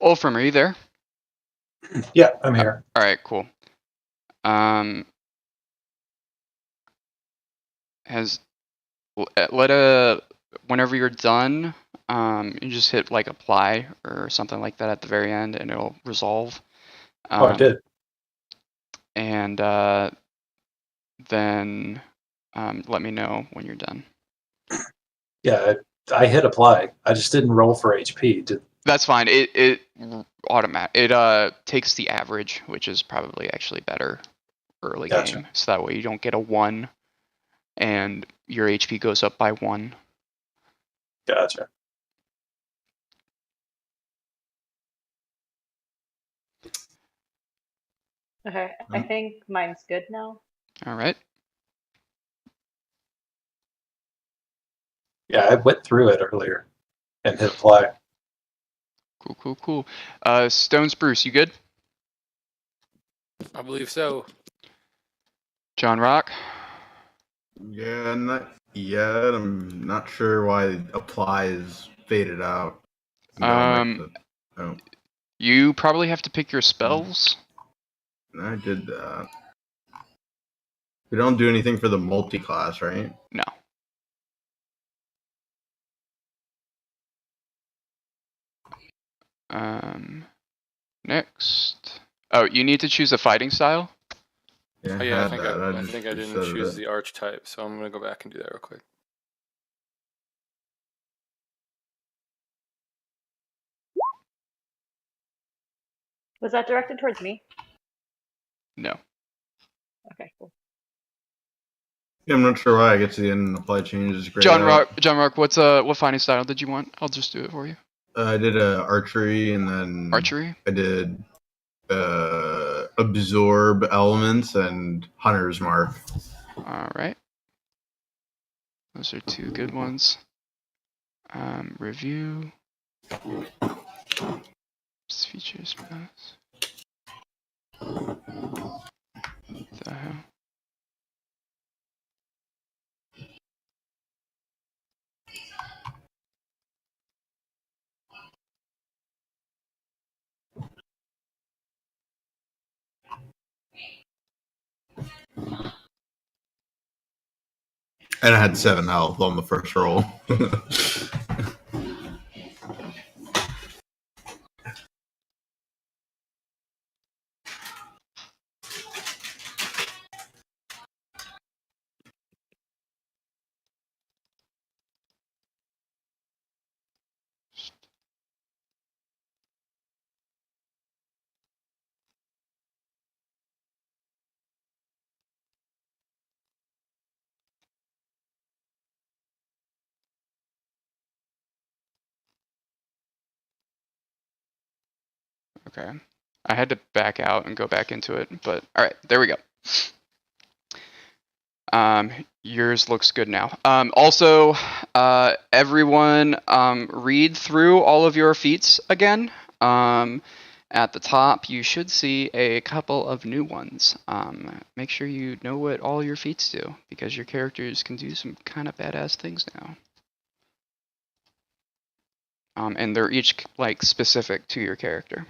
Wolfram, are you there? Yeah, I'm here. All right, cool. Whenever you're done, you just hit like apply or something like that at the very end, and it'll resolve. I did. And then let me know when you're done. Yeah, I hit apply. I just didn't roll for HP. That's fine. It takes the average, which is probably actually better early game, so that way you don't get a 1 and your HP goes up by 1. Gotcha. Okay, I think mine's good now. All right. Yeah, I went through it earlier and hit apply. Cool. Stone Spruce, you good? I believe so. John Rock? Yeah, not yet. I'm not sure why apply is faded out. You probably have to pick your spells. I did that. We don't do anything for the multi-class, right? No. Next. Oh, you need to choose a fighting style? Yeah, Oh, yeah, I think I didn't choose the archetype, so I'm going to go back and do that real quick. Was that directed towards me? No. Okay, cool. Yeah, I'm not sure why I get to the end and apply changes. John Rock, what fighting style did you want? I'll just do it for you. I did archery, and then archery. I did absorb elements and hunter's mark. All right. Those are 2 good ones. Review. Features. What the hell? And I had 7 health on the first roll. Okay. I had to back out and go back into it, but all right, there we go. Yours looks good now. Also, everyone, read through all of your feats again. At the top, you should see a couple of new ones. Make sure you know what all your feats do, because your characters can do some kind of badass things now. And they're each like specific to your character.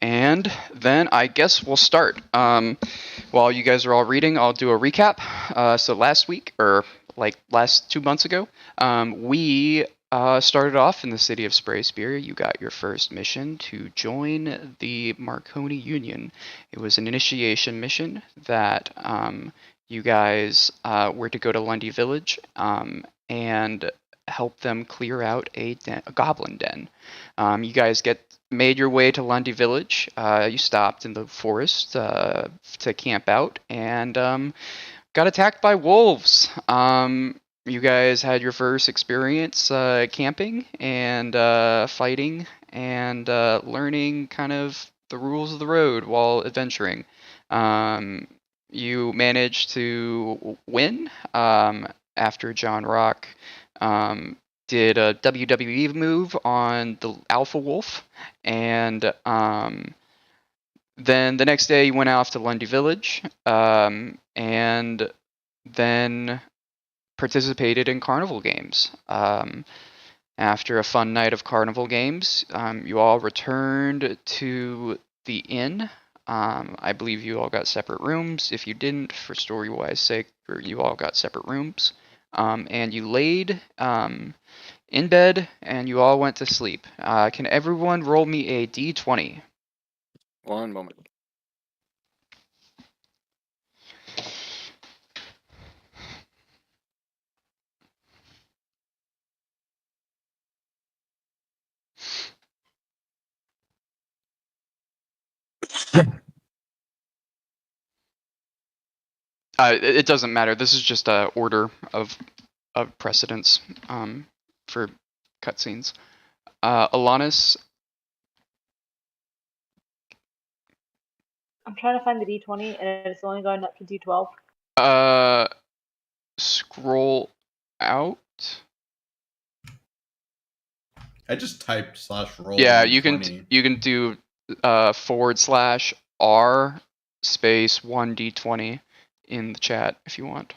And then I guess we'll start. While you guys are all reading, I'll do a recap. So last week, or like last 2 months ago, we started off in the city of Sprayspear. You got your first mission to join the Marconi Union. It was an initiation mission that you guys were to go to Lundy Village and help them clear out a goblin den. You guys made your way to Lundy Village. You stopped in the forest to camp out and got attacked by wolves. You guys had your first experience camping and fighting and learning kind of the rules of the road while adventuring. You managed to win after John Rock did a WWE move on the Alpha Wolf, and then the next day you went off to Lundy Village, and then participated in carnival games. After a fun night of carnival games, you all returned to the inn. I believe you all got separate rooms. If you didn't, for story-wise sake, you all got separate rooms. And you laid in bed, and you all went to sleep. Can everyone roll me a d20? One moment. It doesn't matter. This is just a order of precedence for cutscenes. Alanis, I'm trying to find the D20 and it's only going up to D12. scroll out. I just typed /roll. Yeah, D20. you can do /R space 1d20 in the chat if you want.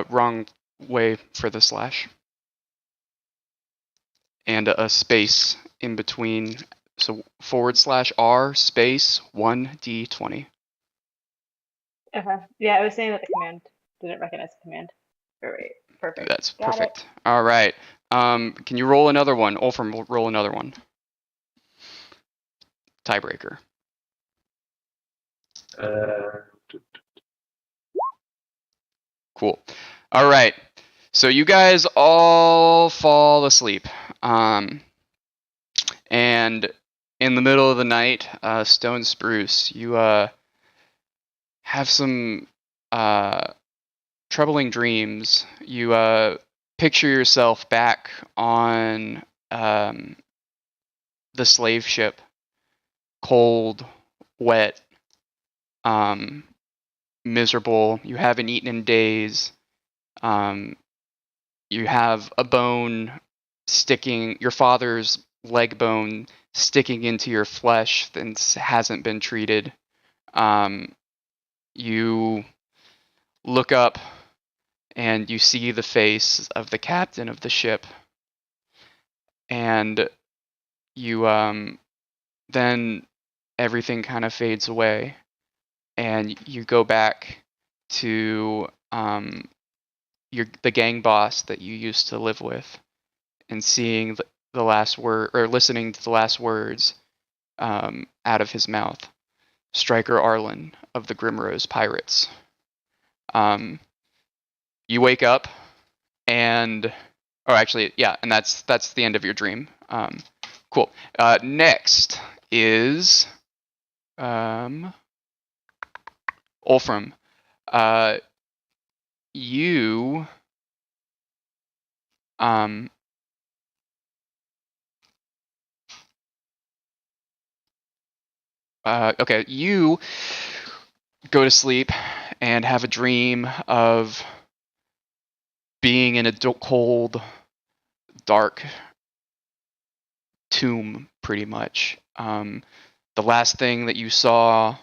Wrong way for the slash. And a space in between. So /R space 1d20. Okay. Yeah, I was saying that the command didn't recognize the command. Alright, perfect. That's Got perfect. it. All right. Can you roll another one? Olfram, roll another one. Tiebreaker. Cool. All right. So you guys all fall asleep. And in the middle of the night, Stone Spruce, you have some troubling dreams. You picture yourself back on the slave ship, cold, wet, miserable. You haven't eaten in days. You have a bone sticking, your father's leg bone sticking into your flesh that hasn't been treated. You look up and you see the face of the captain of the ship, and you then everything kind of fades away, and you go back to the gang boss that you used to live with, and seeing the last word, or listening to the last words out of his mouth. Striker Arlen of the Grimrose Pirates. You wake up, and and that's the end of your dream. Cool. Next is Wolfram. You you go to sleep and have a dream of being in a cold, dark tomb, pretty much. The last thing that you saw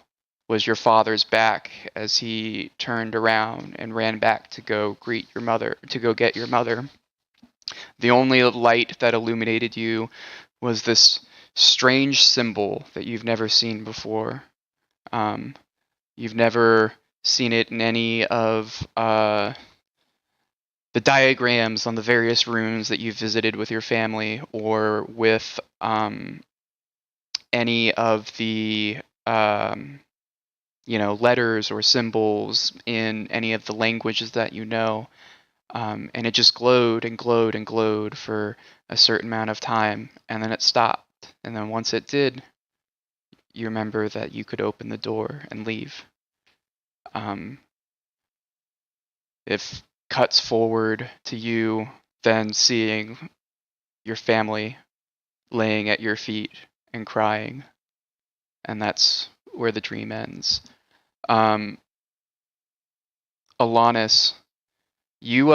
was your father's back as he turned around and ran back to go greet your mother, to go get your mother. The only light that illuminated you was this strange symbol that you've never seen before. You've never seen it in any of the diagrams on the various rooms that you've visited with your family, or with any of the letters or symbols in any of the languages that you know. And it just glowed and glowed and glowed for a certain amount of time, and then it stopped. And then once it did, you remember that you could open the door and leave. If cuts forward to you then seeing your family laying at your feet and crying, and that's where the dream ends. Alanis, you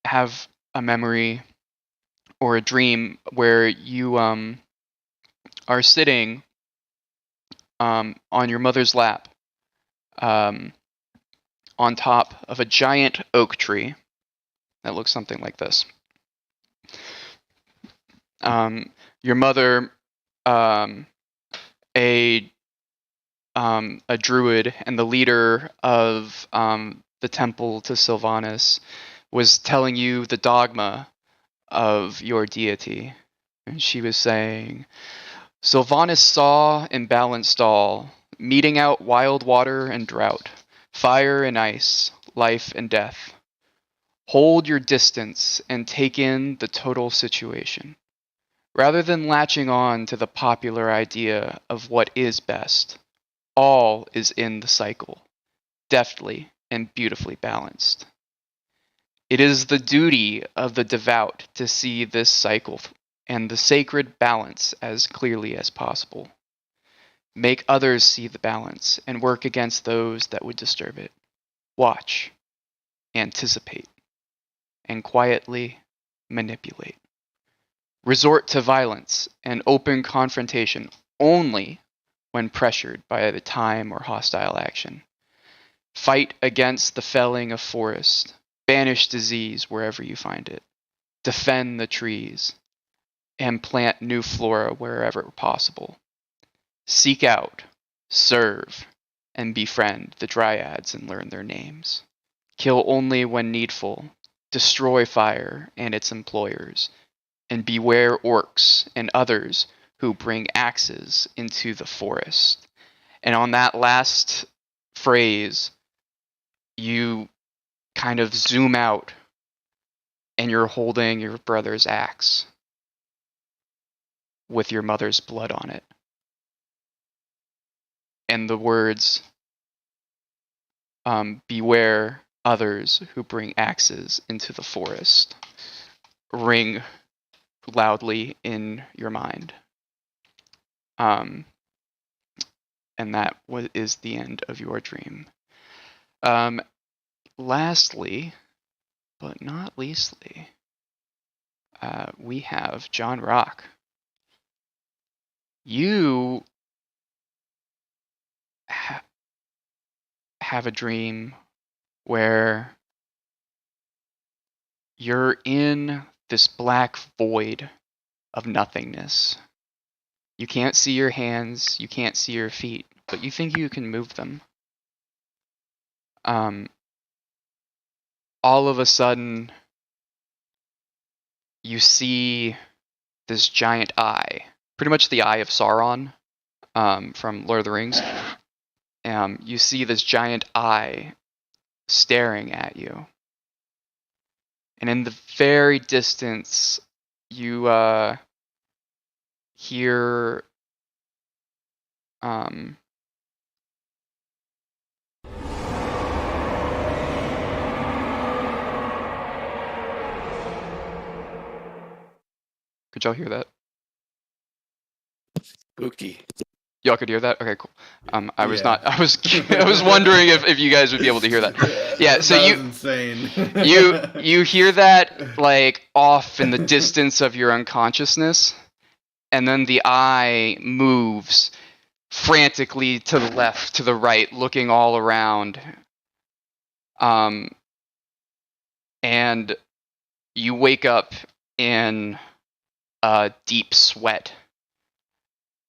have a memory or a dream where you are sitting on your mother's lap on top of a giant oak tree that looks something like this. Your mother, a druid and the leader of the temple to Sylvanas, was telling you the dogma of your deity. And she was saying, Sylvanas saw and balanced all, meting out wild water and drought, fire and ice, life and death. Hold your distance and take in the total situation. Rather than latching on to the popular idea of what is best, all is in the cycle, deftly and beautifully balanced. It is the duty of the devout to see this cycle and the sacred balance as clearly as possible. Make others see the balance and work against those that would disturb it. Watch, anticipate, and quietly manipulate. Resort to violence and open confrontation only when pressured by the time or hostile action. Fight against the felling of forest. Banish disease wherever you find it. Defend the trees. And plant new flora wherever possible. Seek out, serve, and befriend the dryads and learn their names. Kill only when needful. Destroy fire and its employers. And beware orcs and others who bring axes into the forest. And on that last phrase, you kind of zoom out and you're holding your brother's axe with your mother's blood on it. And the words, beware others who bring axes into the forest, ring loudly in your mind. And that is the end of your dream. Lastly, but not leastly, we have John Rock. You have a dream where you're in this black void of nothingness. You can't see your hands, you can't see your feet, but you think you can move them. All of a sudden, you see this giant eye, pretty much the eye of Sauron from Lord of the Rings. You see this giant eye staring at you. And in the very distance, you hear could y'all hear that? Spooky. Y'all could hear that? Okay, cool. I was Yeah. I was wondering if you guys would be able to hear that. Yeah, so that was insane. you hear that like off in the distance of your unconsciousness, and then the eye moves frantically to the left, to the right, looking all around. And you wake up in a deep sweat.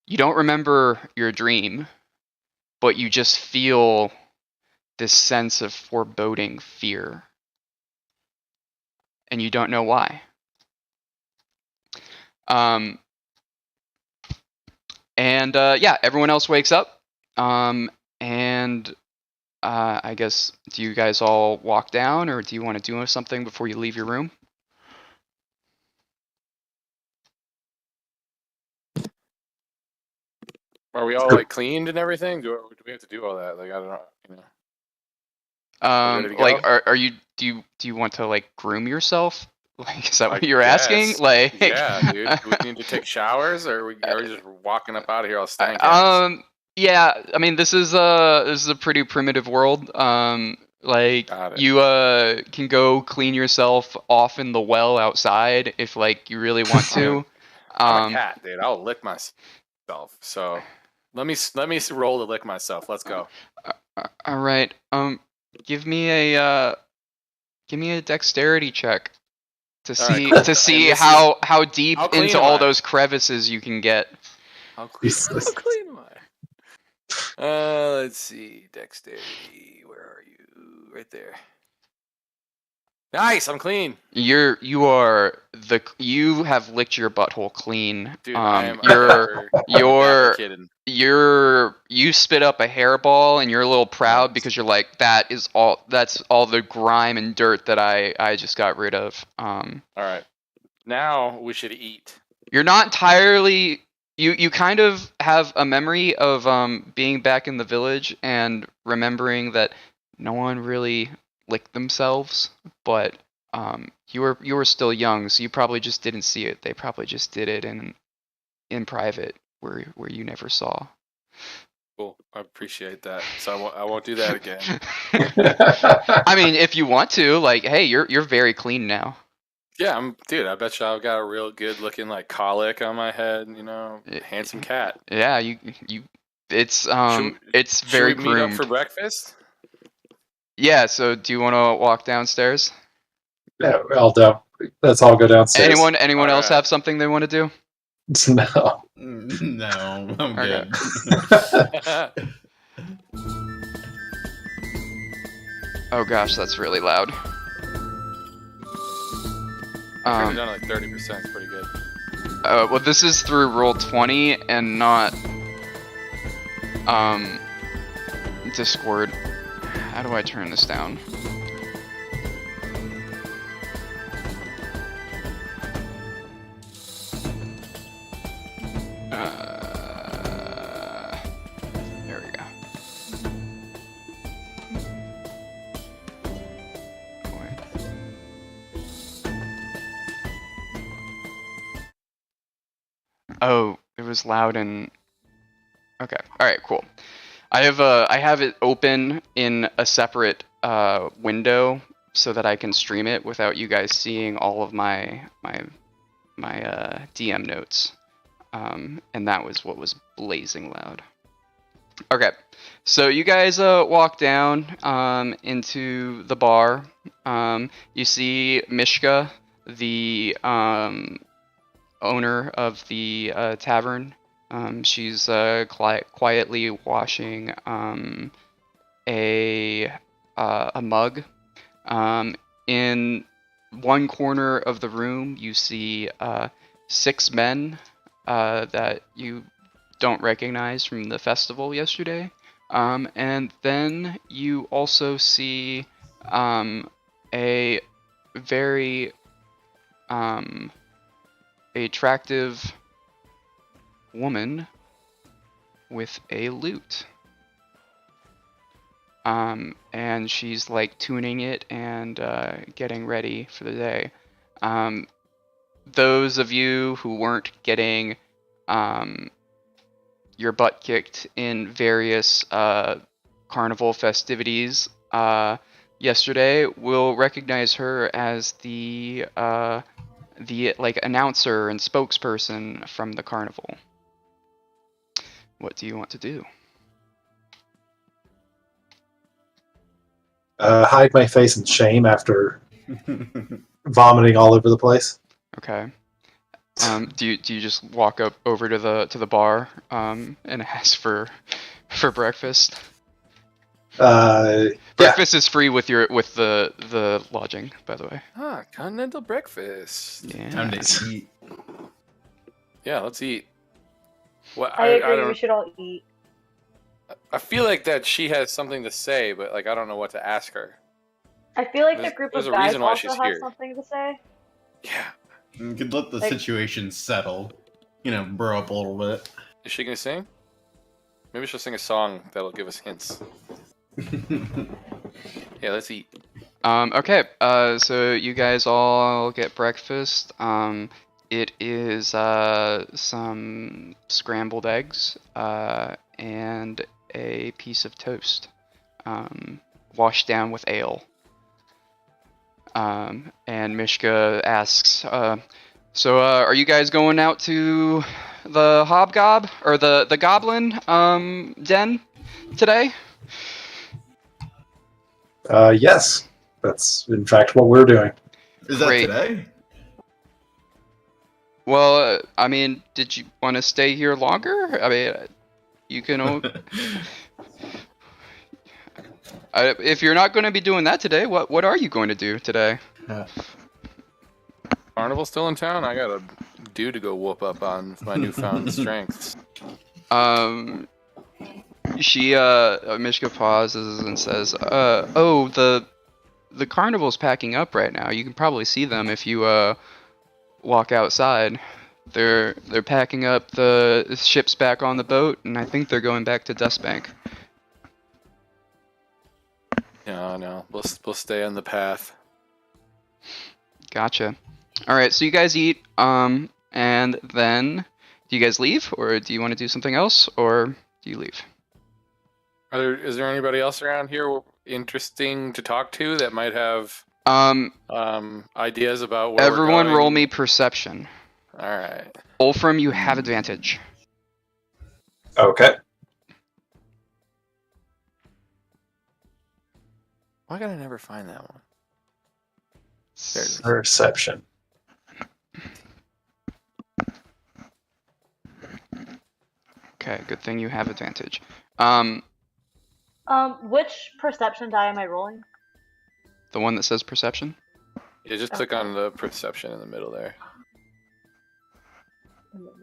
You don't remember your dream, but you just feel this sense of foreboding fear. And you don't know why. Yeah, everyone else wakes up. I guess, do you guys all walk down, or do you want to do something before you leave your room? Are we all like cleaned and everything? Do we have to do all that? Like, I don't know. You know. Ready to Like, go? are you? Do you want to like groom yourself? Like, is that I what you're asking? guess. Like, Yeah, dude. Do we need to take showers, or are we just walking up out of here all stank ass? Yeah, I mean, this is a pretty primitive world. Like Got it. you can go clean yourself off in the well outside if like you really want to. I'm a cat, dude. I'll lick myself. So let me roll to lick myself. Let's go. All right. Give me a dexterity check to All right, see cool. to see And this how deep how clean into am all I? those crevices you can get. How clean, Jesus. how clean am I? Let's see. Dexterity. Where are you? Right there. Nice. I'm clean. You have licked your butthole clean. Dude, I am. you're kidding. you spit up a hairball and you're a little proud Nice. because you're like that's all the grime and dirt that I just got rid of. All right. Now we should eat. You're not entirely you kind of have a memory of being back in the village and remembering that no one really licked themselves, but you were still young, so you probably just didn't see it. They probably just did it in private where you never saw. Cool. I appreciate that. So I won't do that again. I mean, if you want to, like, hey, you're very clean now. Yeah, dude. I bet you I've got a real good looking like colic on my head. Handsome cat. Yeah, you it's Should very we meet up groomed. for breakfast? Yeah, so do you want to walk downstairs? Yeah, let's all go downstairs. Anyone else Alright. have something they want to do? No. No, I'm Okay. good. Oh gosh, that's really loud. Turned it down to like 30%. It's pretty good. Well, this is through Roll20 and not Discord. How do I turn this down? There we go. Wait. Oh, it was loud and okay. All right, cool. I have it open in a separate window so that I can stream it without you guys seeing all of my DM notes. And that was what was blazing loud. Okay, so you guys walk down into the bar. You see Mishka, the owner of the tavern. She's quietly washing a mug. In one corner of the room, you see 6 men that you don't recognize from the festival yesterday. And then you also see a very attractive woman with a lute. And she's like tuning it and getting ready for the day. Those of you who weren't getting your butt kicked in various carnival festivities yesterday will recognize her as the like announcer and spokesperson from the carnival. What do you want to do? Hide my face in shame after vomiting all over the place. Okay. Do you just walk up over to the bar and ask for breakfast? Breakfast is free with the lodging, by the way. Ah, continental breakfast. Yeah. Time to eat. Yeah, let's eat. Well, I agree. don't. We should all eat. I feel like that she has something to say, but like I don't know what to ask her. I feel like There's- the group there's of a guys reason why also she's have here. something to say. Yeah. You could let the Like- situation settle. Bro up a little bit. Is she gonna sing? Maybe she'll sing a song that'll give us hints. Yeah, let's eat. Okay, so you guys all get breakfast. It is some scrambled eggs and a piece of toast, washed down with ale. And Mishka asks, so are you guys going out to the Hobgob or the Goblin den today? Yes, that's in fact what we're doing. Is that Great. today? Well, I mean, did you want to stay here longer? I mean, you can. If you're not going to be doing that today, what are you going to do today? Carnival still in town? I got a dude to go whoop up on with my newfound strengths. Mishka pauses and says, oh, the carnival's packing up right now. You can probably see them if you walk outside. They're packing up the ships back on the boat, and I think they're going back to Dustbank. No, we'll stay on the path. Gotcha. All right, so you guys eat, and then do you guys leave, or do you want to do something else, or do you leave? Is there anybody else around here interesting to talk to that might have ideas about where Everyone we're going? roll me perception. All right. Wolfram, you have advantage. Okay. Why can I never find that one? There it is. Perception. Okay, good thing you have advantage. Which perception die am I rolling? The one that says perception. Yeah, just click on the perception in the middle there. In the middle.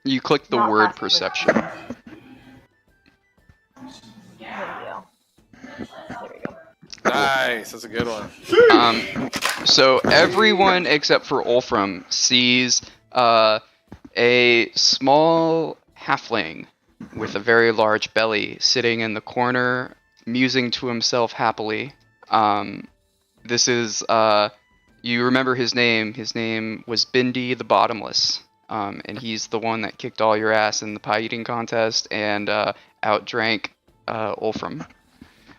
You click the Not word passive perception. There we go. There we go. Nice, that's a good one. So everyone except for Wolfram sees a small halfling with a very large belly sitting in the corner, musing to himself happily. This is you remember his name. His name was Bindi the Bottomless. And he's the one that kicked all your ass in the pie eating contest and outdrank Wolfram.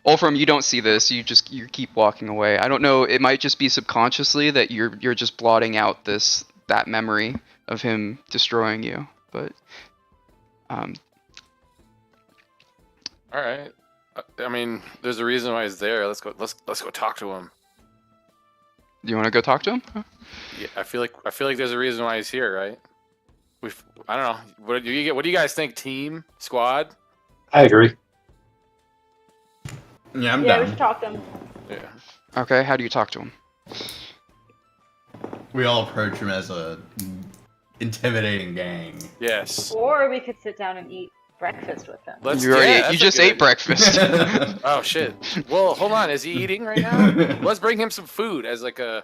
Wolfram, you don't see this. You keep walking away. I don't know. It might just be subconsciously that you're just blotting out that memory of him destroying you. But All right. I mean, there's a reason why he's there. Let's go talk to him. do you want to go talk to him? Yeah, I feel like there's a reason why he's here, right? I don't know. What do you guys think? Team, squad? I agree. Yeah, I'm Yeah, we down. should talk to him. Yeah. Okay. How do you talk to him? We all approach him as a intimidating gang. Yes. Or we could sit down and eat breakfast with him. You just ate breakfast. Oh shit. Well, hold on. Is he eating right now? Let's bring him some food as a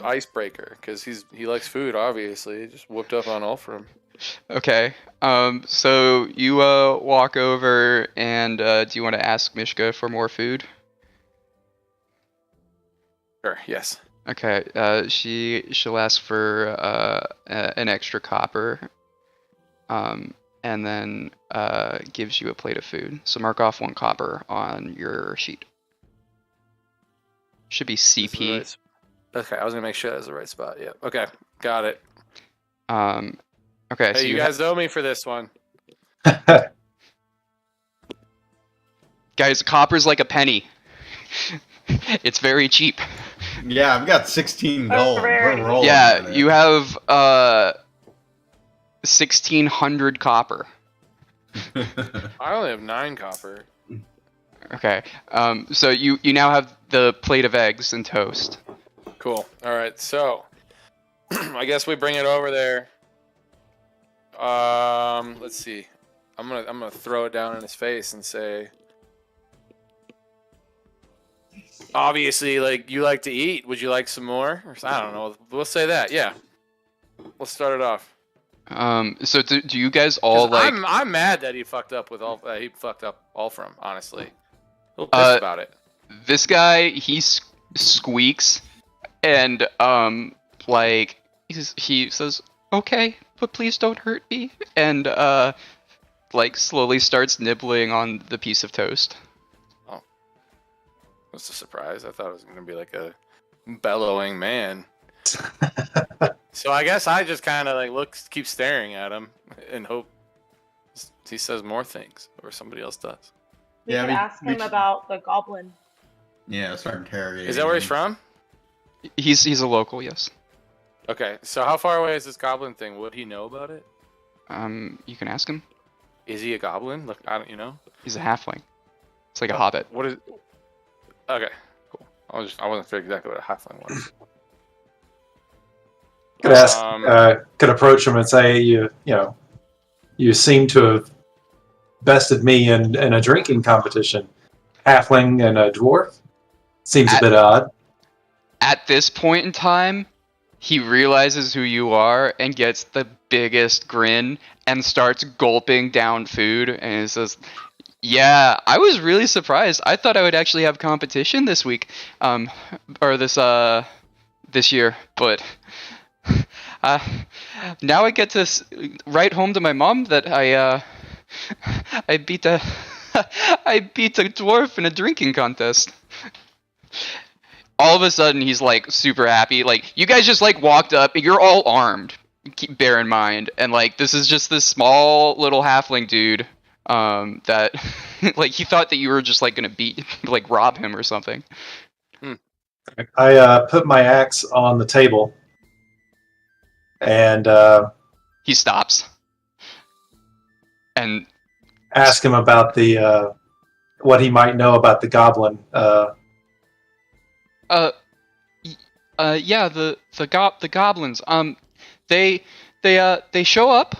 icebreaker, because he likes food. Obviously, just whooped up on Ulfram. Okay. So you walk over and do you want to ask Mishka for more food? Sure. Yes. Okay. She'll ask for an extra copper, and then gives you a plate of food. So mark off 1 copper on your sheet. Should be CP. Okay, I was gonna make sure that was the right spot. Yeah. Okay, got it. Okay. Hey, So you guys owe me for this one. guys, copper's like a penny. It's very cheap. Yeah, I've got 16 gold. Rare. We're rolling. Yeah, with it. you have 1,600 copper. I only have 9 copper. Okay. So you now have the plate of eggs and toast. Cool. All right. So, I guess we bring it over there. Let's see. I'm gonna throw it down in his face and say, obviously, like, you like to eat. Would you like some more? Or, I don't know. We'll say that. Yeah. Let's start it off. So do you guys all 'Cause like? I'm mad that he fucked up with all. He fucked up all from. Honestly, a little pissed about it. This guy, he squeaks, and like he says, "Okay, but please don't hurt me," and like slowly starts nibbling on the piece of toast. Oh, that's a surprise. I thought it was gonna be like a bellowing man. So I guess I just kind of like keep staring at him and hope he says more things or somebody else does. We could ask him about the goblin. Yeah, start interrogating. Is that where he's from? He's a local, yes. Okay, so how far away is this goblin thing? Would he know about it? You can ask him. Is he a goblin? Look, I don't, you know. He's a halfling. It's like a hobbit. What is? Okay, cool. I wasn't sure exactly what a halfling was. Could ask, could approach him and say, you seem to have bested me in a drinking competition. Halfling and a dwarf? Seems a bit odd. At this point in time, he realizes who you are and gets the biggest grin and starts gulping down food, and he says, "Yeah, I was really surprised. I thought I would actually have competition this week, or this year, but now I get to write home to my mom that I beat a I beat a dwarf in a drinking contest." All of a sudden, he's like super happy. Like, you guys just like walked up, and you're all armed. Bear in mind, and like this is just this small little halfling dude. That like he thought that you were just like gonna rob him or something. I put my axe on the table, and he stops and ask him about the what he might know about the goblin. Yeah, the goblins. They show up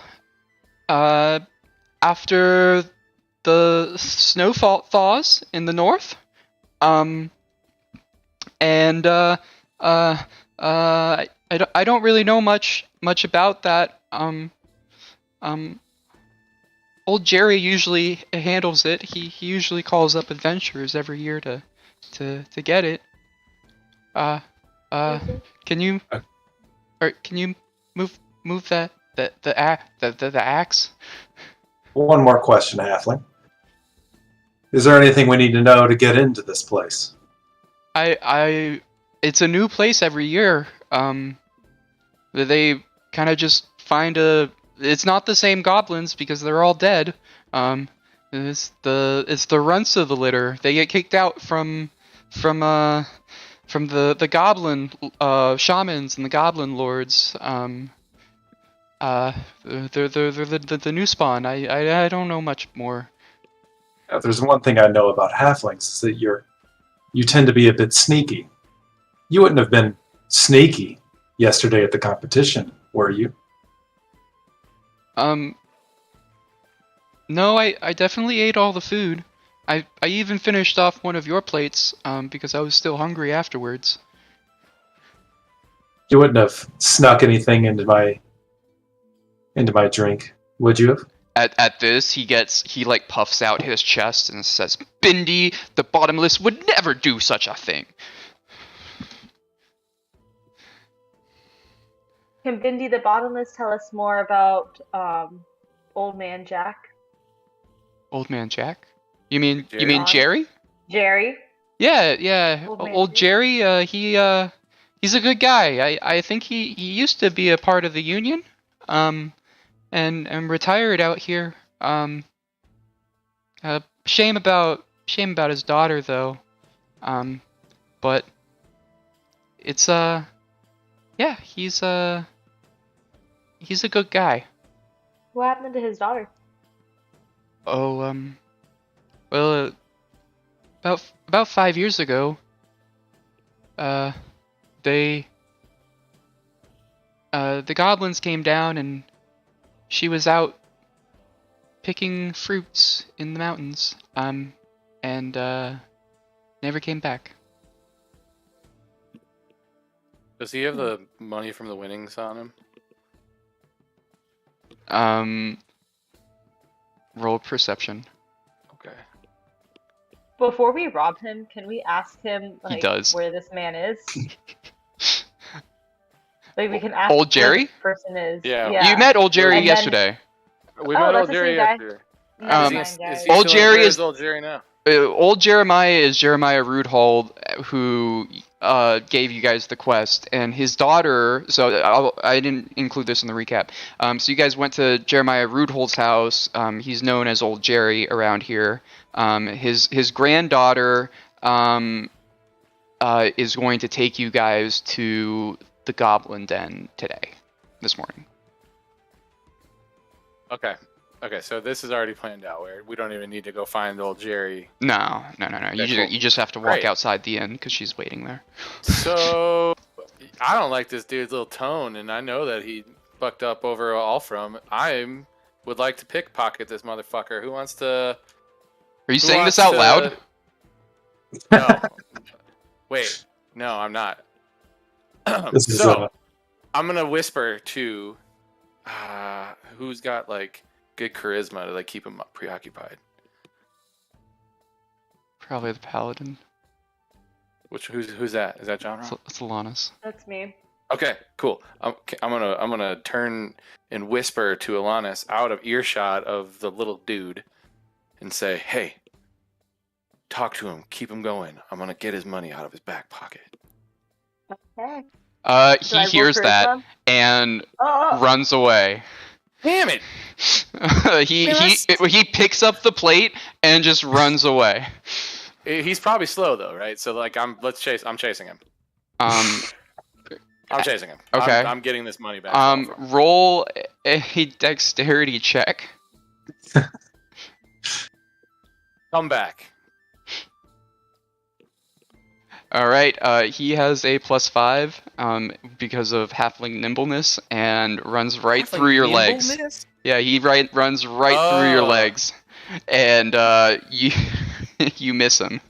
after the snow thaws in the north. And I don't really know much about that. Old Jerry usually handles it. He usually calls up adventurers every year to get it. Can you move the axe? One more question, Halfling. Is there anything we need to know to get into this place? It's a new place every year. They kind of just find it's not the same goblins because they're all dead. It's the runts of the litter. They get kicked out from the goblin shamans and the goblin lords. They're the new spawn. I don't know much more. If there's one thing I know about halflings, is that you tend to be a bit sneaky. You wouldn't have been sneaky yesterday at the competition, were you? No, I definitely ate all the food. I even finished off one of your plates because I was still hungry afterwards. You wouldn't have snuck anything into my drink, would you have? At this, he like puffs out his chest and says, "Bindi, the Bottomless would never do such a thing." Can Bindi the Bottomless tell us more about Old Man Jack? Old Man Jack? You mean Jerry? Jerry? Jerry? Yeah. Old Jerry, he's a good guy. I think he used to be a part of the Union, and retired out here. Shame about his daughter though. But it's yeah, he's a good guy. What happened to his daughter? Oh, well, about 5 years ago, the goblins came down and she was out picking fruits in the mountains, and never came back. Does he have the money from the winnings on him? Roll perception. Okay. Before we rob him, can we ask him He does. where this man is? Like we can ask Old where Jerry? this person is. Yeah. You met old Jerry And then- yesterday. We Oh, met that's old the Jerry same guy. yesterday. Never Um, mind, Is guys. he Old still- Jerry where's is- old Jerry now? Old Jeremiah is Jeremiah Rudhold, who gave you guys the quest, and his daughter. So I didn't include this in the recap. So you guys went to Jeremiah Rudhold's house. He's known as Old Jerry around here. His granddaughter is going to take you guys to the Goblin Den today, this morning. Okay. Okay, so this is already planned out where we don't even need to go find old Jerry. No. Okay, You just have to walk Great. outside the inn because she's waiting there. So I don't like this dude's little tone, and I know that he fucked up over Alfram. I would like to pickpocket this motherfucker. Who wants to? Are you who saying this wants out loud? No. Wait. No, I'm not. This is So I'm gonna whisper to who's got like good charisma to like keep him preoccupied. Probably the paladin. Who's that? Is that John? It's Alanis. That's me. Okay, cool. I'm gonna turn and whisper to Alanis out of earshot of the little dude, and say, "Hey, talk to him. Keep him going. I'm gonna get his money out of his back pocket." Okay. He hears that and Oh, runs away. Damn it! he picks up the plate and just runs away. He's probably slow though, right? So like, I'm chasing him. I'm chasing him. Okay. I'm getting this money back. from him. Roll a dexterity check. Come back. All right. He has a +5 because of halfling nimbleness and runs right through your legs. Yeah, he runs right through your Oh. legs, and you you miss him,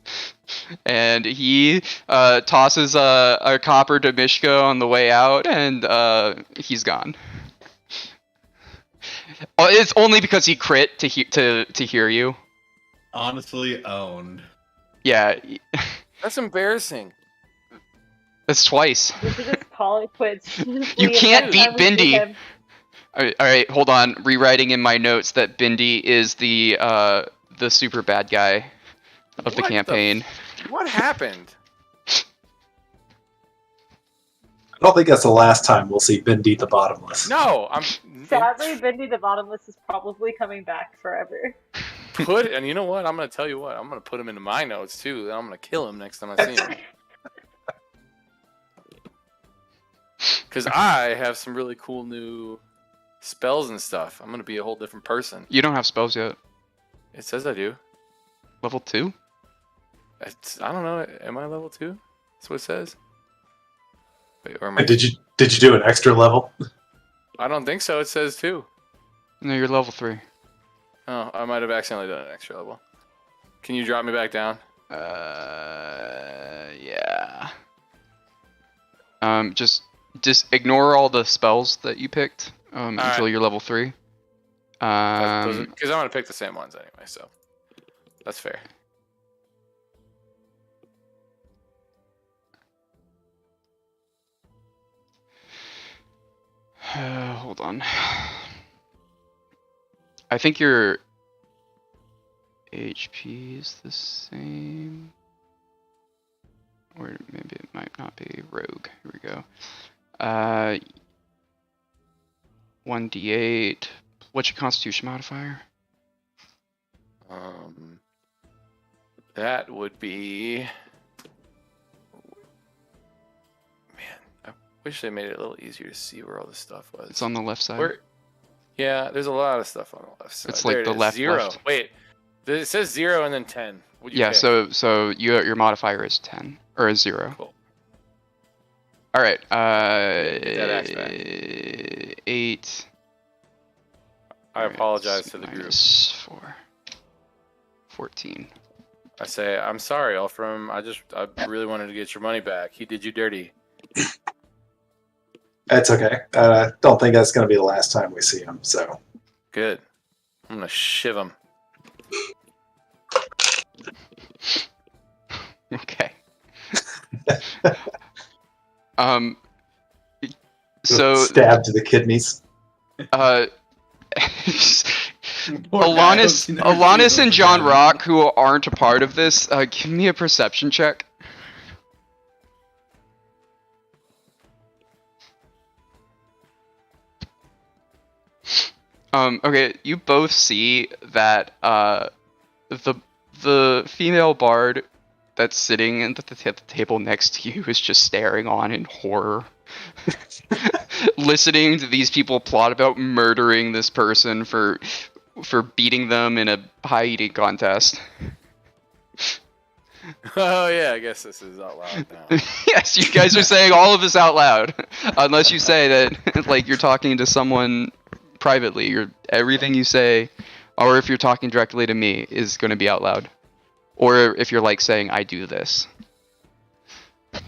and he tosses a copper to Mishka on the way out, and he's gone. Oh, it's only because he crit to hear you. Honestly owned. Yeah, That's embarrassing. that's twice. we should just call it quits. You can't beat Bindi. All right, hold on. Rewriting in my notes that Bindi is the super bad guy of the What campaign. What happened? I don't think that's the last time we'll see Bindi the Bottomless. No, I'm Sadly, Bindi the Bottomless is probably coming back forever. and you know what? I'm gonna tell you what. I'm gonna put him into my notes too. Then I'm gonna kill him next time I see him. Because I have some really cool new spells and stuff. I'm gonna be a whole different person. You don't have spells yet. It says I do. Level 2? I don't know. Am I level 2? That's what it says. Wait, or am I? Did you do an extra level? I don't think so. It says 2. No, you're level 3. Oh, I might have accidentally done an extra level. Can you drop me back down? Yeah. Just ignore all the spells that you picked until you're level 3. Because I'm gonna pick the same ones anyway, so that's fair. Hold on. I think your HP is the same. Or maybe it might not be. Rogue. Here we go. 1d8. What's your Constitution modifier? That would be. Man, I wish they made it a little easier to see where all this stuff was. It's on the left side. Yeah, there's a lot of stuff on the left side. It's like There it the is, left 0. left. Wait, it says 0 and then 10. What'd you Yeah, pick? so your modifier is 10 or is 0. Cool. All right. that axe back. 8. I apologize to the group. Minus 4. 14. I say, I'm sorry, Elfram. I really wanted to get your money back. He did you dirty. That's okay. I don't think that's going to be the last time we see him. So Good. I'm gonna shiv him. Okay. So Stabbed to the kidneys. Poor guy, I hope he never sees Alanis them and John again. Rock, who aren't a part of this, give me a perception check. Okay, you both see that the female bard that's sitting at the table next to you is just staring on in horror. Listening to these people plot about murdering this person for beating them in a pie eating contest. Oh yeah, I guess this is out loud now. Yes, you guys are saying all of this out loud, unless you say that like you're talking to someone privately. Everything you say, or if you're talking directly to me, is going to be out loud, or if you're like saying I do this. Okay,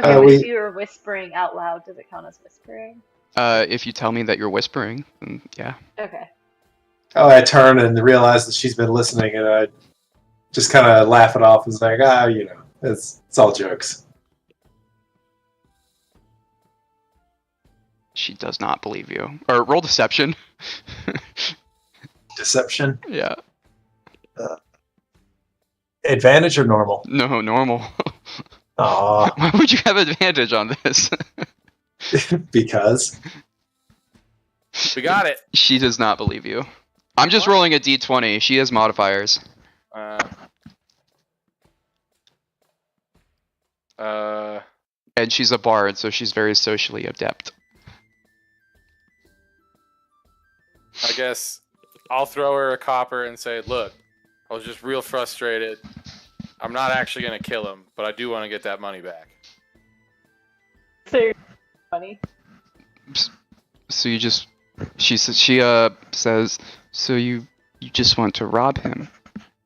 but we- if you were whispering out loud, does it count as whispering? If you tell me that you're whispering, then yeah. Okay. Oh, I turn and realize that she's been listening, and I just kind of laugh it off. It's like, it's all jokes. She does not believe you. Or roll deception. Deception. Yeah. Advantage or normal? No, normal. Aw, Why would you have advantage on this? because. We got it. She does not believe you. I'm just rolling a d20. She has modifiers. And she's a bard, so she's very socially adept. I guess I'll throw her a copper and say, look, I was just real frustrated. I'm not actually going to kill him, but I do want to get that money back. So you're funny. So she says, so you just want to rob him,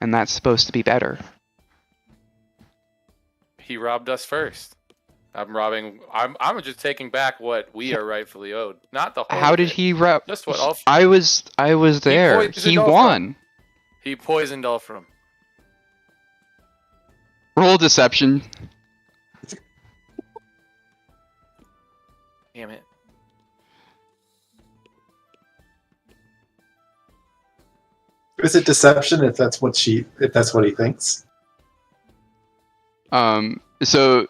and that's supposed to be better. He robbed us first. I'm just taking back what we are rightfully owed. Not the whole How of did it. he rob? Just what all I was there. poisoned He Ulfram. won. He poisoned Ulfram. Roll deception. Damn it. Is it deception if that's what he thinks? So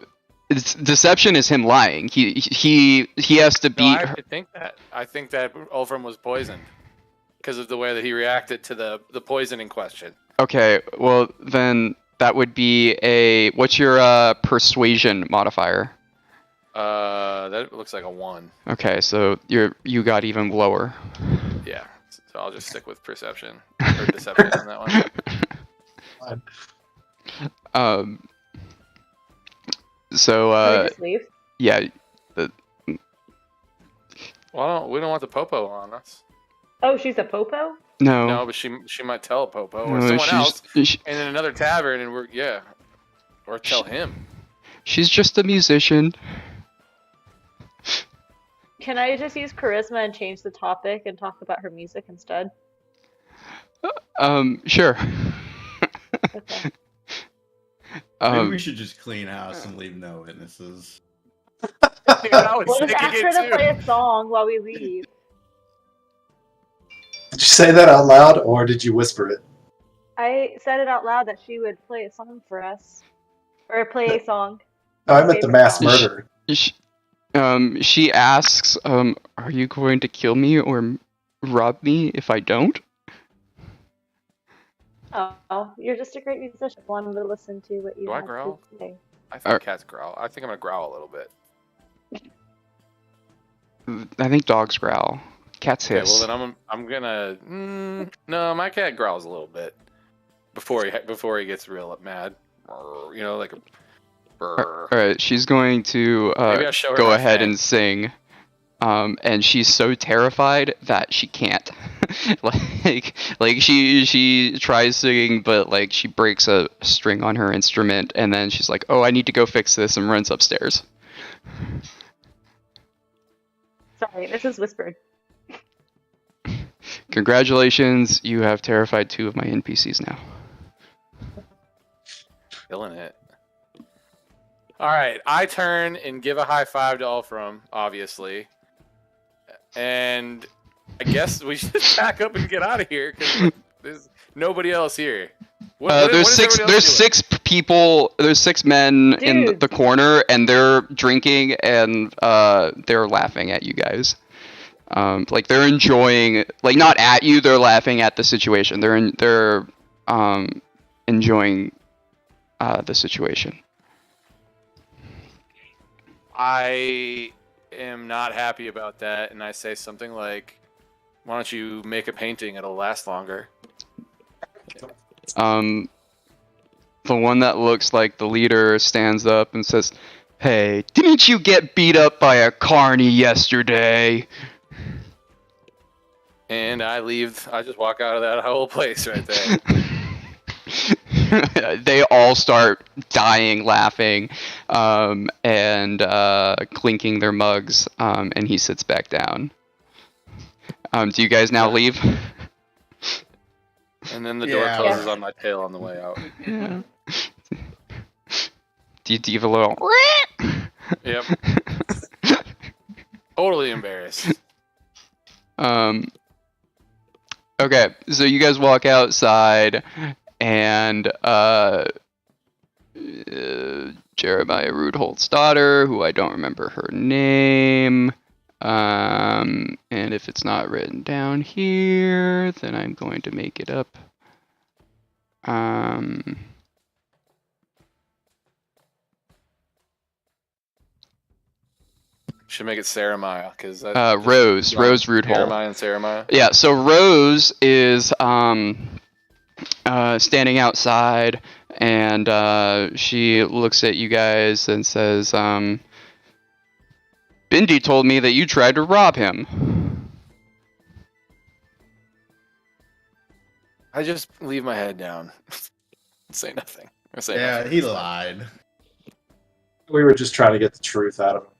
deception is him lying. He has to No, beat I her. actually think that. I think that Ulfram was poisoned because of the way that he reacted to the poisoning question. Okay, well then that would be a. What's your persuasion modifier? That looks like a 1. Okay, so you got even lower. Yeah. So I'll just stick with perception or deception on that one. So Can we just leave? yeah. Well, we don't want the popo on us. Oh, she's a popo? No. No, but she might tell Popo or No, someone else she- in another tavern, and or tell him. She's just a musician. Can I just use charisma and change the topic and talk about her music instead? Sure. Okay. Maybe we should just clean house and leave no witnesses. Dude, I was We'll just thinking ask her it to play too. a song while we leave. Did you say that out loud, or did you whisper it? I said it out loud that she would play a song for us. Or play a song. Oh, I meant the mass Favorite song. murderer. She asks, are you going to kill me or rob me if I don't? Oh, you're just a great musician. Wanted to listen to what you Do I have growl? to say. I think cats growl. I think I'm gonna growl a little bit. I think dogs growl. Cats Okay, hiss. well then I'm gonna. No, my cat growls a little bit before he gets real mad. You know, like a. Alright, she's going to Maybe I'll show her go my ahead fan. and sing. And she's so terrified that she can't. like she tries singing, but like she breaks a string on her instrument, and then she's like, "Oh, I need to go fix this," and runs upstairs. Sorry, this is whispered. Congratulations, you have terrified 2 of my NPCs now. Killing it. All right, I turn and give a high five to Ulfram, obviously, and I guess we should pack up and get out of here because there's nobody else here. There's six people. There's 6 men in Dude. the corner, and they're drinking and they're laughing at you guys. Like they're enjoying, like not at you. They're laughing at the situation. They're enjoying the situation. I am not happy about that, and I say something like, "Why don't you make a painting? It'll last longer." The one that looks like the leader stands up and says, "Hey, didn't you get beat up by a carny yesterday?" And I leave. I just walk out of that whole place right there. They all start dying laughing and clinking their mugs, and he sits back down. Do you guys now leave? And then the door closes on my tail on the way out. Yeah. Do you give a little... Yep. Totally embarrassed. Okay, so you guys walk outside, and Jeremiah Rudholt's daughter, who I don't remember her name, and if it's not written down here, then I'm going to make it up. Should make it Sarah because Rose Rudholt. Jeremiah and Sarah. Yeah, so Rose is standing outside, and she looks at you guys and says, Bindi told me that you tried to rob him. I just leave my head down. Say nothing. Yeah, he lied. We were just trying to get the truth out of him.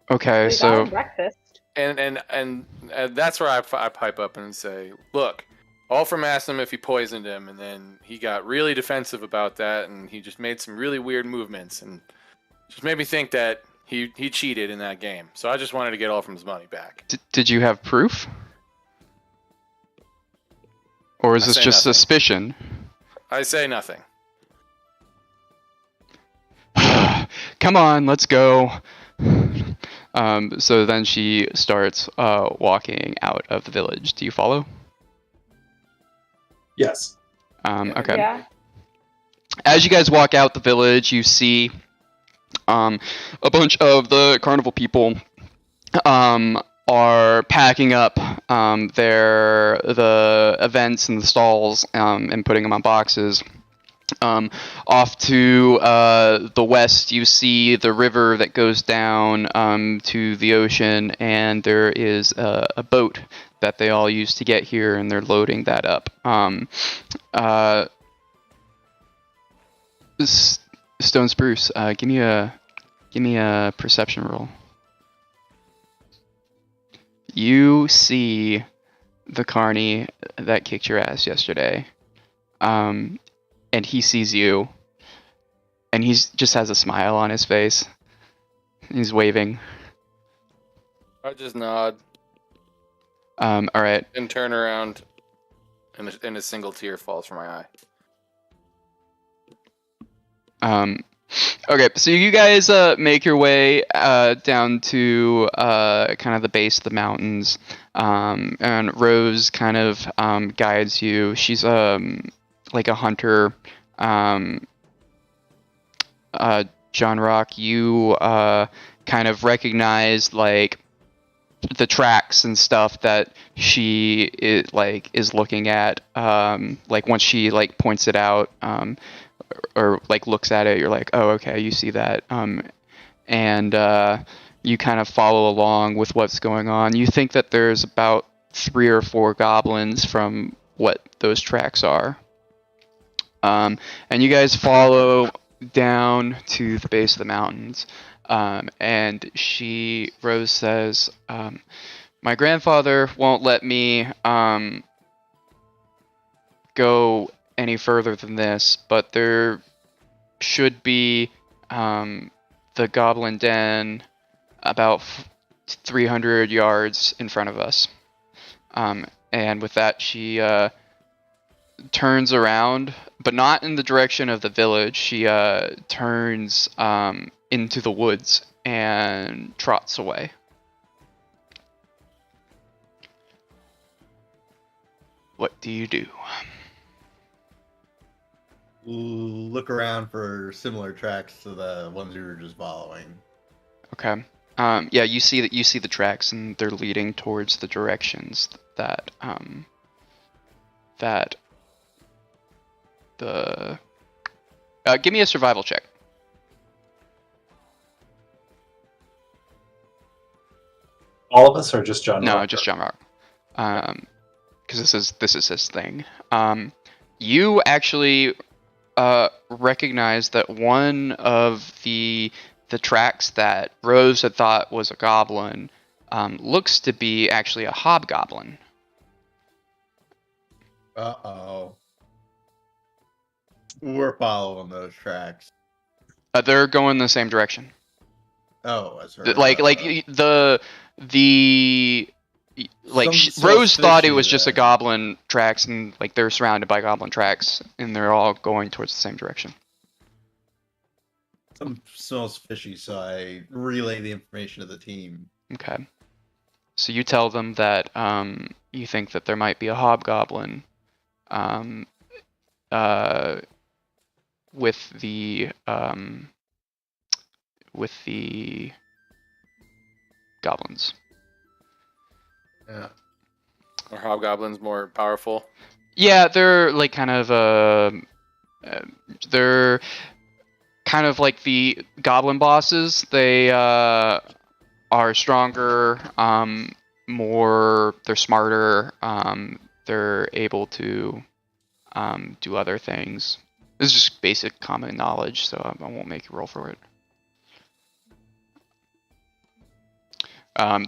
Okay, We got so him breakfast. And that's where I pipe up and say, look, Ulfram asked him if he poisoned him, and then he got really defensive about that, and he just made some really weird movements, and just made me think that he cheated in that game. So I just wanted to get Ulfram's money back. did you have proof? Or is I this say just nothing. suspicion? I say nothing. Come on, let's go. So then she starts walking out of the village. Do you follow? Yes. Okay. Yeah. As you guys walk out the village, you see a bunch of the carnival people are packing up the events and the stalls and putting them on boxes. Off to the west, you see the river that goes down to the ocean, and there is a boat that they all use to get here, and they're loading that up. Stone Spruce, give me a perception roll. You see the carny that kicked your ass yesterday. And he sees you, and he just has a smile on his face. He's waving. I just nod All right. and turn around, and a single tear falls from my eye. Okay, so you guys make your way down to kind of the base of the mountains, and Rose kind of guides you. She's like a hunter. John Rock, you kind of recognize like the tracks and stuff that she is looking at. Like once she like points it out, or like looks at it, you're like, oh, okay, you see that. And you kind of follow along with what's going on. You think that there's about 3 or 4 goblins from what those tracks are. And you guys follow down to the base of the mountains. And Rose says, my grandfather won't let me go any further than this, but there should be the Goblin Den about 300 yards in front of us. And with that, she turns around, but not in the direction of the village. She turns into the woods and trots away. What do you do? Look around for similar tracks to the ones we were just following. Okay. Yeah, you see the tracks, and they're leading towards the directions that the. Give me a survival check. All of us, or just John? No, Rocker? just John Rock. Because this is his thing. You actually recognize that one of the tracks that Rose had thought was a goblin looks to be actually a hobgoblin. Uh-oh. We're following those tracks. They're going the same direction. Oh, that's her. Like Rose thought it was just a goblin tracks, and like they're surrounded by goblin tracks, and they're all going towards the same direction. Something smells fishy, so I relay the information to the team. Okay. So you tell them that you think that there might be a hobgoblin with the goblins. Yeah. Are hobgoblins more powerful? Yeah, they're like kind of they're kind of like the goblin bosses. They are stronger, they're smarter, they're able to do other things. This is just basic common knowledge, so I won't make you roll for it.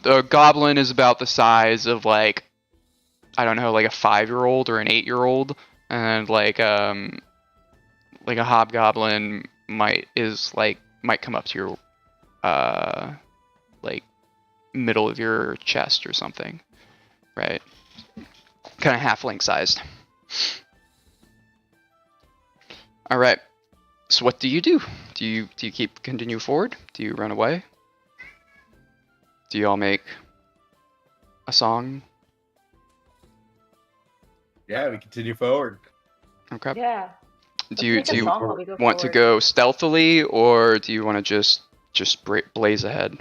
The goblin is about the size of like, I don't know, like a 5-year-old or an 8-year-old, and like a hobgoblin might come up to your like middle of your chest or something, right? Kind of halfling sized. All right. So what do you do? Do you continue forward? Do you run away? Do you all make a song? Yeah, we continue forward. Okay. Yeah. Do you Let's make a song while we go want to forward. go stealthily, or do you want to just blaze ahead?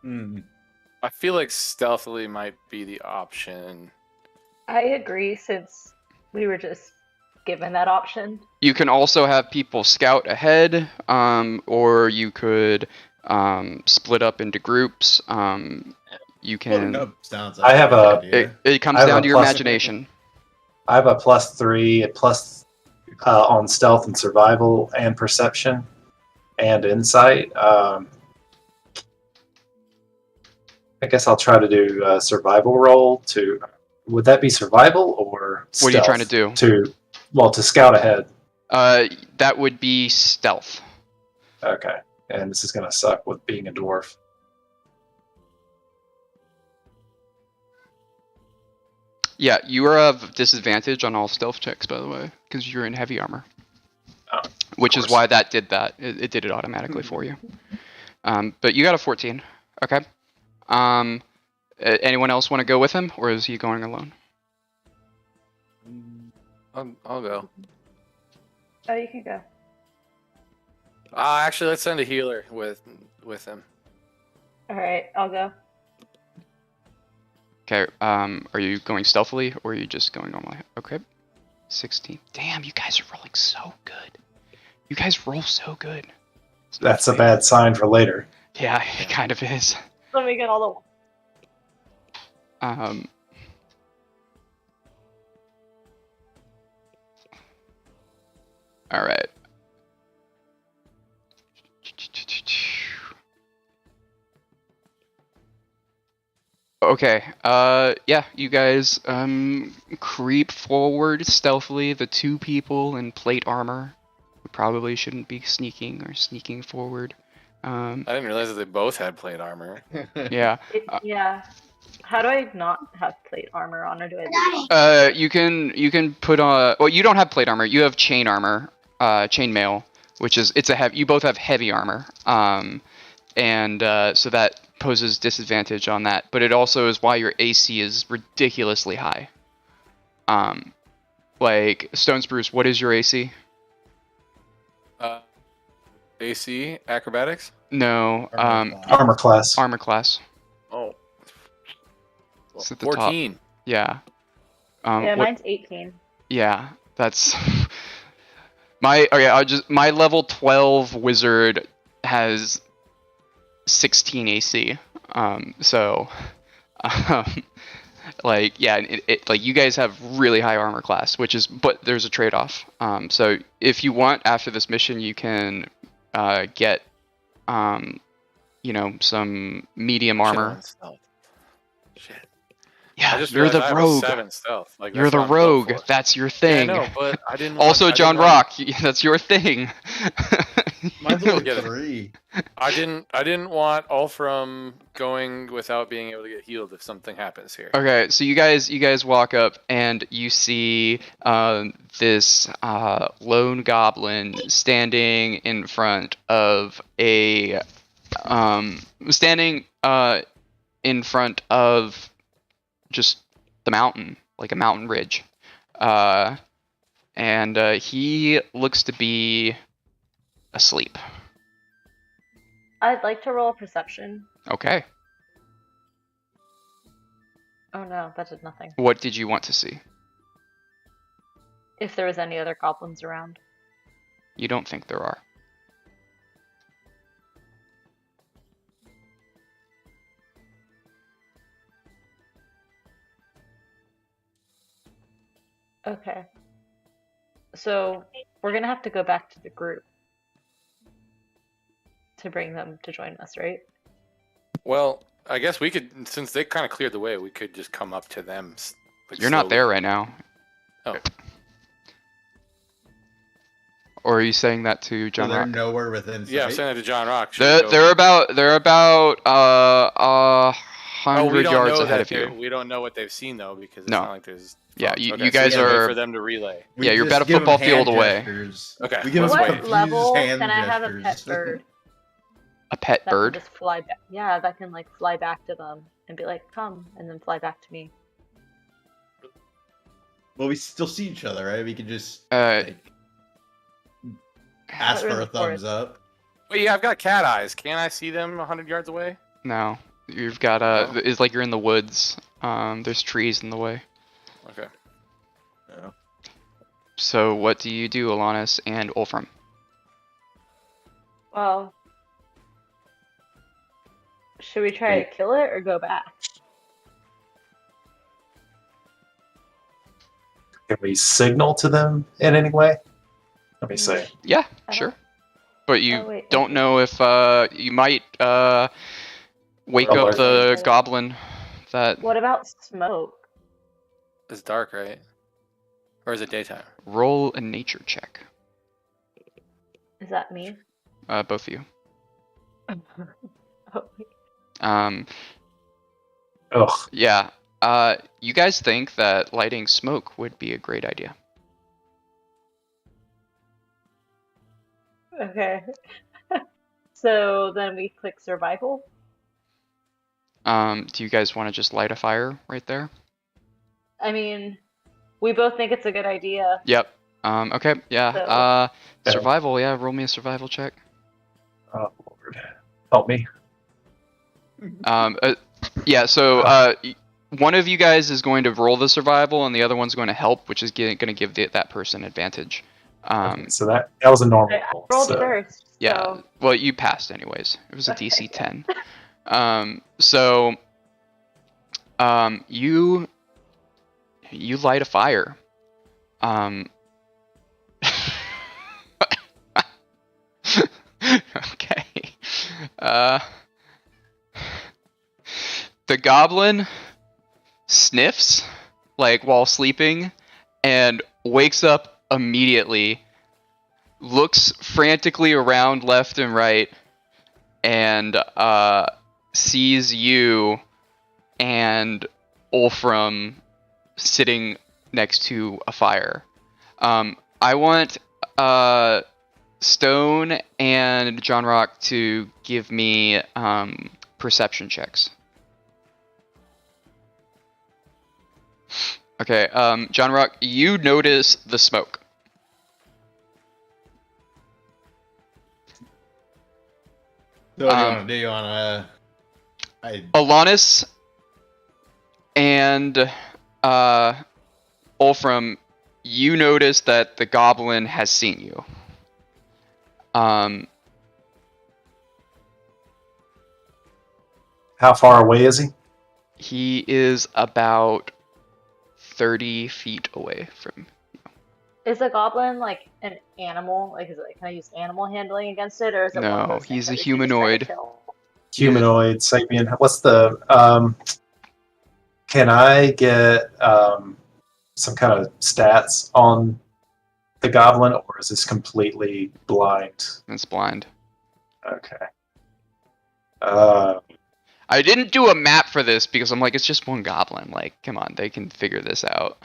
I feel like stealthily might be the option. I agree, since we were just given that option. You can also have people scout ahead, or you could split up into groups. You Splitting can. up sounds I have like a- good idea. It comes I have down a to your plus- imagination. I have a +3, a plus on stealth and survival and perception and insight. I guess I'll try to do a survival roll to. Would that be survival or stealth? What are you trying to do? To scout ahead. That would be stealth. Okay, and this is gonna suck with being a dwarf. Yeah, you are of disadvantage on all stealth checks, by the way, because you're in heavy armor. Oh, Which is course. why that did that. It did it automatically for you. But you got a 14. Okay. Anyone else want to go with him, or is he going alone? I'll go. Oh, you can go. Actually, let's send a healer with him. All right, I'll go. Okay. Are you going stealthily, or are you just going normally? Okay. 16. Damn, you guys are rolling so good. You guys roll so good. That's a bad sign for later. Yeah, it kind of is. Let me get all All right. Okay. Yeah, you guys creep forward stealthily. The two people in plate armor who probably shouldn't be sneaking forward. I didn't realize that they both had plate armor. Yeah. Yeah. How do I not have plate armor on, or do I? You can put on. Well, you don't have plate armor. You have chain armor, chain mail, which is you both have heavy armor. And so that poses disadvantage on that. But it also is why your AC is ridiculously high. Like Stone Spruce, what is your AC? AC acrobatics. No. Armor class. Armor class. Oh. It's at the 14. top. Yeah. Yeah, mine's 18. Yeah, that's my level 12 wizard has 16 AC. So like yeah, like you guys have really high armor class, but there's a trade-off. So if you want after this mission, you can get some medium armor. Shit. Yeah, I just you're the realized I have a rogue. 7 stealth. Like, You're that's the what I'm built rogue. for. That's your Yeah, I thing. know, but I didn't. Also, want, I John didn't want- Rock, that's your thing. Mine's only Get it. 3. I didn't want Ulfram going without being able to get healed if something happens here. Okay, so you guys walk up and you see this lone goblin standing in front of just the mountain, like a mountain ridge, and he looks to be asleep. I'd like to roll a perception. Okay, Oh no, that did nothing. what did you want to see? If there was any other goblins around. You don't think there are. Okay. So we're gonna have to go back to the group to bring them to join us, right? Well, I guess we could, since they kind of cleared the way, we could just come up to them. Like, You're not slowly. there right now. Oh. Or are you saying that to So John they're Rock? nowhere within sight. Yeah, I'm saying that to John Rock. Should we go- They're about 100 we don't yards know ahead that of you. We don't know what they've seen though, because it's No. not like there's. Yeah, phones. you Okay, guys so we gotta wait are- for them to relay. We Yeah, you're just about a give 'em football hand field away. gestures. Okay, We give 'em let's What wait. confused level hand can I have a pet gestures. bird A pet that bird? can just fly back? Yeah, that can like fly back to them and be like, "Come," and then fly back to me. Well, we still see each other, right? We could just Uh, like, ask Not for a really thumbs up. But yeah, I've got cat eyes. Can't I see them 100 yards away? No. You've got No? it's like you're in the woods. There's trees in the way. Okay. No. So what do you do, Alanis and Wolfram? Well, should we try to kill it or go back? Can we signal to them in any way? Let me see. Yeah, I sure. But you Oh, wait, don't okay. know if you might wake Oh, up the okay. goblin that What about smoke? It's dark, right? Or is it daytime? roll a nature check. Is that me? Both of you. Oh, Ugh. Yeah. You guys think that lighting smoke would be a great idea. okay. So then we click survival. Do you guys want to just light a fire right there? I mean, we both think it's a good idea. Yep. Okay. Yeah. So- Survival. Yeah. Roll me a survival check. Oh, Lord. Help me. Yeah. So one of you guys is going to roll the survival, and the other one's going to help, which is going to give that person advantage. Okay, so that was a normal I roll. rolled so- first. Yeah. So. Well, you passed anyways. It was a Okay. DC 10. So you light a fire. Okay. The goblin sniffs, like, while sleeping, and wakes up immediately, looks frantically around left and right, and sees you and Ulfram sitting next to a fire. I want Stone and John Rock to give me perception checks. Okay, John Rock, you notice the smoke. So what do you want to do? You want to? Alanis and Ulfram, you notice that the goblin has seen you. How far away is he? He is about 30 feet away from. Is a goblin like an animal? Like, is it like, can I use animal handling against it, or is it one of No, those he's things a that we can just try to humanoid. kill? Humanoid, sapien. What's the? Can I get some kind of stats on the goblin, or is this completely blind? It's blind. Okay. I didn't do a map for this because I'm like, it's just one goblin. Like, come on, they can figure this out.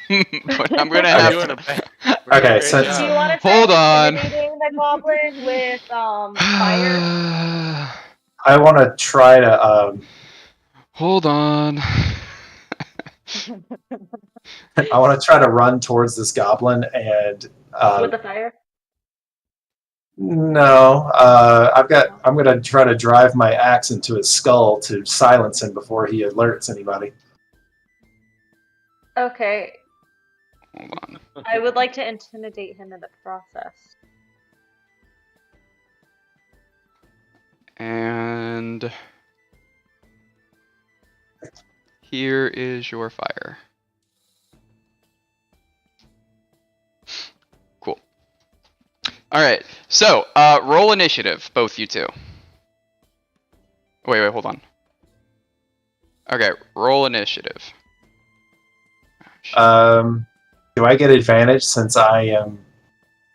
But I'm gonna We're have doing to. a ba- Okay, we're doing a great so- Do you job. want to try Hold on. intimidating the goblin with fire? I want to try to. Hold on. I want to try to run towards this goblin and. With the fire? No, I'm gonna try to drive my axe into his skull to silence him before he alerts anybody. Okay, Hold on. I would like to intimidate him in the process. And here is your fire. Cool. All right. So, roll initiative, both you two. Wait, hold on. Okay, roll initiative. Do I get advantage since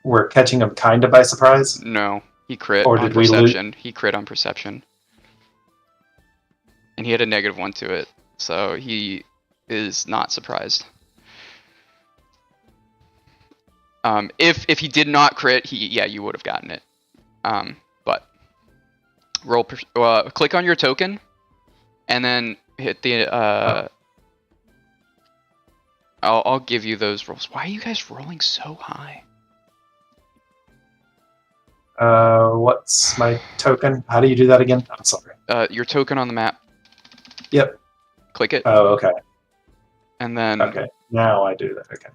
we're catching him kind of by surprise? No, he crit Or on did we lose? perception. He crit on perception. And he had a -1 to it, so he is not surprised. If he did not crit, you would have gotten it. But click on your token, and then hit the. I'll give you those rolls. Why are you guys rolling so high? What's my token? How do you do that again? I'm sorry. Your token on the map. Yep. Click it, Oh, okay. and then Okay. Now I do that. Okay.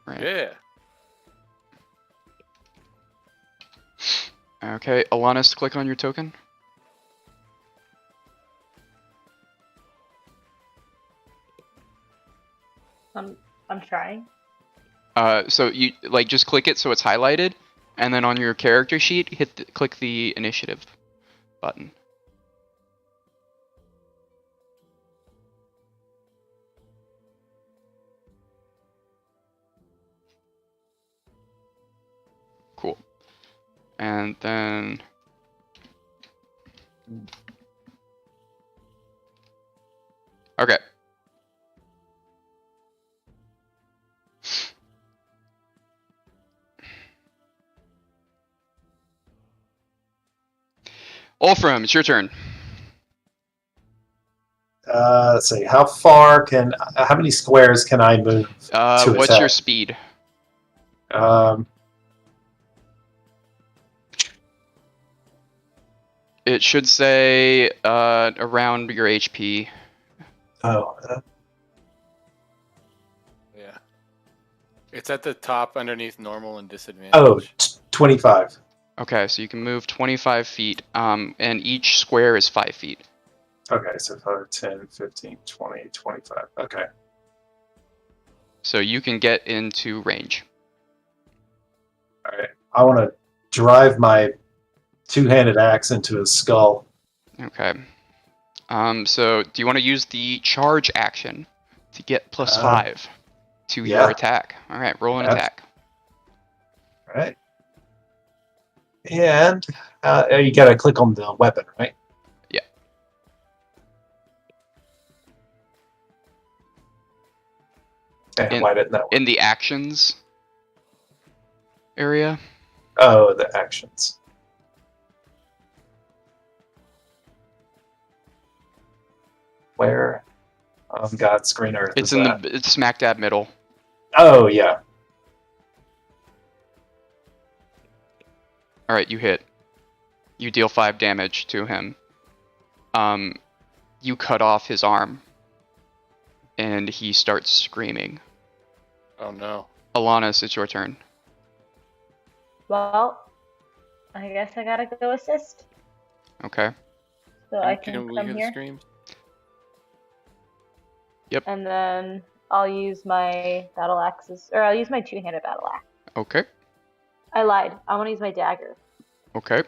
right. Yeah. Okay, Alanis, click on your token. I'm trying. So you just click it so it's highlighted, and then on your character sheet, click the initiative button. Cool. And then okay. Wolfram, it's your turn. Let's see. How many squares can I move? To What's your attack? speed? It should say around your HP. Oh, Yeah. It's at the top underneath normal and disadvantage. oh, 25. Okay, so you can move 25 feet, and each square is 5 feet. Okay, so 5, 10, 15, 20, 25. Okay. So you can get into range. All right. I want to drive my two-handed axe into his skull. Okay. So do you want to use the charge action to get +5 to yeah. your attack? All right, roll an attack. All right. And you got to click on the weapon, right? Yeah. And why didn't that work? In the actions area. Oh, the actions. Where on God's green earth It's is that? it's smack dab middle. Oh, yeah. All right, you hit. You deal 5 damage to him. You cut off his arm, and he starts screaming. Oh no. Alanis, it's your turn. Well, I guess I gotta go assist. Okay. So I can we come hear the here. screams? And then I'll use my battle axes, or I'll use my two-handed battle axe. Okay. I lied. I want to use my dagger. Okay.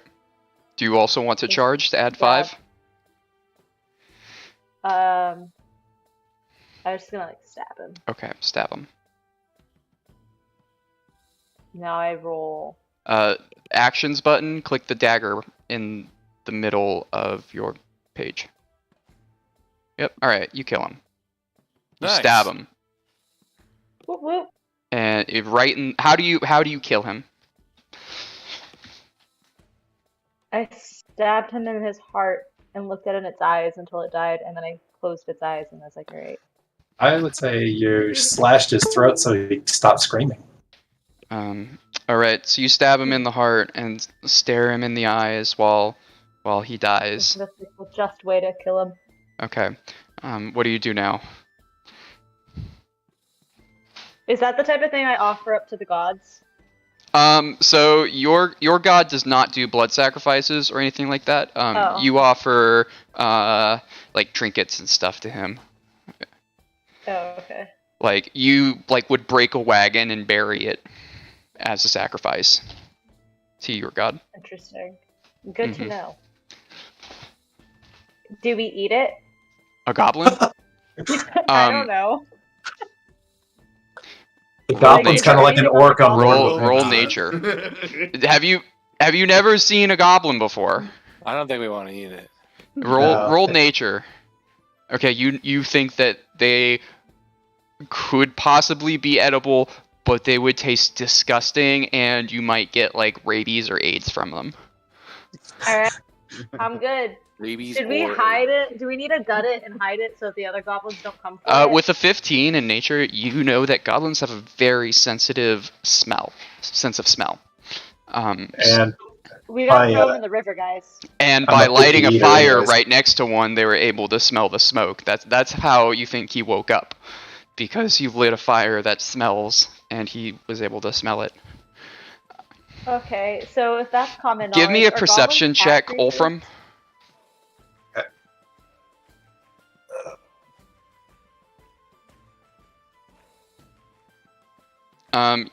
Do you also want to charge to add 5? I was just gonna like stab him. Okay, stab him. Now I roll. Actions button, click the dagger in the middle of your page. Yep, alright, you kill him. You Nice. stab him. Whoop whoop. And right in how do you kill him? I stabbed him in his heart and looked at it in its eyes until it died, and then I closed its eyes and I was like, alright. I would say you slashed his throat so he stopped screaming. Alright, so you stab him in the heart and stare him in the eyes while he dies. That's the just way to kill him. Okay. What do you do now? Is that the type of thing I offer up to the gods? So your god does not do blood sacrifices or anything like that. Oh. You offer like trinkets and stuff to him. Oh, okay. Like you would break a wagon and bury it as a sacrifice to your god. Interesting. Good to know. Do we eat it? A goblin? I don't know. The goblin's kind of like an orc on roll nature. Have you never seen a goblin before? I don't think we want to eat it. Roll nature. Okay, you think that they could possibly be edible, but they would taste disgusting, and you might get like rabies or AIDS from them. Alright. I'm good. Rabies. Should we or hide it? Do we need to gut it and hide it so the other goblins don't come for it? With a 15 in nature, you know that goblins have a very sensitive sense of smell. And We gotta throw them in the river, guys. And I'm by a lighting a picky eater fire anyways. right next to one, they were able to smell the smoke. That's how you think he woke up, because you lit a fire that smells, and he was able to smell it. Okay, so if that's common Give me a knowledge, are perception goblins check, cat creatures? Olfram.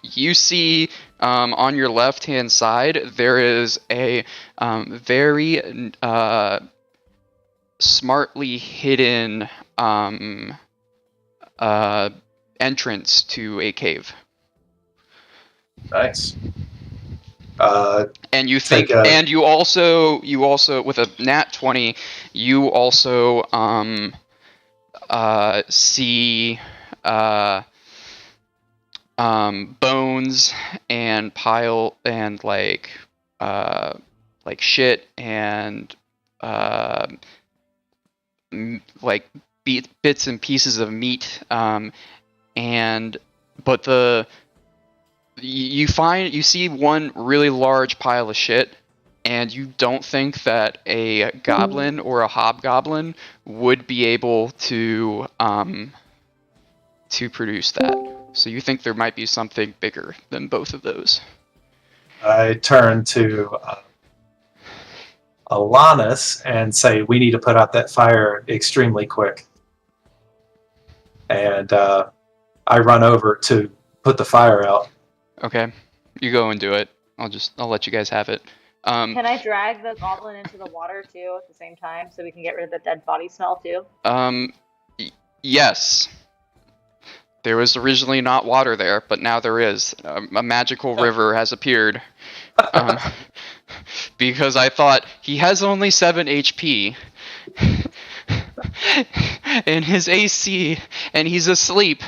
You see on your left-hand side there is a very smartly hidden entrance to a cave. nice. And you think, Take a- and you also with a nat 20, you also see bones and pile and like shit and like bits and pieces of meat, but you see one really large pile of shit, and you don't think that a goblin or a hobgoblin would be able to produce that. So you think there might be something bigger than both of those. I turn to Alanis and say, we need to put out that fire extremely quick. And I run over to put the fire out. Okay, you go and do it. I'll let you guys have it. Can I drag the goblin into the water too at the same time so we can get rid of the dead body smell too? Yes. There was originally not water there, but now there is. A magical river has appeared. Because I thought, he has only 7 HP. And his AC, and he's asleep.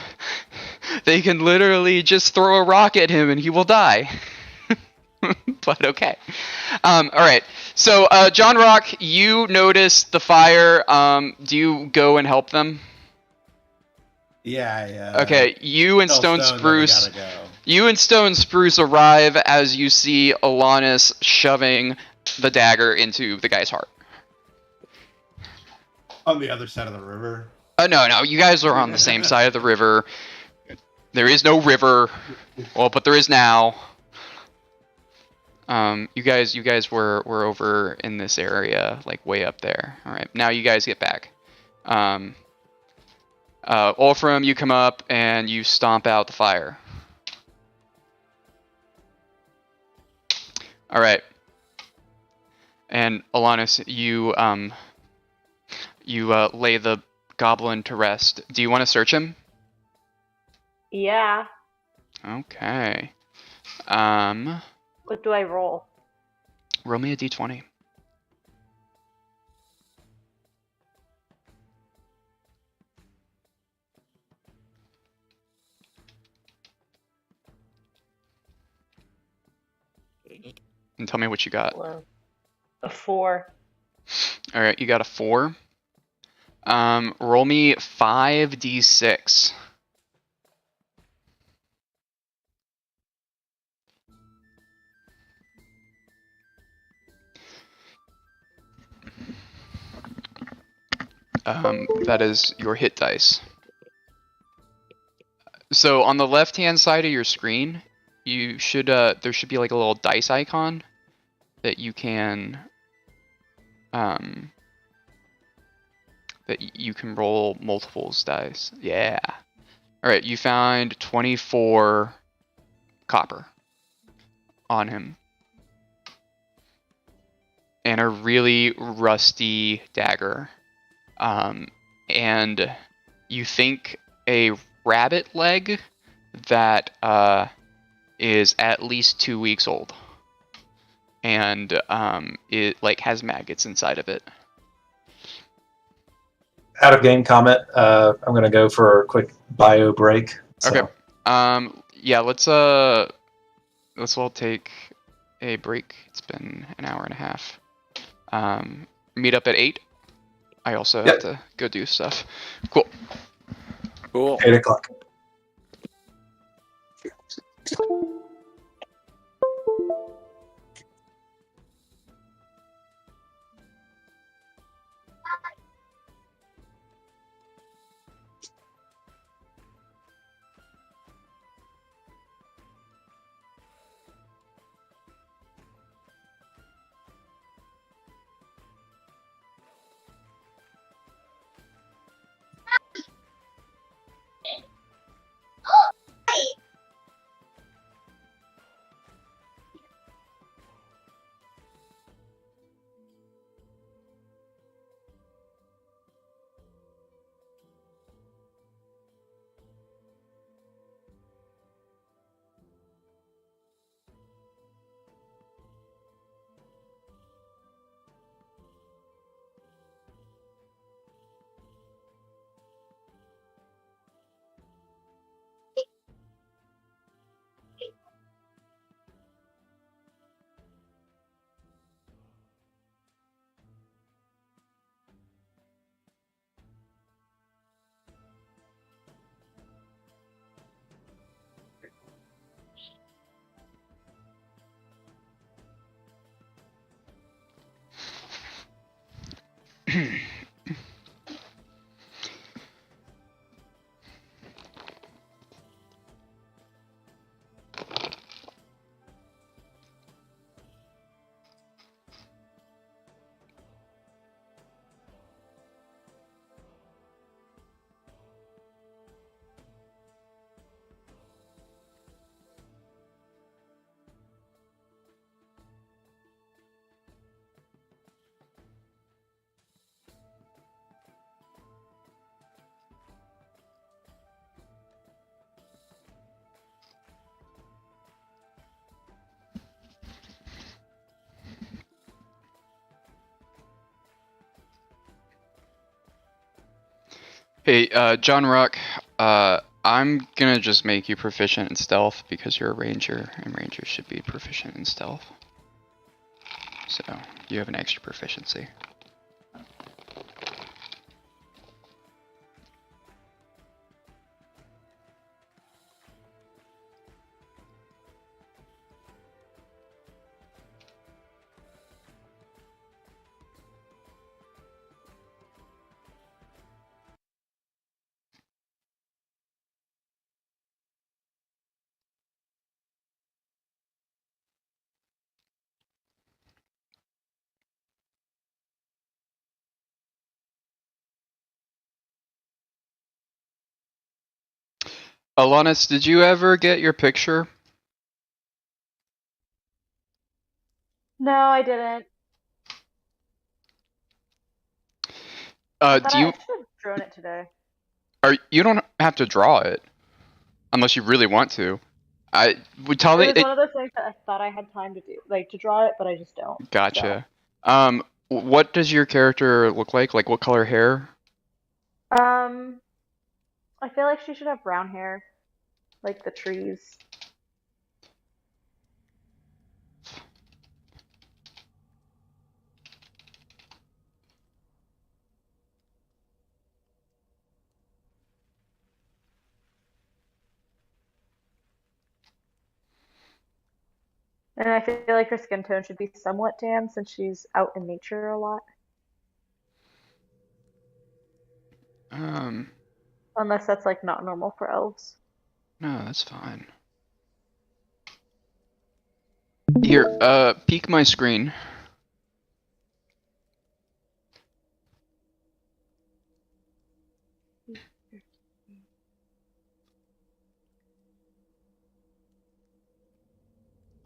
They can literally just throw a rock at him and he will die. But okay. Alright. So, John Rock, you notice the fire. Do you go and help them? Yeah. Okay, you and Tell Stone that we Spruce. gotta go. You and Stone Spruce arrive as you see Alanis shoving the dagger into the guy's heart. On the other side of the river. No, you guys are on the same side of the river. There is no river. Well, but there is now. You guys were over in this area, like way up there. All right, now you guys get back. Wolfram, you come up and you stomp out the fire. All right. And Alanis, you lay the goblin to rest. Do you want to search him? Yeah. Okay. What do I roll? Roll me a d20. And tell me what you got. A 4. All right, you got a 4. Roll me 5d6. That is your hit dice. So on the left-hand side of your screen, you should there should be like a little dice icon that you can roll multiples dice. Yeah. All right, you found 24 copper on him. And a really rusty dagger. And you think a rabbit leg that is at least 2 weeks old. And it like has maggots inside of it. Out of game comment. I'm gonna go for a quick bio break. So. Okay. Yeah, let's all take a break. It's been an hour and a half. Meet up at 8. I also have to go do stuff. Cool. 8:00. Hey, John Rock, I'm gonna just make you proficient in stealth because you're a ranger, and rangers should be proficient in stealth. So, you have an extra proficiency. Alanis, did you ever get your picture? No, I didn't. I thought Do I you, should have drawn it today. you don't have to draw it, unless you really want to. I would tell It me, was one of those things that I thought I had time to do, like to draw it, but I just don't. gotcha. What does your character look like? Like, what color hair? So, I feel like she should have brown hair, like the trees. And I feel like her skin tone should be somewhat tan since she's out in nature a lot. Unless that's like not normal for elves. No, that's fine. Here, peek my screen.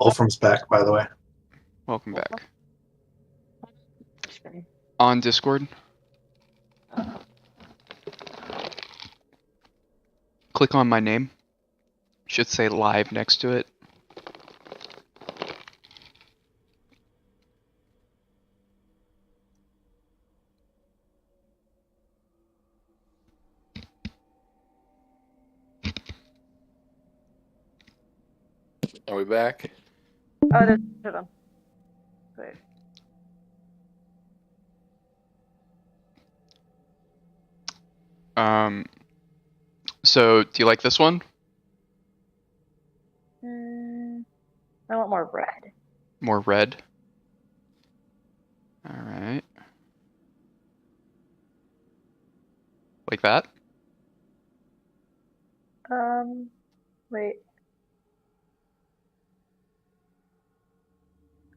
Wolfram's back, by the way. Welcome back. On Discord. Click on my name. Should say live next to it. Are we back? Oh, there's two of them. Wait. So do you like this one? I want more red. More red? Alright. Like that? Wait.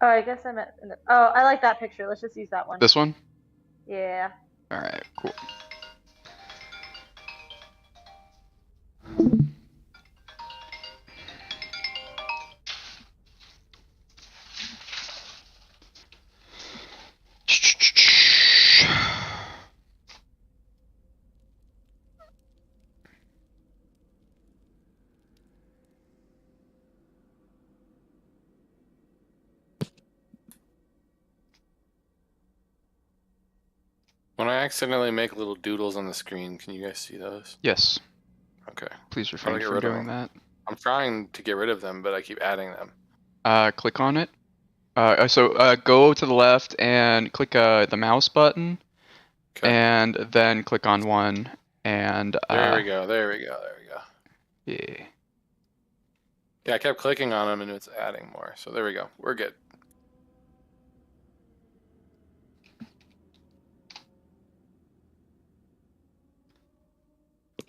Oh, I guess I meant. Oh, I like that picture. Let's just use that one. This one? Yeah. Alright, cool. When I accidentally make little doodles on the screen, can you guys see those? Yes. Okay. Please How do I refrain get from rid of doing them? that. I'm trying to get rid of them, but I keep adding them. Click on it. Go to the left and click the mouse button. Okay. And then click on one. And There we go. There we go. There we go. yeah. Yeah, I kept clicking on them and it's adding more. So there we go. We're good.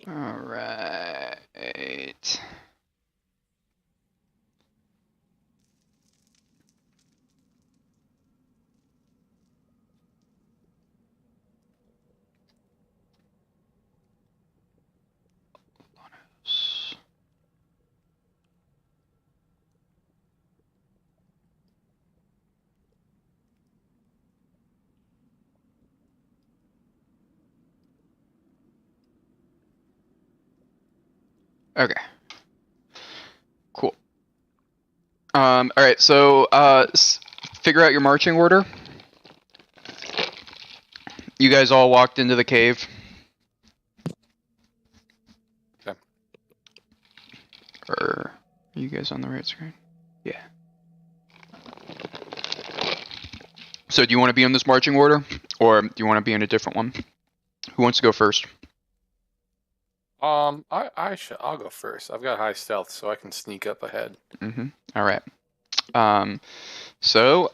Alright. Okay. Cool. Alright, so, figure out your marching order. You guys all walked into the cave. Or are you guys on the right screen? Yeah. So do you want to be in this marching order, or do you want to be in a different one? Who wants to go first? I'll go first. I've got high stealth, so I can sneak up ahead. Mm-hmm. All right. So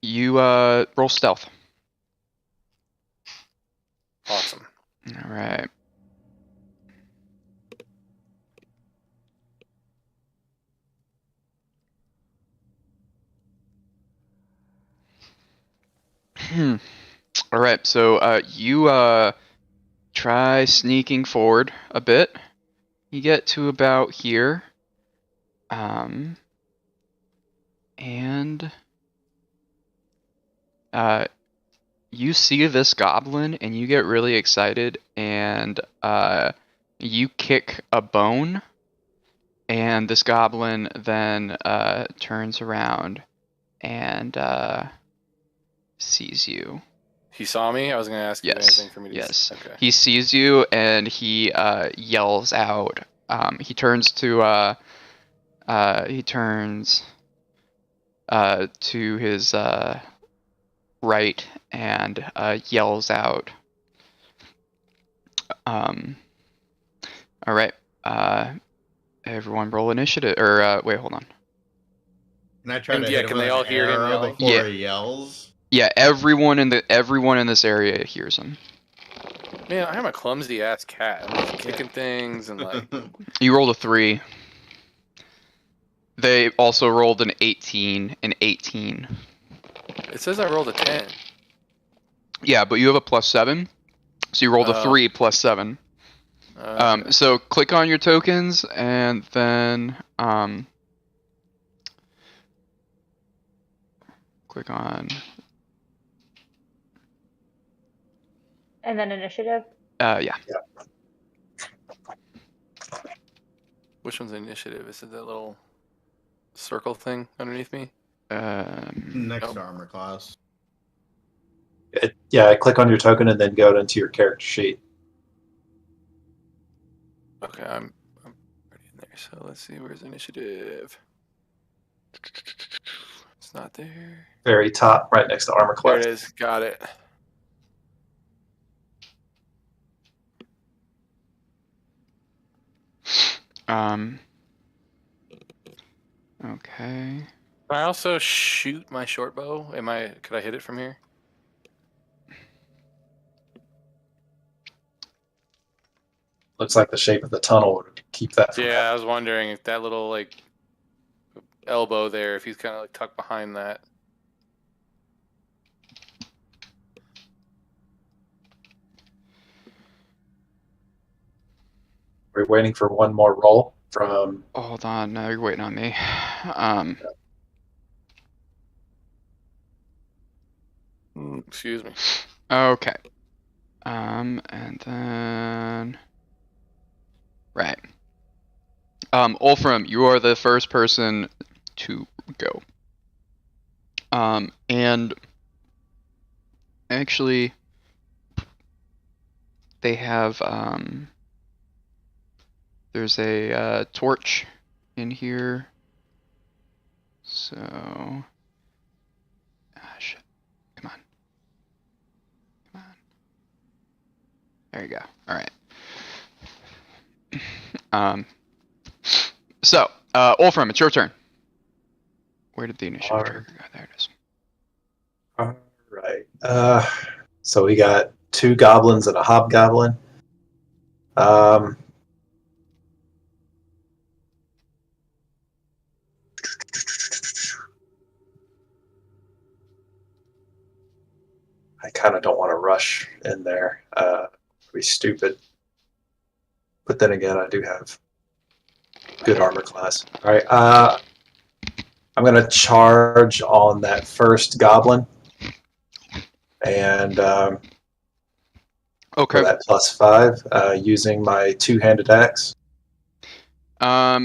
you roll stealth. Awesome. All right. All right. So you try sneaking forward a bit. You get to about here. And you see this goblin and you get really excited and you kick a bone, and this goblin then turns around and sees you. He saw me? I was going to ask if there's Yes. anything for me to Yes. see. Okay. He sees you and he yells out. He turns to his right and yells out. All right. Everyone roll initiative. Or wait, hold on. Can I try And to yeah, hit him can with they an all hear him arrow yelling? before Yeah. he yells? Yeah, everyone in this area hears him. Man, I'm a clumsy ass cat. I'm just kicking things and like. You rolled a 3. They also rolled an 18 and 18. It says I rolled a 10. Yeah, but you have a +7, so you rolled a Oh. 3 + 7. Okay. So click on your tokens and then click on And then initiative. yeah. Which one's initiative? Is it that little circle thing underneath me? Next Oh. armor class. Yeah, click on your token and then go into your character sheet. Okay, I'm already in there. So let's see. Where's initiative? It's not there. Very top, right next to armor There class. it is. Got it. Okay. Can I also shoot my short bow? Could I hit it from here? Looks like the shape of the tunnel would keep that from Yeah, I was wondering if that little like elbow there, if he's kind of like tucked behind that. We're waiting for one more roll from. Hold on. No, you're waiting on me. Excuse me. Okay. And then right. Wolfram, you are the first person to go. And actually they have there's a torch in here. So shit. Come on. There you go. All right. So, Wolfram, it's your turn. Where did the initiative Alright. trigger go? There it is. All right. So we got 2 goblins and a hobgoblin. I kind of don't want to rush in there. It'd be stupid. But then again, I do have good armor class. All right. I'm going to charge on that first goblin. And for Okay. that +5, using my 2-handed axe.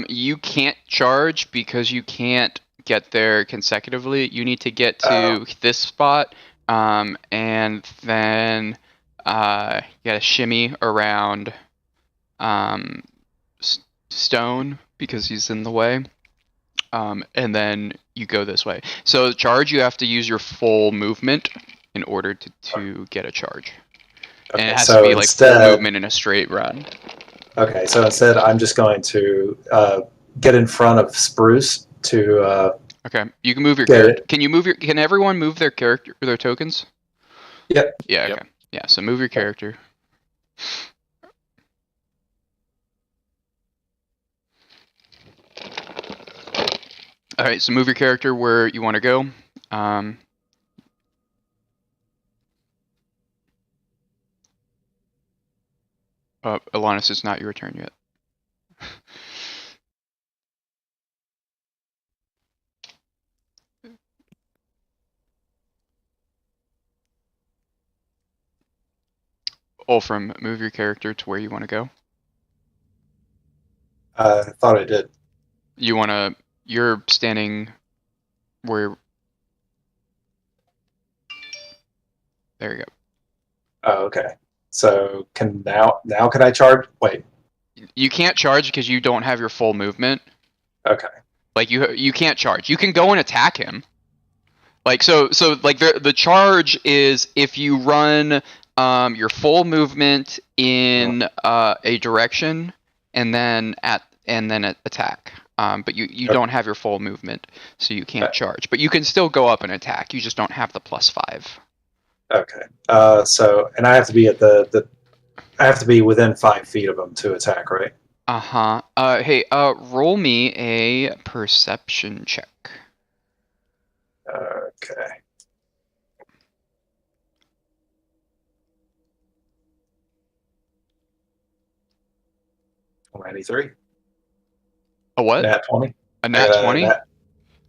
You can't charge because you can't get there consecutively. You need to get to this spot, and then you gotta shimmy around. stone because he's in the way. And then you go this way. So charge, you have to use your full movement in order to get a charge. And it has to be like full movement in a straight run. Okay, so instead I'm just going to get in front of Spruce to Okay, you can move your character. Can everyone move their character or their tokens? Yep. Yeah, okay. Yep. Yeah, so move your character. Alright, so move your character where you want to go. Alanis, it's not your turn yet. Wolfram, move your character to where you want to go. I thought I did. You're standing where... There you go. Oh, okay. So now can I charge? Wait. You can't charge because you don't have your full movement. Okay. Like you can't charge. You can go and attack him. Like so like the charge is if you run your full movement in a direction and then attack. But you don't have your full movement, so you can't charge. But you can still go up and attack. You just don't have the +5. Okay. So and I have to be at I have to be within 5 feet of him to attack, right? Uh-huh. Hey, roll me a perception check. Okay. $93. A what? Nat 20. A nat 20?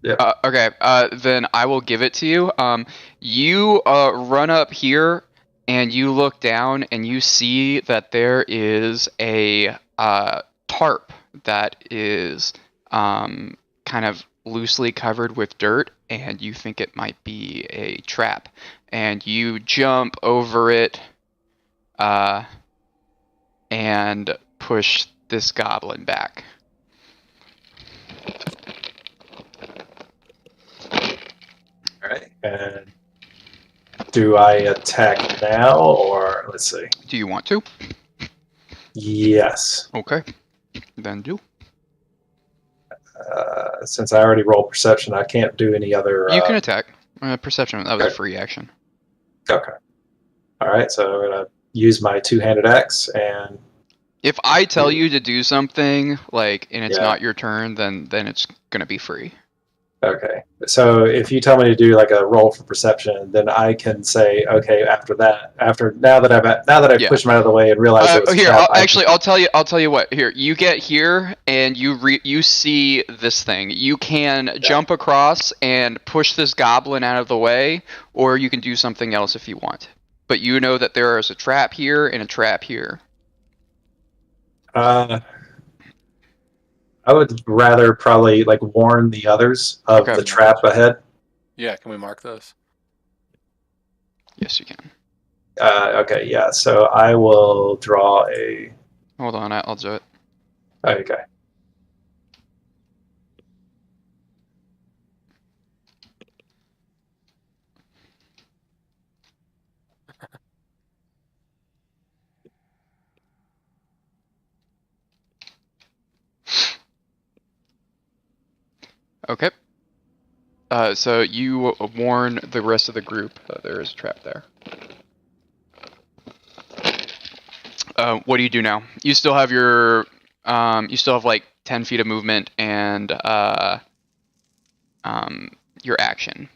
Yep. Okay, then I will give it to you. You run up here and you look down and you see that there is a tarp that is kind of loosely covered with dirt, and you think it might be a trap. And you jump over it and push this goblin back. Alright, and do I attack now, or let's see? Do you want to? Yes. Okay, then do. Since I already rolled perception, I can't do any other... You can attack. Perception, that was a Okay. free action. Okay. Alright, so I'm going to use my two-handed axe, and... If I tell you to do something, like, and it's Yeah. not your turn, then it's gonna be free. Okay. So if you tell me to do like a roll for perception, then I can say, okay, now that I've Yeah. pushed him out of the way and realized it was a Here, trap, I'll tell you what. Here, you get here and you see this thing. You can jump across and push this goblin out of the way, or you can do something else if you want. But you know that there is a trap here and a trap here. I would rather probably like warn the others of Okay. the trap ahead. Yeah, can we mark those? Yes, you can. Okay, yeah. So I will draw a... Hold on, I'll do it. Okay. Okay. So you warn the rest of the group that there is a trap there. What do you do now? You still have your, you still have like 10 feet of movement and your action.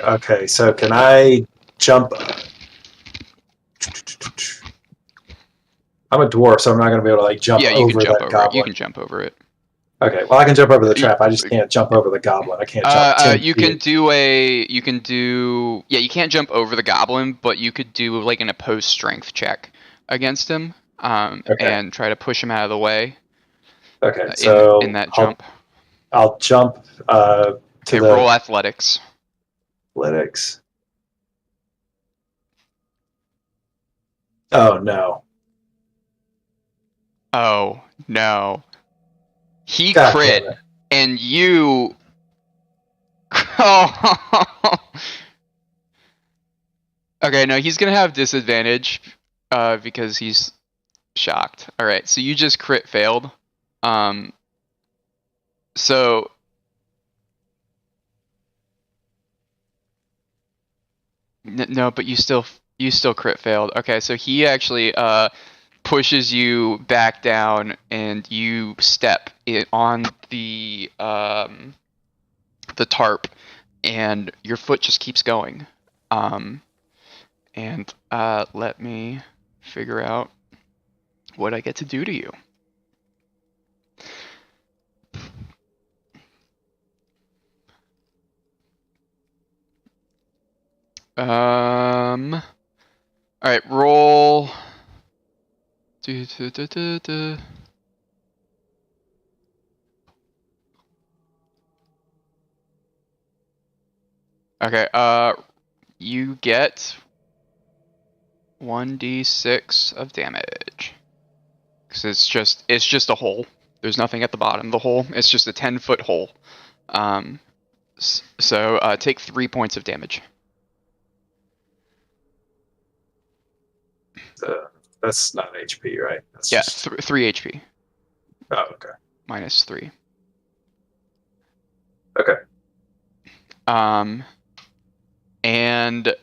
Okay, so can I jump? I'm a dwarf, so I'm not going to be able to like jump Yeah, you over can jump that over goblin. it. You can jump over it. Okay, well I can jump over the trap. I just can't jump over the goblin. I can't jump 10 You feet. can do yeah, you can't jump over the goblin, but you could do like an opposed strength check against him, and try to push him out of the way. Okay, so in that jump. I'll jump to the roll athletics. athletics. Oh no. Oh no. He God crit, damn it. and you. Oh. Okay, no, he's gonna have disadvantage, because he's shocked. All right, so you just crit failed. So no, but you still crit failed. Okay, so he actually pushes you back down, and you step it on the tarp, and your foot just keeps going. And let me figure out what I get to do to you. All right, roll. Okay, you get 1d6 of damage. Because it's just a hole. There's nothing at the bottom of the hole. It's just a 10-foot hole. So take 3 points of damage. That's not HP, right? That's Yeah, just... 3 HP. Oh, okay. Minus 3. Okay. And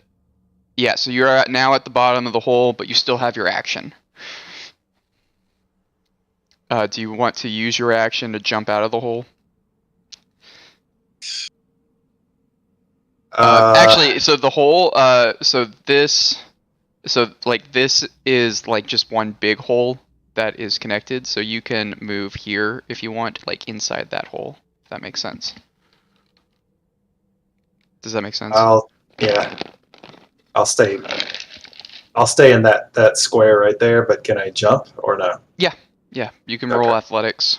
yeah, so you're now at the bottom of the hole, but you still have your action. Do you want to use your action to jump out of the hole? Actually, so the hole, this is like just one big hole that is connected, so you can move here if you want, like inside that hole, if that makes sense. Does that make sense? I'll stay in that square right there, but can I jump or no? Yeah, you can roll Okay. athletics.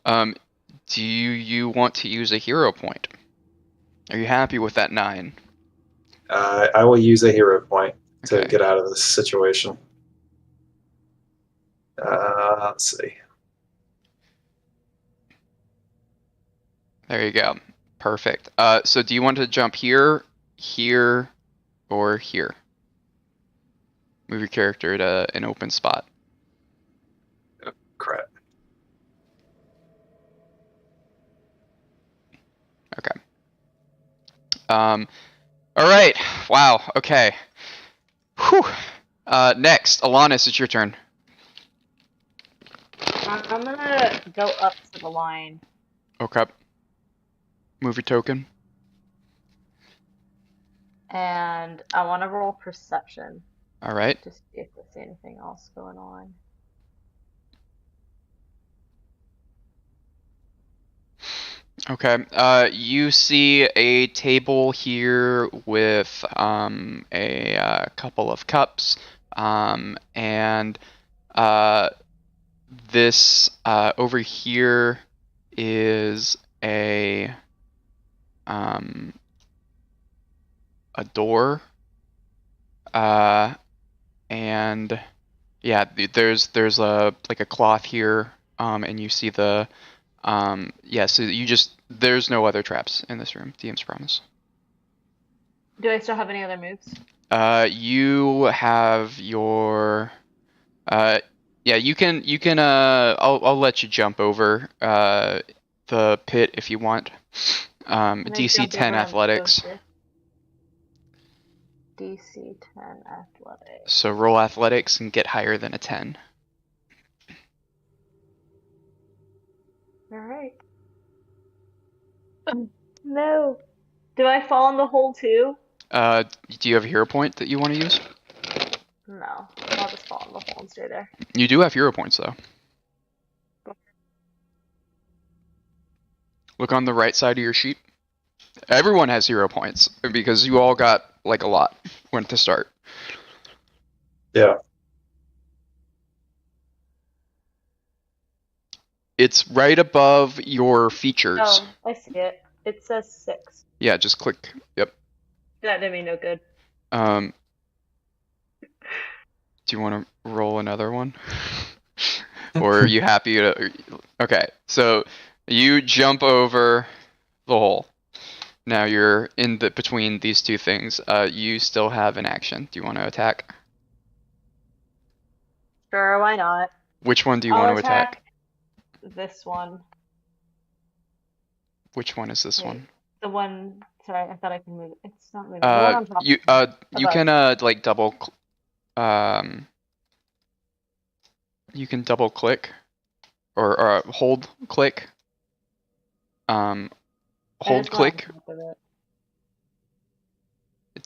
Do you want to use a hero point? Are you happy with that 9? I will use a hero point to Okay. get out of this situation. Let's see. There you go. Perfect. So do you want to jump here, here, or here? Move your character to an open spot. Crap. Okay. All right. Wow. Okay. Whew. Next, Alanis, it's your turn. I'm gonna go up to the line. Okay. Move your token. And I want to roll perception. All right. Just see if there's anything else going on. Okay. You see a table here with a couple of cups, and this over here is a door, and yeah, there's a like a cloth here, and you see the yeah, so there's no other traps in this room. DM's promise. Do I still have any other moves? You have your yeah, you can I'll let you jump over the pit if you want. Can I DC jump 10 over on athletics. closer? DC 10 athletics. So roll athletics and get higher than a 10. Alright. No. Do I fall in the hole too? Do you have a hero point that you want to use? No. I'll just fall in the hole and stay there. You do have hero points though. Look on the right side of your sheet. Everyone has hero points because you all got like a lot when to start. Yeah. It's right above your features. Oh, I see it. It says 6. Yeah, just click. Yep. That did me no good. Do you want to roll another one? Or are you happy to... Okay, so you jump over the hole. Now you're in between these two things. You still have an action. Do you want to attack? Sure, why not? Which one do you I'll want to attack? this one. Which one is this Wait, one? the one. Sorry, I thought I could move it. It's not moving. The one on top. You above. can like you can double click or hold click. I Hold just want click on top of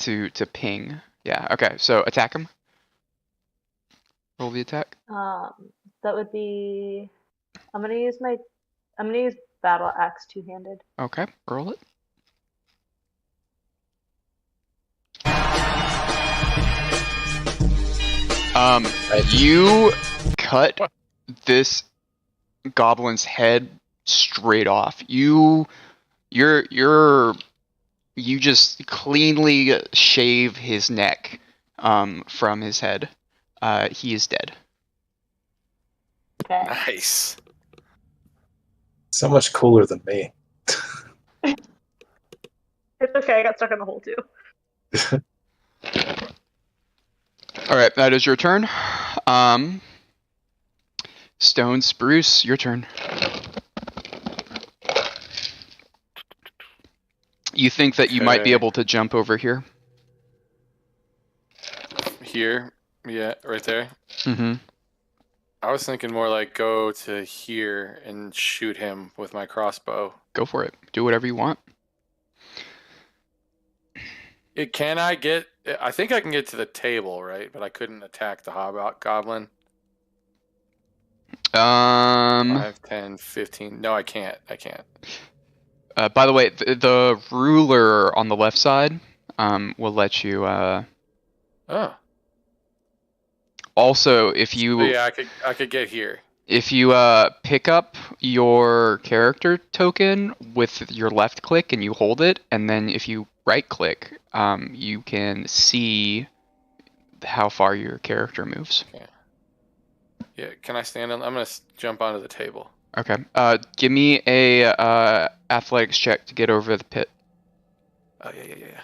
it. to ping. Yeah. Okay. So attack him. Roll the attack. That would be. I'm gonna use battle axe two-handed. Okay. Roll it. You cut this goblin's head straight off. You just cleanly shave his neck from his head. He is dead. Okay. Nice. So much cooler than me. It's okay. I got stuck in the hole too. All right, that is your turn. Stone Spruce, your turn. You think that you might be Okay. able to jump over here? Here. Yeah, right there. Mm-hmm. I was thinking more like go to here and shoot him with my crossbow. Go for it. Do whatever you want. Can I get... I think I can get to the table, right? But I couldn't attack the hobgoblin. 5, 10, 15. No, I can't. I can't. By the way, the ruler on the left side will let you. Oh. Also, if you So yeah, I could get here. if you pick up your character token with your left click and you hold it, and then if you right click, you can see how far your character moves. Okay. Yeah, can I stand on... I'm going to jump onto the table. Okay. Give me a athletics check to get over the pit, Oh, yeah.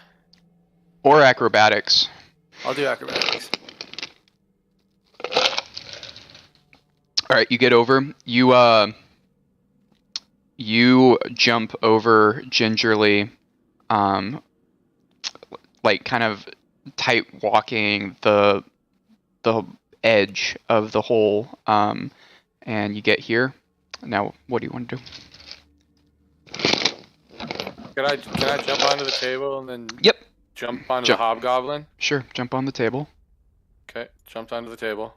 or acrobatics. I'll do acrobatics. All right, you get over. You jump over gingerly, like kind of tight walking the edge of the hole, and you get here. Now, what do you want to do? Can I jump onto the table and then Yep. jump onto Jump. the hobgoblin? Sure, jump on the table. Okay, jumped onto the table.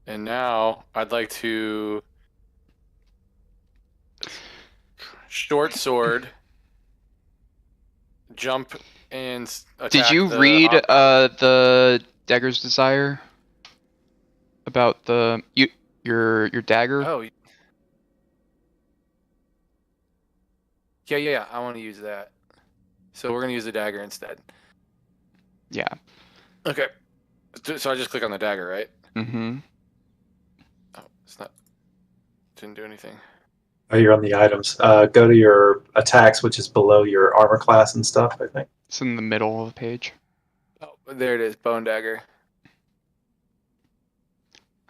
And now I'd like to short sword, jump and attack. Did you the read hobgoblin. the Dagger's Desire about your dagger? Oh. Yeah. I want to use that. So we're gonna use the dagger instead. Yeah. Okay. So I just click on the dagger, right? Mm-hmm. Oh, it's not. Didn't do anything. Oh, you're on the items. Go to your attacks, which is below your armor class and stuff, I think. It's in the middle of the page. Oh, there it is. Bone dagger.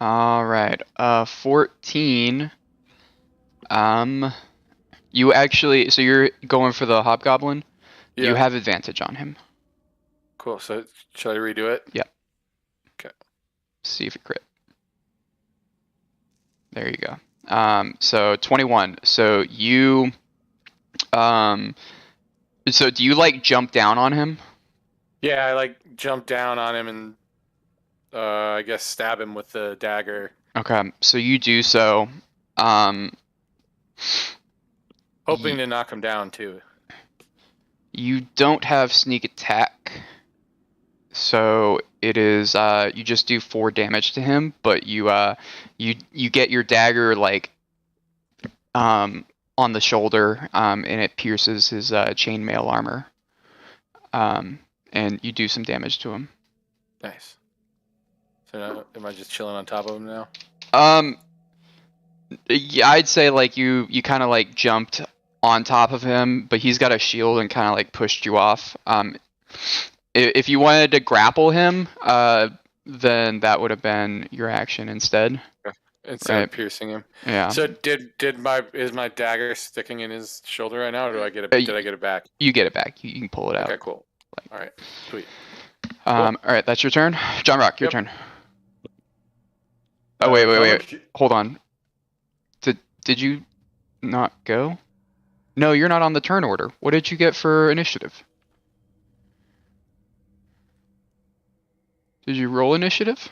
All right. 14. You actually, so you're going for the hobgoblin. Yeah. You have advantage on him. Cool. So should I redo it? Yep. Okay. See if you crit. There you go. So 21. So you, so do you like jump down on him? Yeah, I like jump down on him and I guess stab him with the dagger. Okay. So you do so. Hoping to knock him down too. You don't have sneak attack, so it is you just do 4 damage to him, but you get your dagger like on the shoulder, and it pierces his chainmail armor, and you do some damage to him. Nice. So now, am I just chilling on top of him now? Yeah, I'd say like you kind of like jumped on top of him, but he's got a shield and kind of like pushed you off. If you wanted to grapple him, then that would have been your action instead. Instead of piercing him. Yeah. So is my dagger sticking in his shoulder right now, or did I get it back? You get it back. You can pull it out. Okay, cool. All right, sweet. All right, that's your turn. John Rock, your turn. Oh wait. Hold on. Did you not go? No, you're not on the turn order. What did you get for initiative? Did you roll initiative?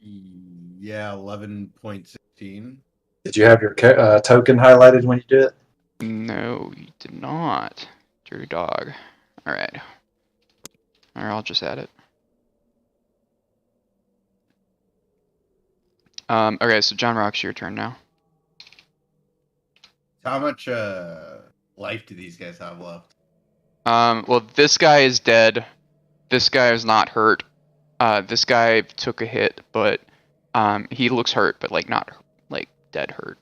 Yeah, 11.16. Did you have your token highlighted when you did it? No, you did not. Dirty dog. All right. All right, I'll just add it. Okay, so John Rock's your turn now. How much life do these guys have left? Well, this guy is dead. This guy is not hurt. This guy took a hit, but he looks hurt, but like not like dead hurt.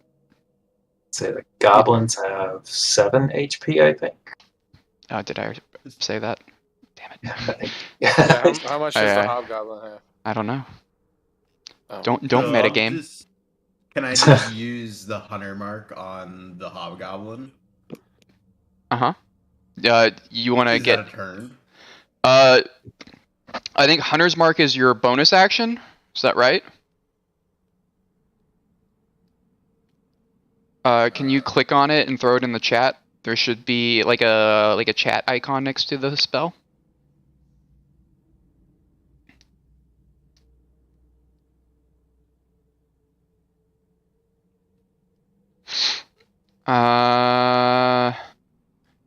Say the goblins have 7 HP, I think. Did I say that? Damn it. Yeah, how much does the Hobgoblin have? I don't know. Oh. Don't metagame. Can I just use the hunter mark on the Hobgoblin? Uh-huh. You want to Is get that a turn? I think Hunter's Mark is your bonus action. Is that right? Can you click on it and throw it in the chat? There should be like a chat icon next to the spell.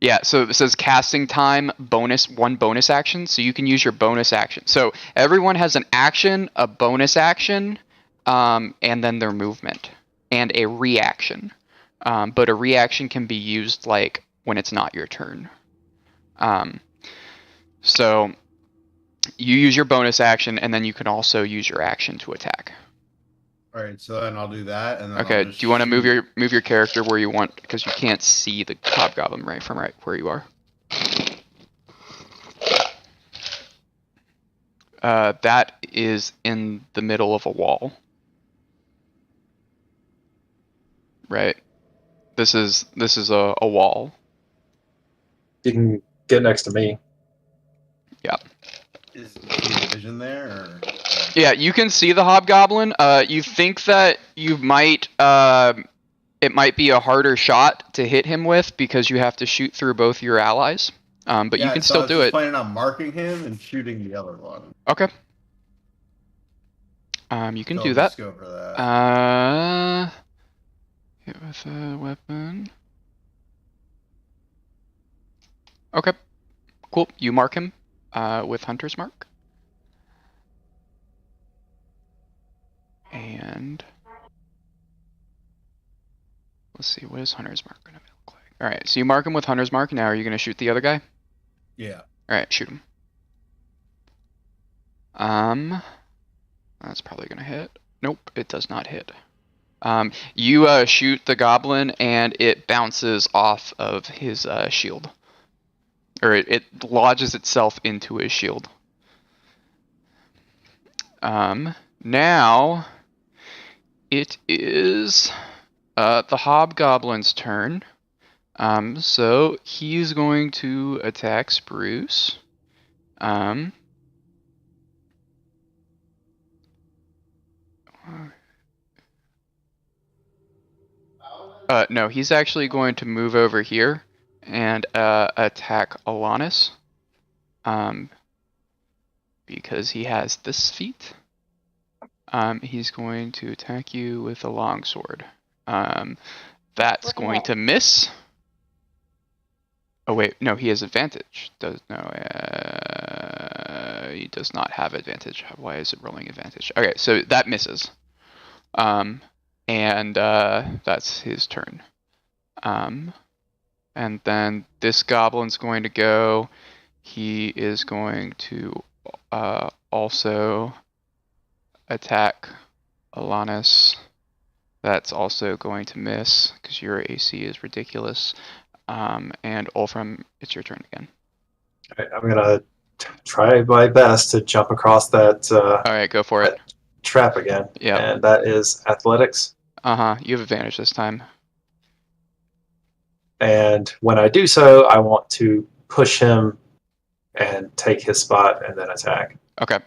Yeah, so it says casting time one bonus action, so you can use your bonus action. So everyone has an action, a bonus action, and then their movement, and a reaction. But a reaction can be used like when it's not your turn. So you use your bonus action, and then you can also use your action to attack. All right, so then I'll do that, and then Okay. Do you want to move your character where you want, because you can't see the Hobgoblin right from right where you are. That is in the middle of a wall. Right. This is a wall. You can get next to me. Yeah. Is the vision there? Or... Yeah, you can see the Hobgoblin. You think that you might, it might be a harder shot to hit him with because you have to shoot through both your allies. But yeah, you can so still do it. I was planning on marking him and shooting the other one. Okay. You can So do I'll that. just go for that. Hit with a weapon. Okay. Cool. You mark him with Hunter's Mark. And let's see, what is Hunter's Mark going to look like? All right, so you mark him with Hunter's Mark. Now, are you going to shoot the other guy? Yeah. All right, shoot him. That's probably going to hit. Nope, it does not hit. You shoot the goblin, and it bounces off of his shield. Or it lodges itself into his shield. Now, it is the Hobgoblin's turn. So he's going to attack Spruce. No, he's actually going to move over here and attack Alanis. Because he has this feat. He's going to attack you with a longsword. That's going to miss. Oh wait, no, he has advantage. He does not have advantage. Why is it rolling advantage? Okay, so that misses. And that's his turn. And then this goblin's going to go. He is going to also attack Alanis. That's also going to miss because your AC is ridiculous. And Wolfram, it's your turn again. All right, I'm gonna try my best to jump across that All right, go for it. trap again. Yeah. And that is athletics. You have advantage this time. And when I do so, I want to push him and take his spot and then attack. Okay.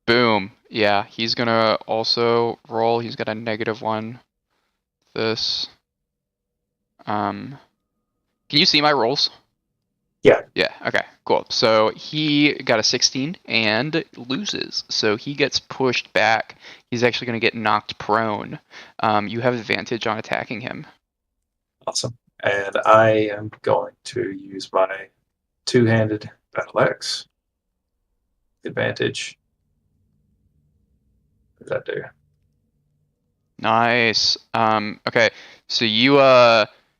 Boom. Yeah, he's gonna also roll. He's got a -1. This. Can you see my rolls? Yeah. Yeah, okay, cool. So he got a 16 and loses. So he gets pushed back. He's actually going to get knocked prone. You have advantage on attacking him. Awesome. And I am going to use my two-handed battle axe. Advantage. What does that do? Nice. Okay, so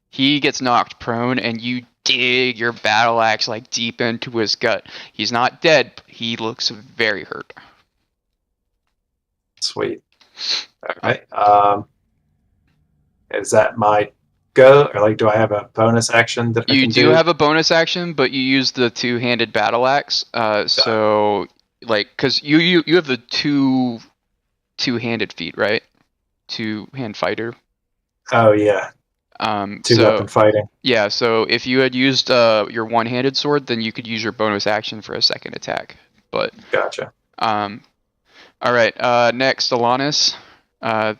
he gets knocked prone and you dig your battle axe like deep into his gut. He's not dead, but he looks very hurt. Sweet. Okay. Is that my go? Or like, do I have a bonus action that I You can do have a bonus action, but you use the two-handed battle axe. So like, cause you have the two-handed feat, right? Two-hand fighter. Oh yeah. Two-weapon fighting. Yeah, so if you had used your one-handed sword, then you could use your bonus action for a second attack. But Gotcha. all right. Next, Alanis.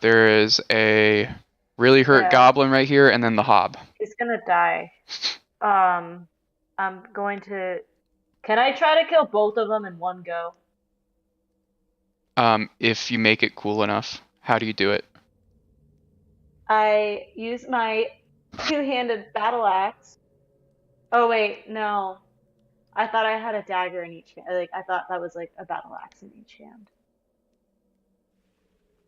There is a really hurt goblin right here, and then the hob. He's gonna die. I'm going to. Can I try to kill both of them in one go? If you make it cool enough. How do you do it? I use my two-handed battle axe. Oh wait, no. I thought I had a dagger in each hand. Like I thought that was like a battle axe in each hand.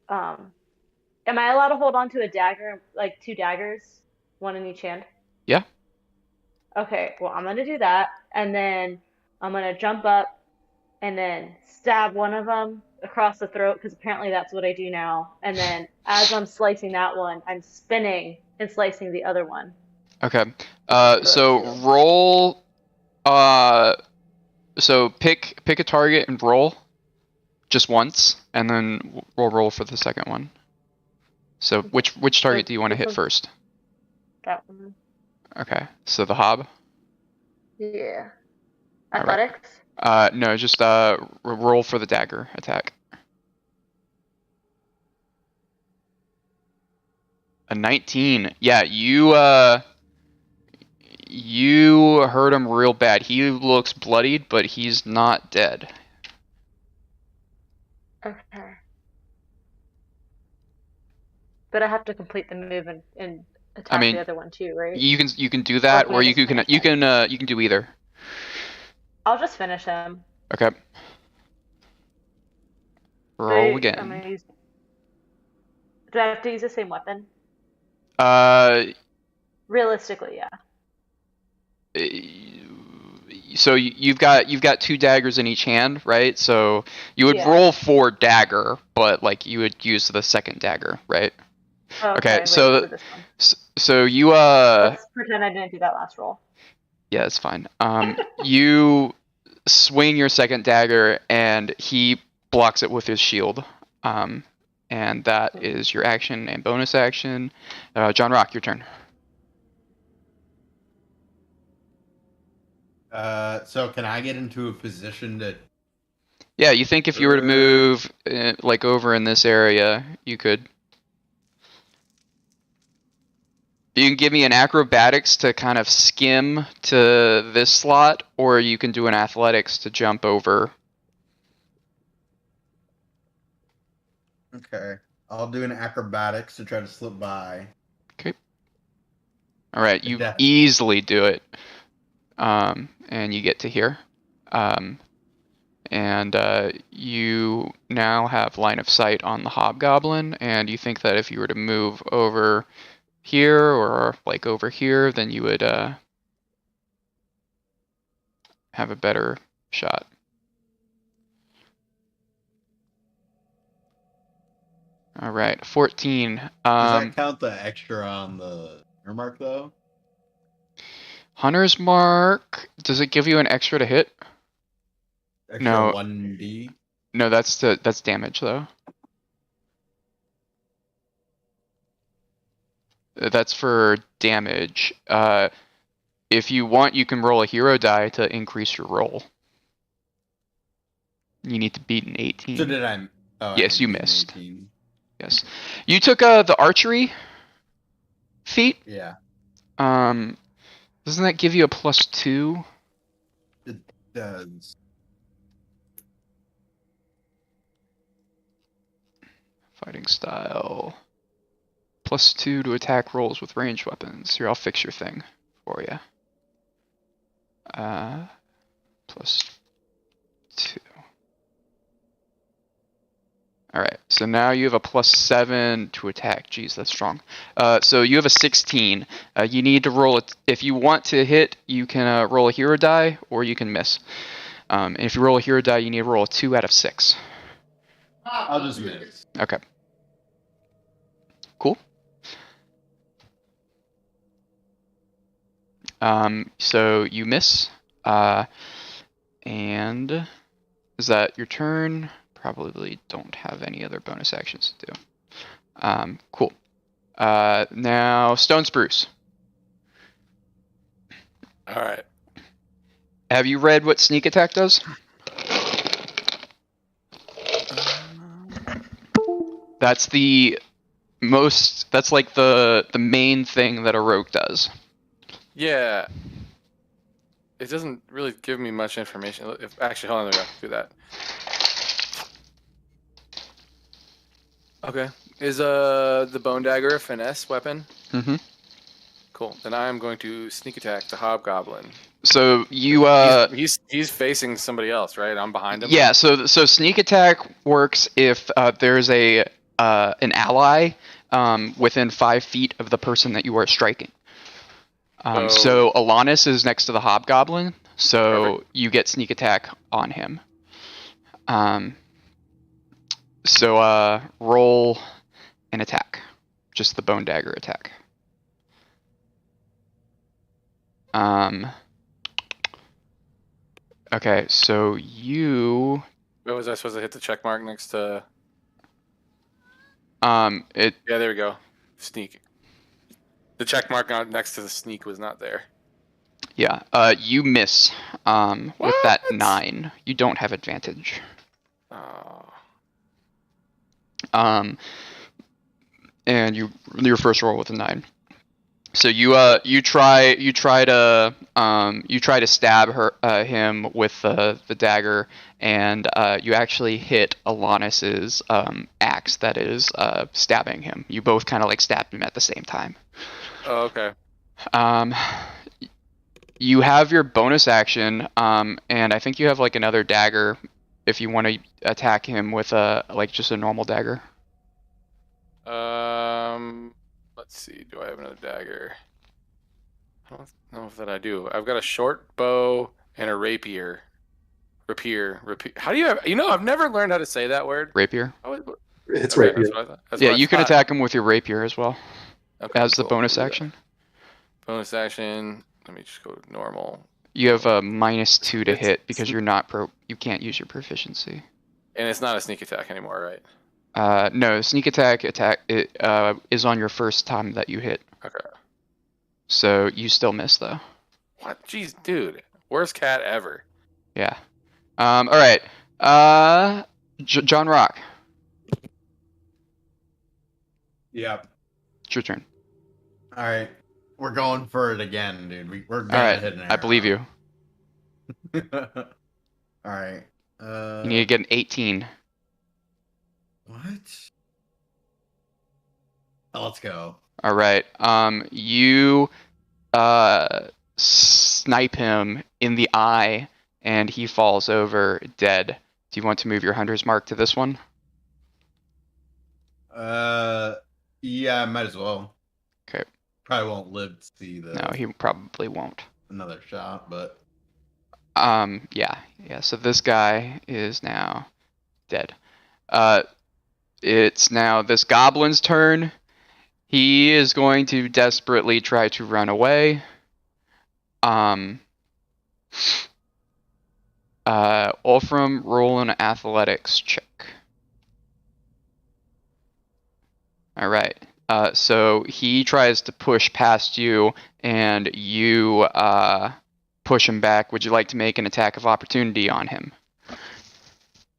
Am I allowed to hold on to a dagger, like two daggers, one in each hand? Yeah. Okay, well I'm gonna do that, and then I'm gonna jump up and then stab one of them across the throat because apparently that's what I do now. And then as I'm slicing that one, I'm spinning and slicing the other one. Okay. So roll. So pick a target and roll just once, and then we'll roll for the second one. So which target do you want to hit first? That one. Okay. So the hob. Yeah. All right. Athletics? No, just roll for the dagger attack. A 19. Yeah, you hurt him real bad. He looks bloodied, but he's not dead. Okay. But I have to complete the move and attack the other one too, right? You can do that, or you can do either. I'll just finish him. Okay. Roll again. Do I have to use the same weapon? Realistically, yeah. So you've got two daggers in each hand, right? So you would roll for dagger, but like you would use the second dagger, right? Okay. So you Let's pretend I didn't do that last roll. Yeah, it's fine. You swing your second dagger, and he blocks it with his shield. And that is your action and bonus action. John Rock, your turn. So can I get into a position that? Yeah, you think if you were to move like over in this area, you could. You can give me an acrobatics to kind of skim to this slot, or you can do an athletics to jump over. Okay. I'll do an acrobatics to try to slip by. Okay. All right, you easily do it. And you get to here. And you now have line of sight on the hobgoblin, and you think that if you were to move over here or like over here, then you would have a better shot. All right, 14. Does that count the extra on the mark though? Hunter's Mark. Does it give you an extra to hit? Extra No. 1d. No, that's damage though. That's for damage. If you want, you can roll a hero die to increase your roll. You need to beat an 18. So did I? Oh, Yes, I you beat an missed. 18. Yes. You took the archery feat. Yeah, Doesn't that give you a +2? it does. Fighting style. +2 to attack rolls with ranged weapons. Here, I'll fix your thing for you. +2. Alright, so now you have a +7 to attack. Jeez, that's strong. So you have a 16. You need to roll it. If you want to hit, you can roll a hero die, or you can miss. And if you roll a hero die, you need to roll a 2 out of 6. I'll just miss. Okay. Cool. So you miss. And is that your turn? Probably don't have any other bonus actions to do. Cool. Now Stone Spruce. All right. Have you read what sneak attack does? That's the most. That's like the main thing that a rogue does. Yeah. It doesn't really give me much information. Actually, hold on, there we go. Do that. Okay. Is the bone dagger a finesse weapon? Mm-hmm. Cool. Then I am going to sneak attack the hobgoblin. So you he's facing somebody else, right? I'm behind him. Yeah. So sneak attack works if there's an ally within 5 feet of the person that you are striking. So Alanis is next to the hobgoblin, so Perfect. you get sneak attack on him. So roll an attack, just the bone dagger attack. Okay, so you. What was I supposed to hit the check mark next to? It. Yeah, there we go. Sneak. The check mark next to the sneak was not there. Yeah. You miss. With that 9, you don't have advantage. Oh. And your first roll with a 9. So you try to stab him with the dagger, and you actually hit Alanis's axe that is stabbing him. You both kind of like stab him at the same time. Oh, okay. You have your bonus action, and I think you have like another dagger if you want to attack him with just a normal dagger. Let's see. Do I have another dagger? I don't know if that I do. I've got a short bow and a rapier. Rapier. How do you have? I've never learned how to say that word. Rapier. It's Okay, rapier. that's what I thought. That's Yeah, what I you can thought. attack him with your rapier as well Okay, as the cool. bonus We'll do that. action. Bonus action. Let me just go to normal. You have a -2 to It's- hit because you're not you can't use your proficiency. And it's not a sneak attack anymore, right? No, sneak attack is on your first time that you hit. Okay. So you still miss though. What? Jeez, dude. Worst cat ever. Yeah. All right. John Rock, Yep. it's your turn. All right. We're going for it again, dude. We're gonna All right. hit an I believe you. arrow. All right. You need to get an 18. What? Oh, let's go. All right. You snipe him in the eye, and he falls over dead. Do you want to move your hunter's mark to this one? Yeah, might as well. Okay. Probably won't live to see No, he probably won't. another shot, but Yeah. So this guy is now dead. it's now this goblin's turn. He is going to desperately try to run away. Wolfram, roll an athletics check. All right. So he tries to push past you, and you push him back. Would you like to make an attack of opportunity on him?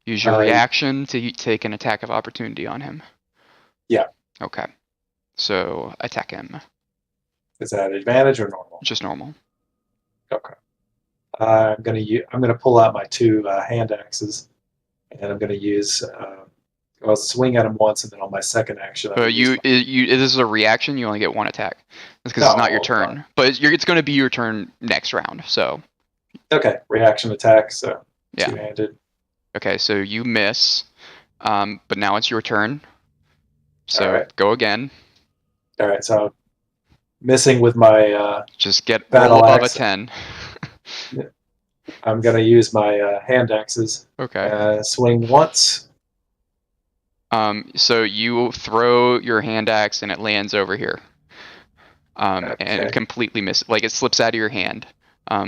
Use your reaction to take an attack of opportunity on him. Yeah. Okay. So attack him. Is that advantage or normal? Just normal. Okay. I'm gonna pull out my 2 hand axes, and I'm gonna use. I'll swing at him once, and then on my second action, But this is a reaction. You only get 1 attack because it's not your turn. Fine. But it's going to be your turn next round. So. Okay, reaction attack. So Yeah. 2-handed. Okay, so you miss, but now it's your turn. So Alright. go again. All right, so missing with my Just get battle roll above axe. a 10. I'm gonna use my hand axes. Okay. Swing once. So you throw your hand axe and it lands over here. And completely miss. Like it slips out of your hand.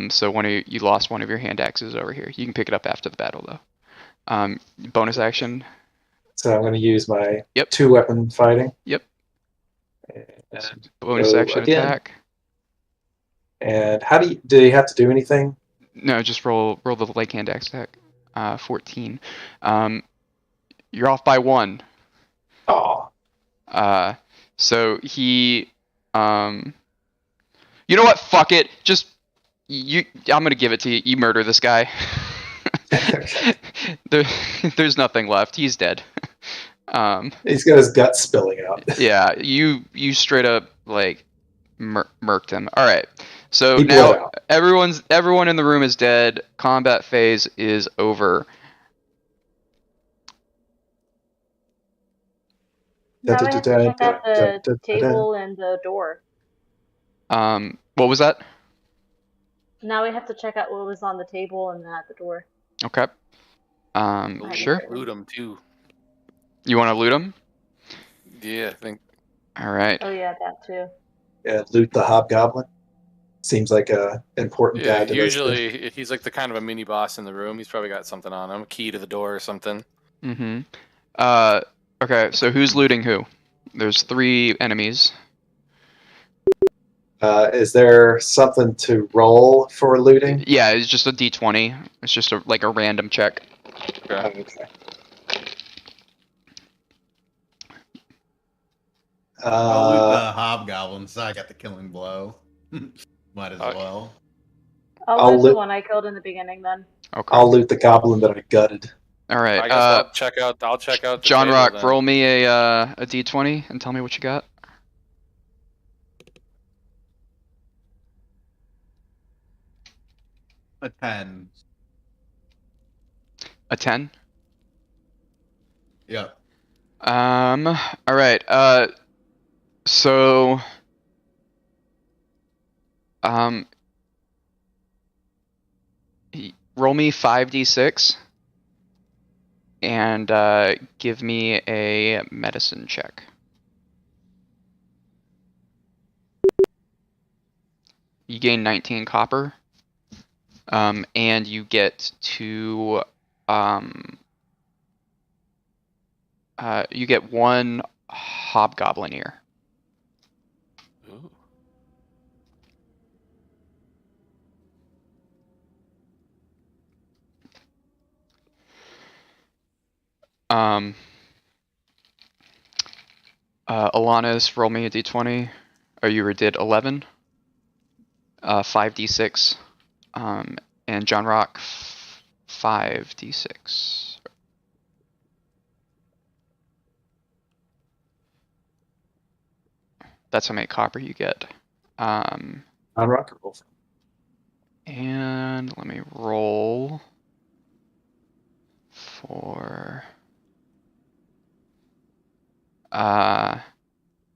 So you lost one of your hand axes over here. You can pick it up after the battle though. Bonus action. So I'm gonna use my Yep. 2-weapon fighting. Yep. And Bonus go action again. attack. And do you have to do anything? No, just roll the like hand axe attack. 14. You're off by 1. Oh. So he, you know what? Fuck it. Just I'm gonna give it to you. You murder this guy. There's nothing left. He's dead. He's got his guts spilling out. Yeah, you straight up like murked him. All right. So He now bled out. everyone in the room is dead. Combat phase is over. Now we have to check out the table and the door. What was that? Now we have to check out what was on the table and at the door. Okay. Sure. Loot them too. You want to loot them? Yeah, I think. All right. Oh yeah, that too. Yeah, loot the Hobgoblin. Seems like a important guy to usually if he's like the kind of a mini boss in the room, he's probably got something on him, a key to the door or something. Mm-hmm. Okay, so who's looting who? There's 3 enemies. Is there something to roll for looting? Yeah, it's just a d20. It's just like a random check. Okay. I'll loot the Hobgoblin, so I got the killing blow. Might as well. I'll loot the one I killed in the beginning then. Okay. I'll loot the goblin that I gutted. All right. I guess I'll check out the John table, Rock, then. roll me a d20 and tell me what you got. A 10. A 10? Yep. All right. So roll me 5d6 and give me a medicine check. You gain 19 copper, and you get to you get 1 hobgoblin ear. Ooh. Alanis, roll me a d20. Oh, you did 11. 5d6. And John Rock, 5d6. That's how many copper you get. On rock or wolf? And let me roll for.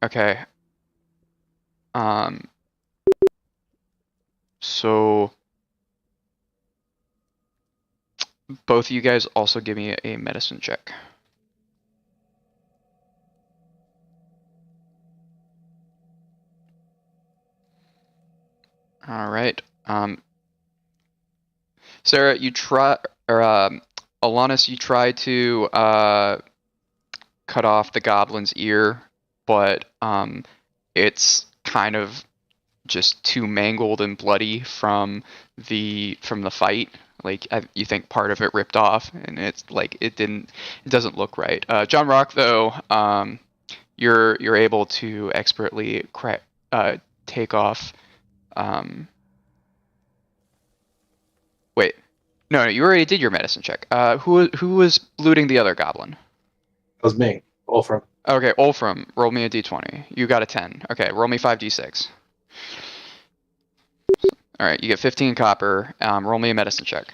Okay. So both of you guys also give me a medicine check. All right. Sarah, you try, or Alanis, you try to cut off the goblin's ear, but it's kind of just too mangled and bloody from the fight. Like you think part of it ripped off, and it's like it doesn't look right. John Rock, though, you're able to expertly take off. Wait, no, you already did your medicine check. Who was looting the other goblin? That was me, Wolfram. Okay, Wolfram, roll me a d20. You got a 10. Okay, roll me 5d6. All right, you get 15 copper. Roll me a medicine check.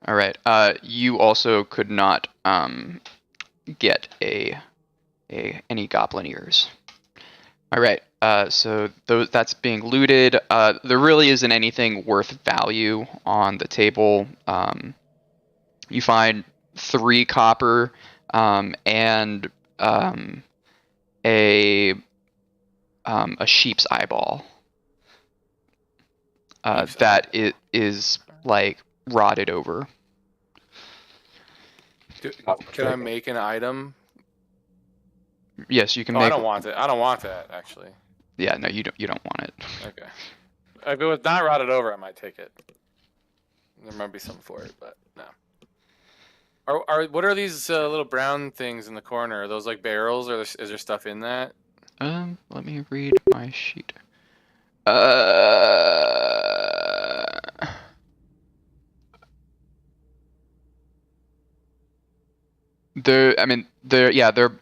All right. You also could not get any goblin ears. All right. So that's being looted. There really isn't anything worth value on the table. You find 3 copper and a sheep's eyeball. That it is like rotted over. Can I make an item? Yes, you can Oh, make. I don't want it. I don't want that actually. Yeah, no, you don't want it. Okay. If it was not rotted over, I might take it. There might be something for it, but no. What are these little brown things in the corner? Are those like barrels, or is there stuff in that? Let me read my sheet. There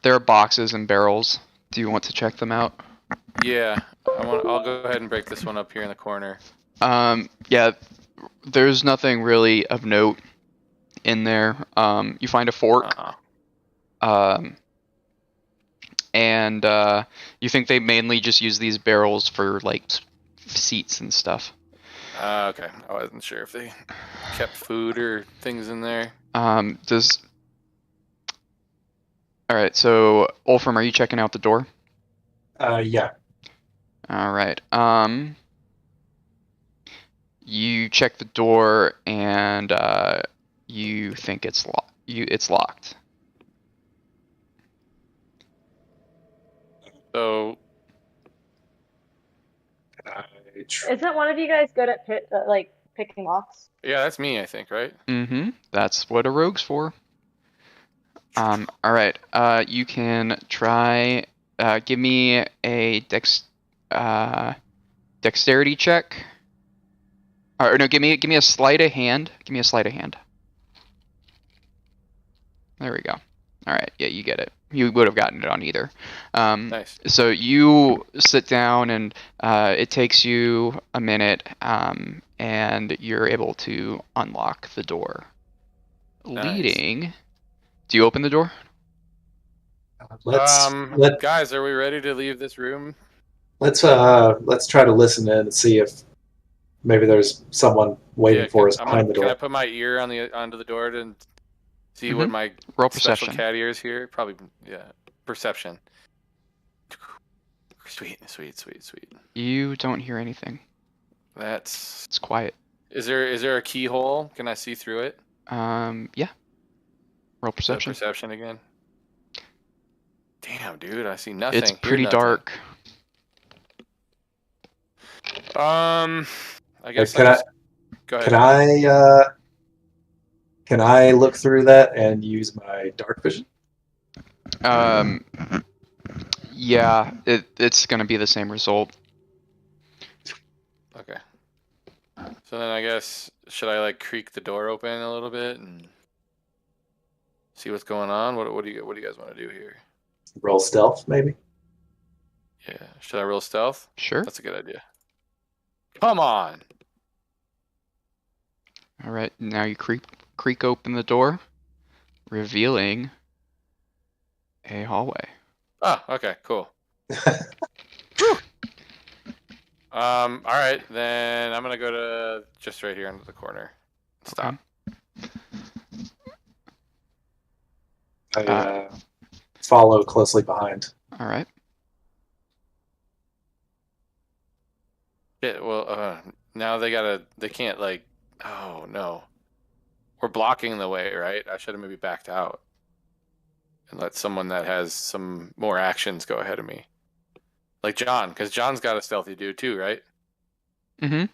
are boxes and barrels. Do you want to check them out? Yeah, I'll go ahead and break this one up here in the corner. Yeah, there's nothing really of note in there. You find a fork. And you think they mainly just use these barrels for like seats and stuff. Okay, I wasn't sure if they kept food or things in there. All right, so Wolfram, are you checking out the door? Yeah. All right. You check the door and you think it's locked. So Isn't one of you guys good at picking locks? yeah, that's me, I think, right? Mm-hmm. That's what a rogue's for. All right. You can try. Give me a dexterity check. Or no, give me a sleight of hand. Give me a sleight of hand. There we go. All right. Yeah, you get it. You would have gotten it on either. Nice. So you sit down, and it takes you a minute, and you're able to unlock the door, leading. Do you open the door? Guys, are we ready to leave this room? Let's try to listen in and see if maybe there's someone waiting for us behind the door. Can I put my ear onto the door to see what my roll special perception. cat ears here? Probably, yeah. Perception. Sweet. You don't hear anything. It's quiet. Is there a keyhole? Can I see through it? Yeah. Roll perception. So perception again. Damn, dude, I see nothing. It's pretty dark. I guess. Go ahead. Can I look through that and use my dark vision? Yeah, it's gonna be the same result. Okay. So then I guess should I like creak the door open a little bit and see what's going on? What do you guys want to do here? Roll stealth, maybe. Yeah. Should I roll stealth? Sure. That's a good idea. Come on. All right. Now you creak open the door, revealing a hallway. Oh, okay, cool. All right, then I'm gonna go to just right here into the corner. Stop. I follow closely behind. All right. Yeah, well, now they can't, like, oh, no. We're blocking the way, right? I should have maybe backed out and let someone that has some more actions go ahead of me. Like John, because John's got a stealthy dude too, right? Mm-hmm.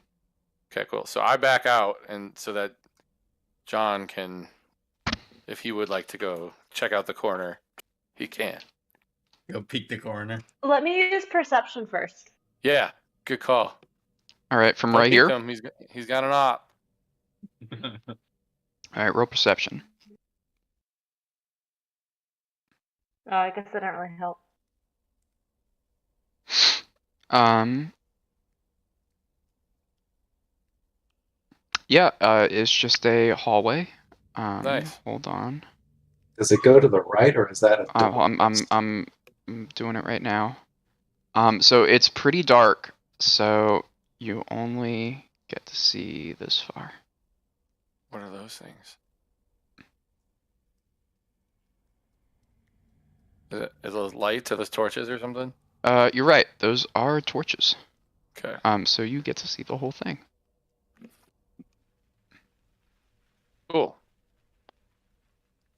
Okay, cool. So I back out, and so that John can, if he would like to go check out the corner, he can. Go peek the corner. Let me use perception first. Yeah, good call. All right, from Don't right peek here. him. He's got an op. All right, roll perception. I guess that didn't really help. Yeah, it's just a hallway. Nice. Hold on. Does it go to the right, or is that a door? I'm doing it right now. So it's pretty dark, so you only get to see this far. What are those things? Is those lights? Are those torches or something? You're right. Those are torches. Okay. So you get to see the whole thing. Cool.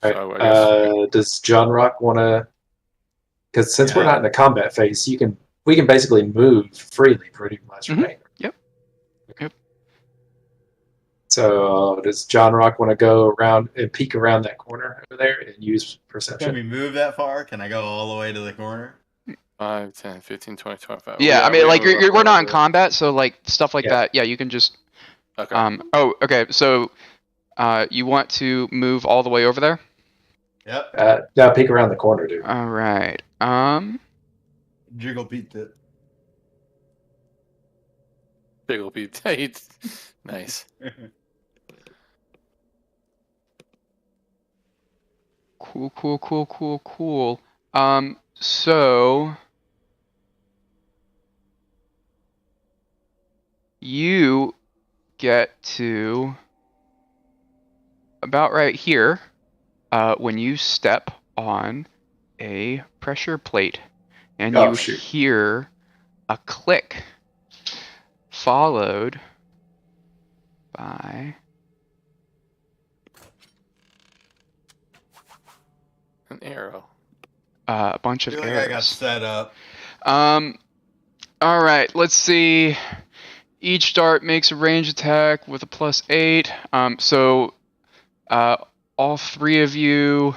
Right. So I guess Does John Rock want to? Because since we're Yeah. not in a combat phase, we can basically move freely, pretty much, Mhm. right? Yep. Yep. So does John Rock want to go around and peek around that corner over there and use Can perception? we move that far? Can I go all the way to the corner? 5, 10, 15, 20, 25. Yeah, I mean, we like move we're not in over. combat, so like stuff like Yeah. that. Yeah, you can just. Okay. Oh, okay. So, you want to move all the way over there? Yep. Now peek around the corner, dude. All right. Jiggle peeked it. Big ol' peep. Nice. Cool. So you get to about right here when you step on a pressure plate and Oh, you shoot. hear a click followed by An arrow. a bunch I of feel like arrows. I got set up. All right, let's see. Each dart makes a range attack with a +8. So all three of you.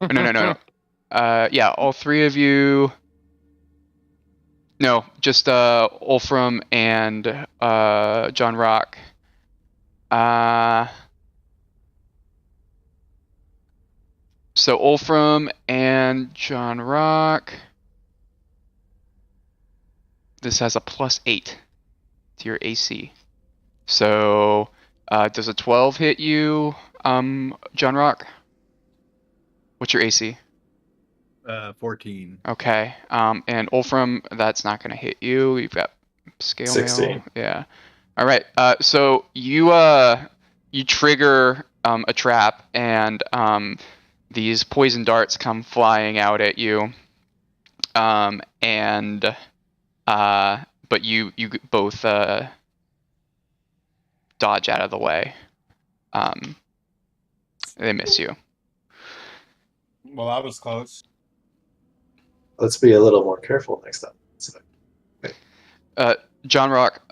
No. Yeah, all three of you. No, just Wolfram and John Rock. So Wolfram and John Rock. This has a +8 to your AC. So does a 12 hit you, John Rock? What's your AC? 14. Okay. And Wolfram, that's not gonna hit you. You've got scale 16. mail. Yeah. All right. So you trigger a trap, and these poison darts come flying out at you. But you both dodge out of the way. They miss you. Well, I was close. Let's be a little more careful next time. So, John Rock,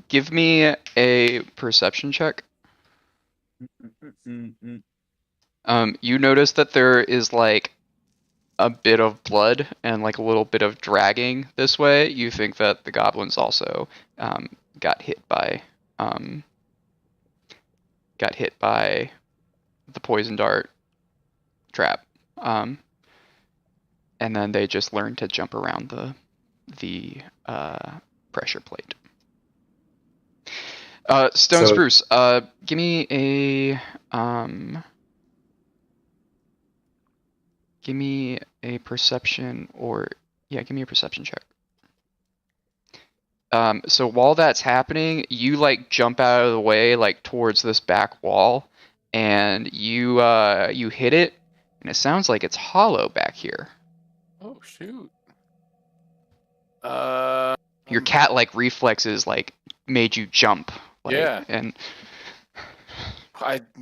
give me a perception check. You notice that there is like a bit of blood and like a little bit of dragging this way. You think that the goblins also got hit by the poison dart trap, and then they just learned to jump around the pressure plate. Stone So- Spruce, give me a perception give me a perception check. So while that's happening, you like jump out of the way like towards this back wall, and you hit it, and it sounds like it's hollow back here. Oh shoot. your cat-like reflexes like made you jump. Like, Yeah. And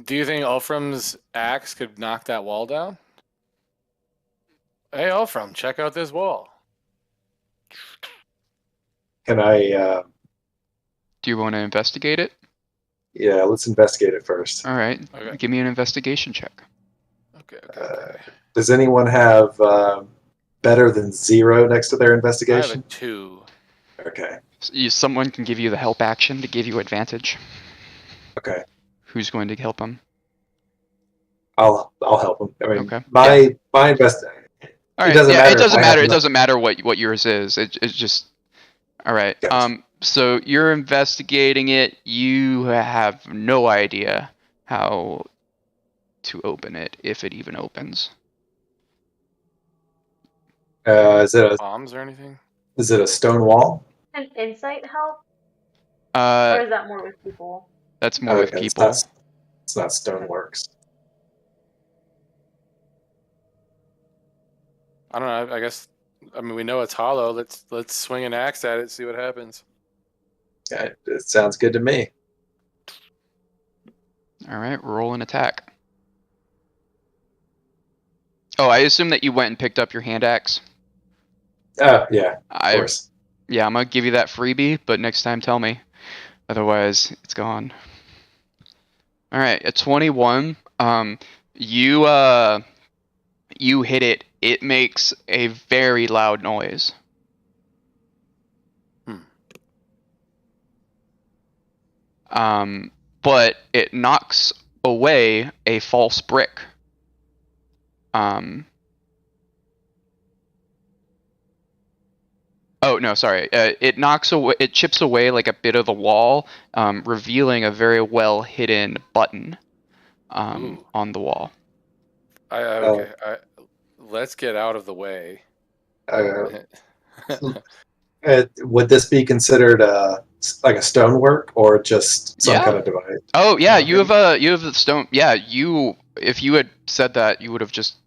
Do you think Ulfram's axe could knock that wall down? Hey, Ulfram, check out this wall. Can I? do you want to investigate it? Yeah, let's investigate it first. All right. Okay. Give me an investigation check. Okay. Does anyone have better than 0 next to their I have a investigation? 2. Okay. Someone can give you the help action to give you advantage. Okay. Who's going to help him? I'll help him. I mean, Okay. my invest. All right. It doesn't Yeah, matter. it doesn't if I have matter. It no- doesn't matter what yours is. It's just all right. Gotcha. So you're investigating it. You have no idea how to open it, if it even opens. Is it Bombs or anything? a stone wall? Can insight help, or is that more with people? That's more with Okay, people. It's not stoneworks. I don't know. I guess. I mean, we know it's hollow. Let's swing an axe at it. See what happens. Yeah, it sounds good to me. All right. Roll an attack. Oh, I assume that you went and picked up your hand axe. Oh yeah, of course. Yeah, I'm gonna give you that freebie, but next time tell me. Otherwise, it's gone. All right, a 21. You hit it. It makes a very loud noise. But it knocks away a false brick. Oh no, sorry. It chips away like a bit of the wall, revealing a very well hidden button on the wall. Okay. Let's get out of the way. Would this be considered like a stonework or just some kind of device? Oh yeah, Okay. you have the stone. Yeah, if you had said that, you would have just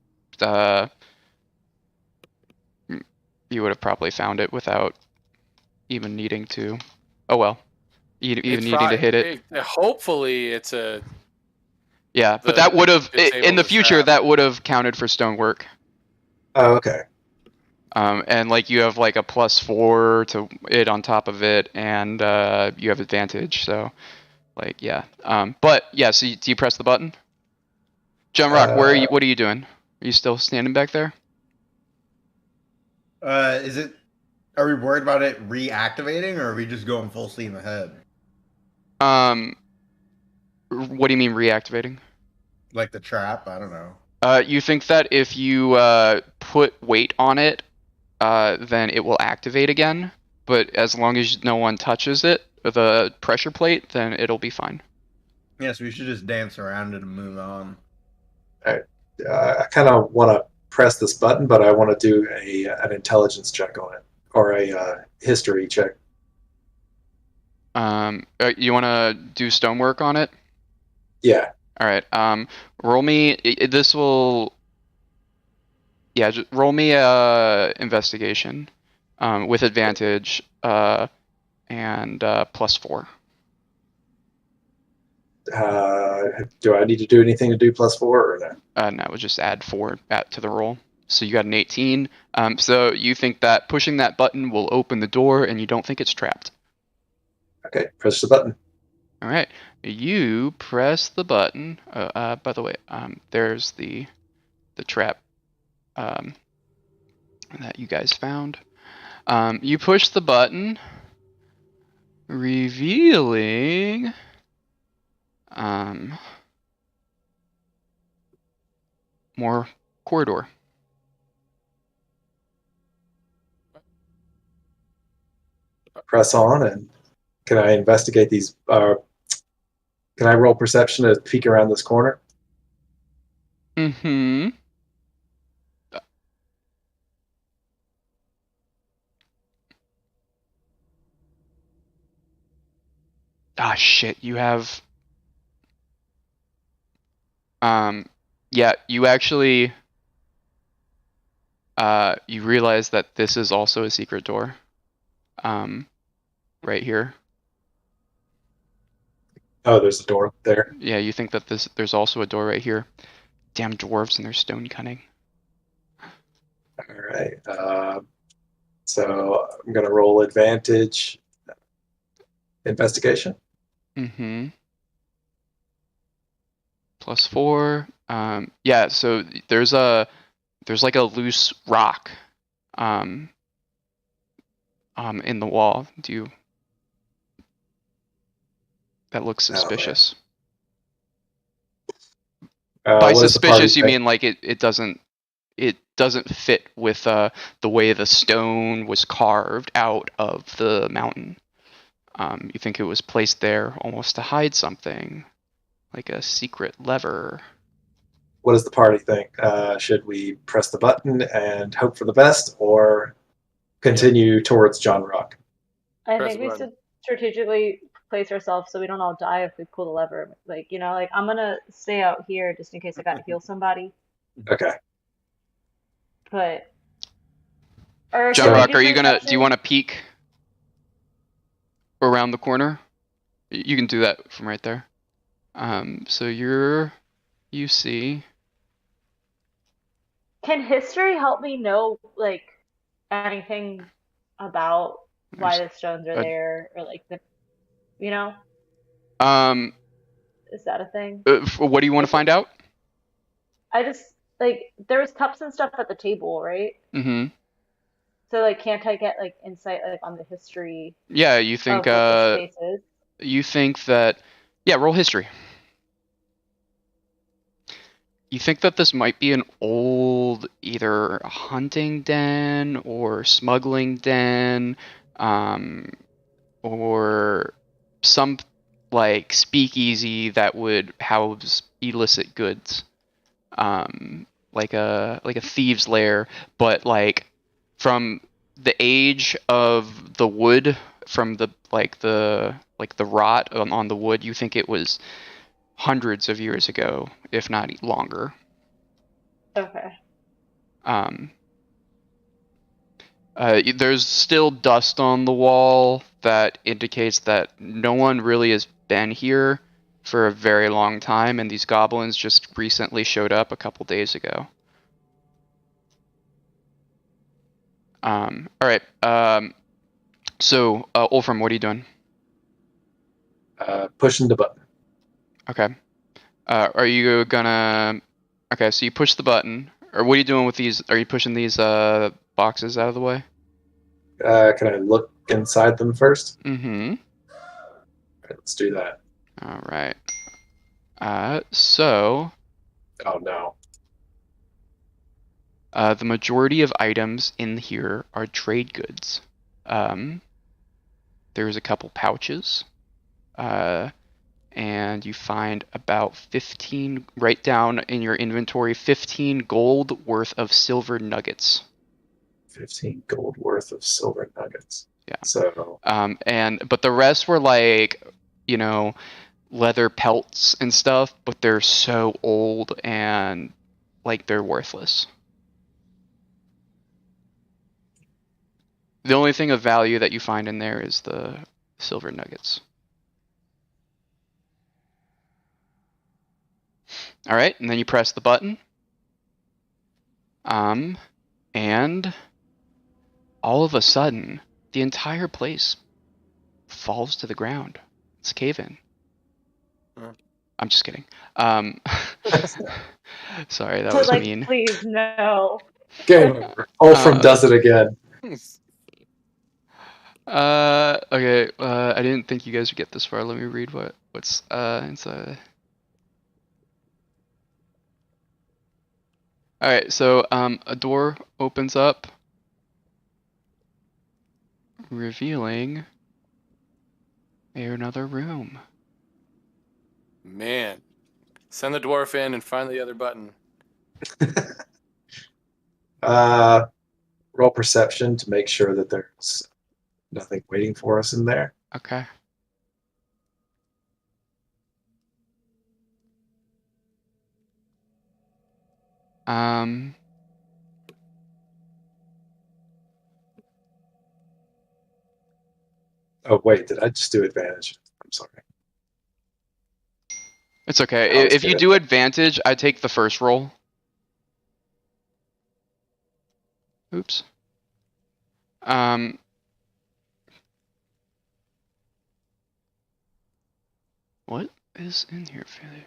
you would have probably found it without even needing to. Oh well, even needing to hit it. Hopefully, it's a. Yeah, but that would have in the the future trap. that would have counted for stonework. Oh, okay. And like you have like a +4 to it on top of it, and you have advantage. So, like yeah. But yeah. So do you press the button? John Rock, where are you? What are you doing? Are you still standing back there? Is it? Are we worried about it reactivating, or are we just going full steam ahead? What do you mean reactivating? Like the trap? I don't know. You think that if you put weight on it, then it will activate again. But as long as no one touches it, the pressure plate, then it'll be fine. Yeah, so we should just dance around it and move on. I kind of want to press this button, but I want to do an intelligence check on it or a history check. You want to do stonework on it? Yeah. All right. Roll me. This will. Yeah, just roll me a investigation, with advantage, and +4. Do I need to do anything to do +4 or no? No, we'll just add 4 to the roll. So you got an 18. So you think that pushing that button will open the door, and you don't think it's trapped. Okay, press the button. All right, you press the button. By the way, there's the trap that you guys found. You push the button, revealing more corridor. Press on, and can I investigate these? Can I roll perception to peek around this corner? Mm-hmm. Ah, shit, you have... yeah, you actually... you realize that this is also a secret door. right here. Oh, there's a door there. Yeah, you think that there's also a door right here. Damn dwarves and their stone cunning. All right. So I'm gonna roll advantage investigation. Mm-hmm. +4. Yeah, so there's like a loose rock in the wall. That looks suspicious. By What does the party suspicious, you think? mean like it doesn't fit with the way the stone was carved out of the mountain. You think it was placed there almost to hide something, like a secret lever. What does the party think? Should we press the button and hope for the best, or continue towards John Rock? I Press think the we button. should strategically place ourselves so we don't all die if we pull the lever. Like, like I'm gonna stay out here just in case I gotta heal somebody. Okay. But or John should we Rock, do do you perception? want to peek around the corner? You can do that from right there. So you see. Can history help me know like anything about why There's the stones are a, there or like the you know? Is that a thing? What do you want to Like find out? I just like there was cups and stuff at the table, right? Mm-hmm. So like can't I get like insight like on the history Yeah, of what this space is? you think that, yeah, roll history. You think that this might be an old either hunting den or smuggling den, or some like speakeasy that would house illicit goods, like a thieves' lair, but like from the age of the wood, from the rot on the wood, you think it was hundreds of years ago, if not longer. Okay. There's still dust on the wall that indicates that no one really has been here for a very long time, and these goblins just recently showed up a couple days ago. All right. So, Wolfram, what are you doing? Pushing the button. Okay. Are you gonna? Okay, so you push the button, or what are you doing with these? Are you pushing these boxes out of the way? Can I look inside them first? Mm-hmm. All right, let's do that. All right. So Oh no. the majority of items in here are trade goods. There's a couple pouches, and you find about 15. Write down in your inventory 15 gold worth of silver nuggets. 15 gold worth of silver nuggets. Yeah. So. But the rest were like, leather pelts and stuff, but they're so old and like they're worthless. The only thing of value that you find in there is the silver nuggets. All right, and then you press the button. And all of a sudden, the entire place falls to the ground. It's a cave-in. I'm just kidding. Sorry, that was mean. Please no. Game over. Wolfram does it again. Okay. I didn't think you guys would get this far. Let me read what's inside. All right. So a door opens up, revealing another room. Man, send the dwarf in and find the other button. Roll perception to make sure that there's nothing waiting for us in there. Okay. Oh wait, did I just do advantage? I'm sorry. It's okay. I always If you get it. do advantage, I take the first roll. Oops. What is in here, failure?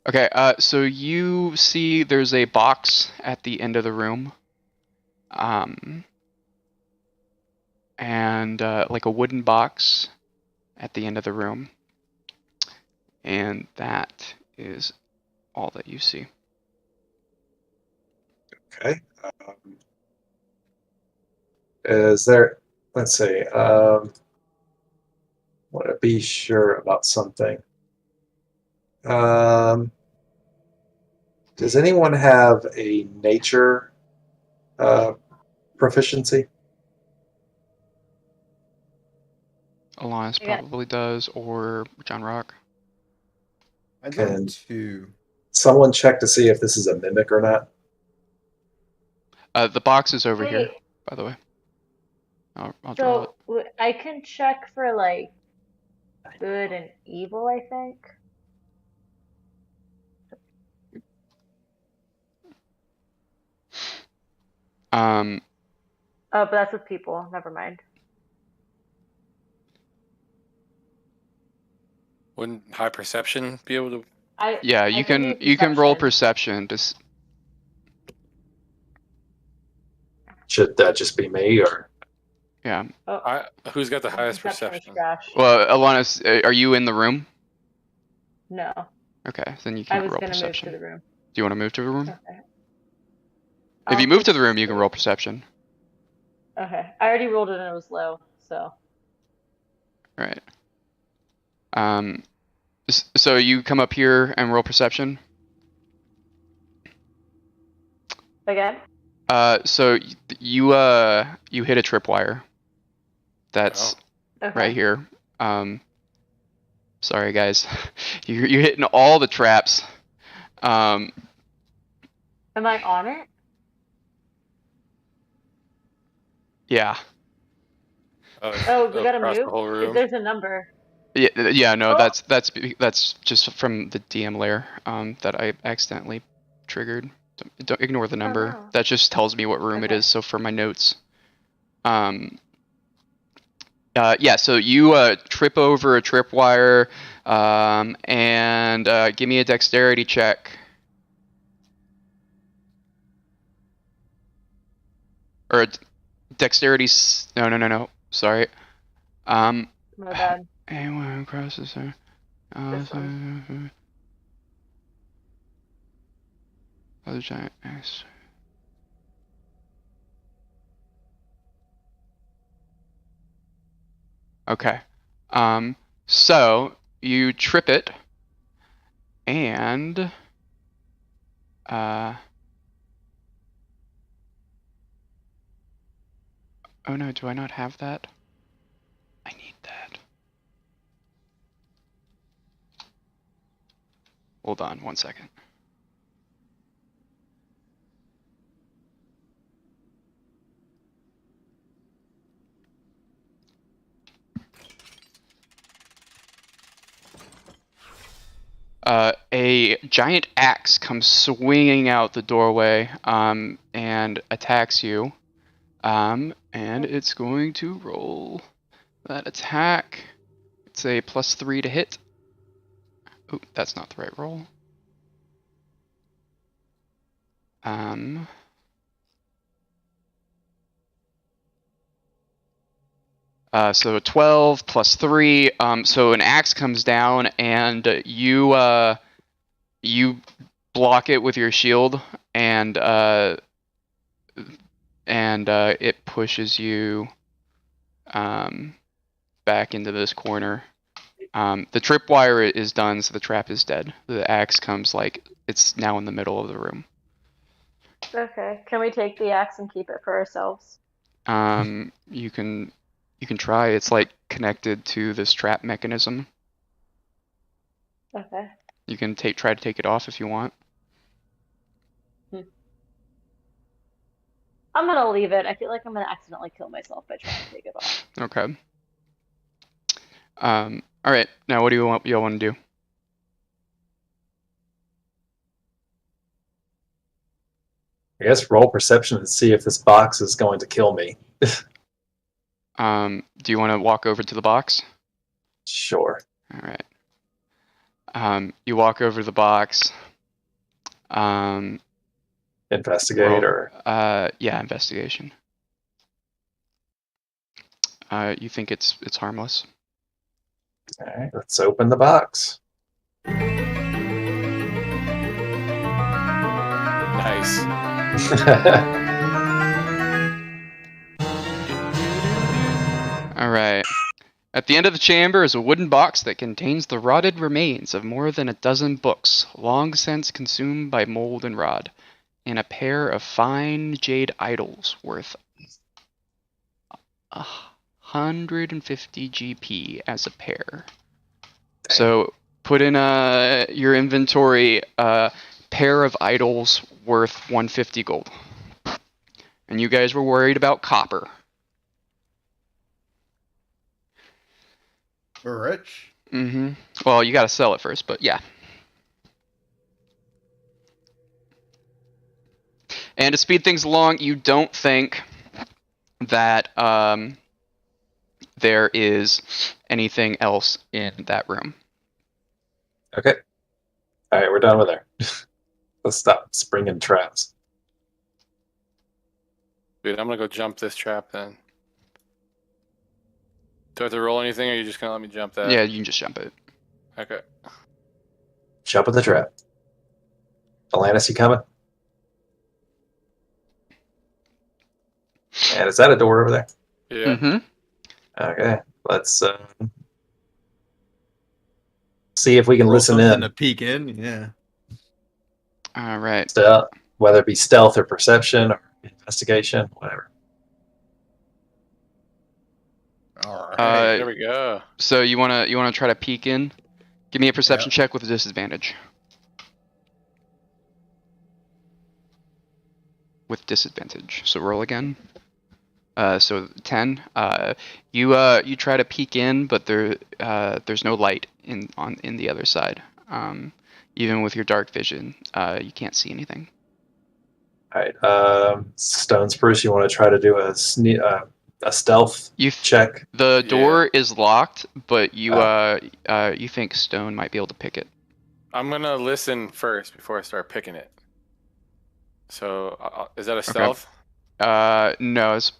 Okay, so you see there's a box at the end of the room. And like a wooden box at the end of the room. And that is all that you see. Okay. Is there? Let's see. Want to be sure about something. Does anyone have a nature proficiency? Elias Yeah. probably does, or John Rock. I'd Can- love to. Someone check to see if this is a mimic or not. The box is over Hey, here, by the way. I'll draw it. so I can check for like good and evil, I think. Oh, but that's with people. Never mind. Wouldn't high perception be able to? Yeah, I you can do can roll perception. perception. Should that just be me or? Yeah. Oh, Who's got the highest perception is perception? trash. Well, Alanis, are you in the room? No, Okay, then you I can't was roll gonna move perception. to the room. Do you want to move to the room? Okay. If you I'll move to the just room, you can see. roll perception. Okay, I already rolled it and it was low, so. Right. So you come up here and roll perception. Again? So you hit a tripwire. That's Okay. right here. Sorry guys, you're hitting all the traps. Am I on it? Yeah. Oh, we gotta across move? the whole room. There's a number. Yeah. No, Oh. that's just from the DM layer. That I accidentally triggered. Don't ignore the number. no. That just tells me what room it Okay. is. So for my notes. Yeah, so you trip over a tripwire, and give me a dexterity check. Or a dexterity. No. Sorry. My bad. Anyone who crosses her. This one. Other giant axe. Okay. So you trip it, and oh no, do I not have that? I need that. Hold on 1 second. A giant axe comes swinging out the doorway, and attacks you. And it's going to roll that attack. It's a +3 to hit. Oh, that's not the right roll. So 12 +3. So an axe comes down, and you block it with your shield, and it pushes you back into this corner. The tripwire is done, so the trap is dead. The axe comes like it's now in the middle of the room. Okay. Can we take the axe and keep it for ourselves? You can try. It's like connected to this trap mechanism. Okay. You can try to take it off if you want. I'm gonna leave it. I feel like I'm gonna accidentally kill myself by trying to take it off. Okay. All right. Now, what do you all want to do? I guess roll perception and see if this box is going to kill me. Do you want to walk over to the box? Sure. All right. You walk over to the box. Investigate or yeah, investigation. You think it's harmless? all right, let's open the box. Nice. All right. At the end of the chamber is a wooden box that contains the rotted remains of more than a dozen books, long since consumed by mold and rot, and a pair of fine jade idols worth 150 GP as a pair. So put in your inventory a pair of idols worth 150 gold. And you guys were worried about copper. We're rich. Mm-hmm. Well, you gotta sell it first, but yeah. And to speed things along, you don't think that there is anything else in that room. Okay. All right, we're done with her. Let's stop springing traps. Dude, I'm gonna go jump this trap then. Do I have to roll anything, or are you just gonna let me jump that? Yeah, you can just jump it. Okay. Jump in the trap. Alanis, you coming? And is that a door over there? Yeah. Mm-hmm. Okay, let's see if we can Roll listen something in. to peek in. Yeah. All right. Whether it be stealth or perception or investigation, whatever. All right. There we go. So you wanna try to peek in? Give me a perception check with a disadvantage. With disadvantage. So roll again. So 10. You try to peek in, but there's no light in the other side. Even with your dark vision, you can't see anything. All right, Stone Spruce, you want to try to do a stealth check? The door is locked, but you think Stone might be able to pick it. I'm gonna listen first before I start picking it. So, is that a stealth? No, it's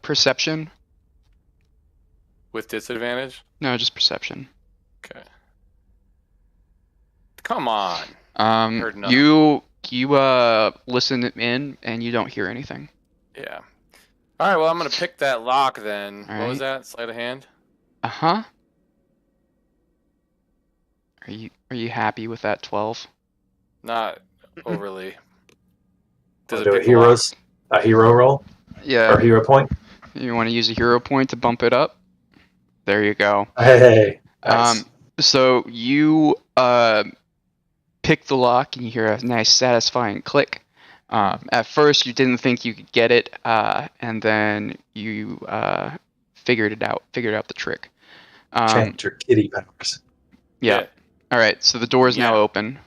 perception. With disadvantage? No, just perception. Okay. Come on. Heard nothing. You listen in and you don't hear anything. Yeah. All right. Well, I'm gonna pick that lock then. All What was right. that? Sleight of hand? Uh-huh. Are you happy with that 12? Not overly. Does Do it pick the lock? a hero roll Yeah. or hero point? You want to use a hero point to bump it up? There you go. Hey, nice. So you pick the lock and you hear a nice satisfying click. At first you didn't think you could get it, and then you figured out the trick. Change your kitty powers. Yeah. All right. So the door is now open,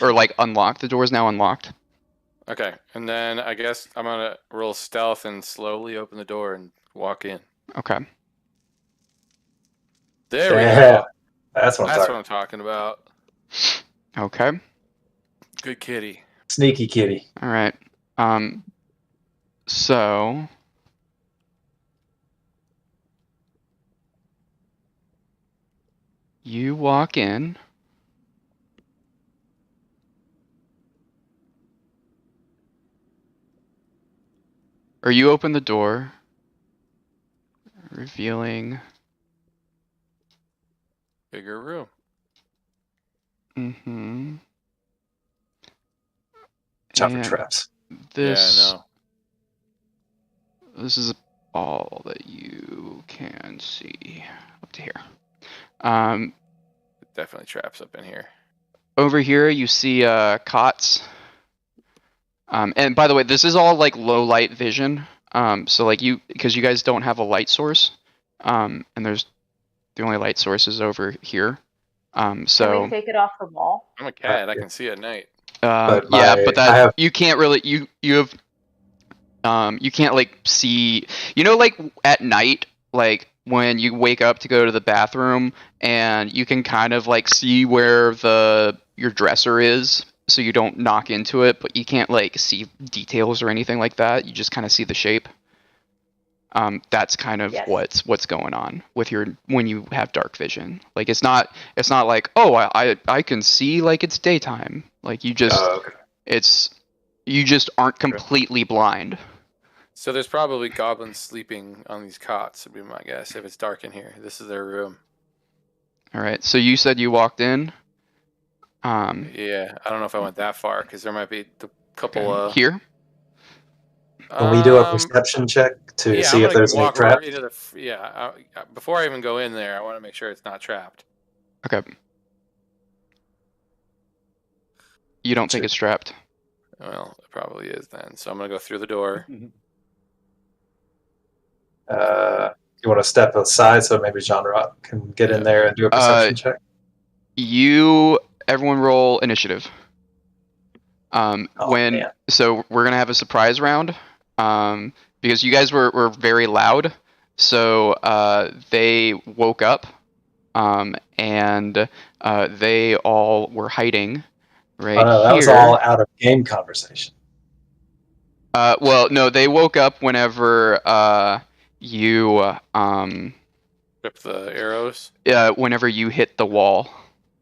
or like unlocked. The door is now unlocked. Okay. And then I guess I'm gonna roll stealth and slowly open the door and walk in. Okay. There we go. That's what I'm talking about. Okay. Good kitty. Sneaky kitty. All right. So you walk in. Or you open the door, revealing Bigger room. Mm-hmm. Chopper traps. This, Yeah, this is all that you can see up to here. definitely traps up in here. Over here, you see cots. And by the way, this is all like low light vision. So like because you guys don't have a light source, and there's the only light source is over here. Can So we take it off the wall? I'm a cat. I can see at night. But yeah, but I that have- you can't really you have you can't like see, like at night, like when you wake up to go to the bathroom and you can kind of like see where your dresser is so you don't knock into it, but you can't like see details or anything like that. You just kind of see the shape. That's kind of Yes. what's going on with when you have dark vision. Like it's not like, oh, I can see like it's daytime. Like you just okay. you just aren't completely blind. So there's probably goblins sleeping on these cots, would be my guess. If it's dark in here, this is their room. All right. So you said you walked in. Yeah, I don't know if I went that far because there might be a couple. Here. Can we do a perception check to Yeah, see I'm if gonna there's any walk traps? into before I even go in there, I want to make sure it's not trapped. Okay. You don't think it's trapped? Well, it probably is then. So I'm gonna go through the door. You want to step aside so maybe John Rock can get in there and do a perception check? Everyone roll initiative. Man. So we're gonna have a surprise round. Because you guys were very loud, so they woke up, and they all were hiding right Oh no, that here. was all out of game conversation. Well, no, they woke up whenever you Rip the arrows. whenever you hit the wall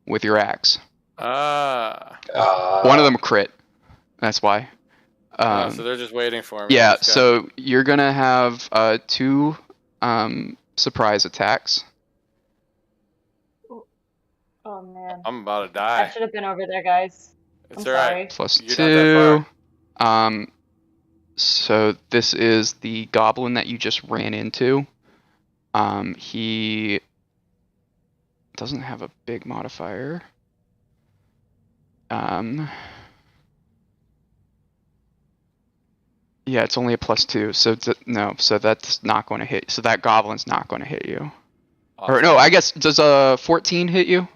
with your axe. Ah. One of them crit. That's why. So they're just waiting for me. Yeah. So you're gonna have 2 surprise attacks. Oh man. I'm about to I die. should have been over there, guys. It's I'm alright. sorry. Plus You're not that 2. So this is the goblin that you just ran into. He doesn't have a big modifier. Yeah, it's only a plus 2. So no, so that's not going to hit. So that goblin's not going to hit you. Awesome. Or no, I guess does a 14 hit you?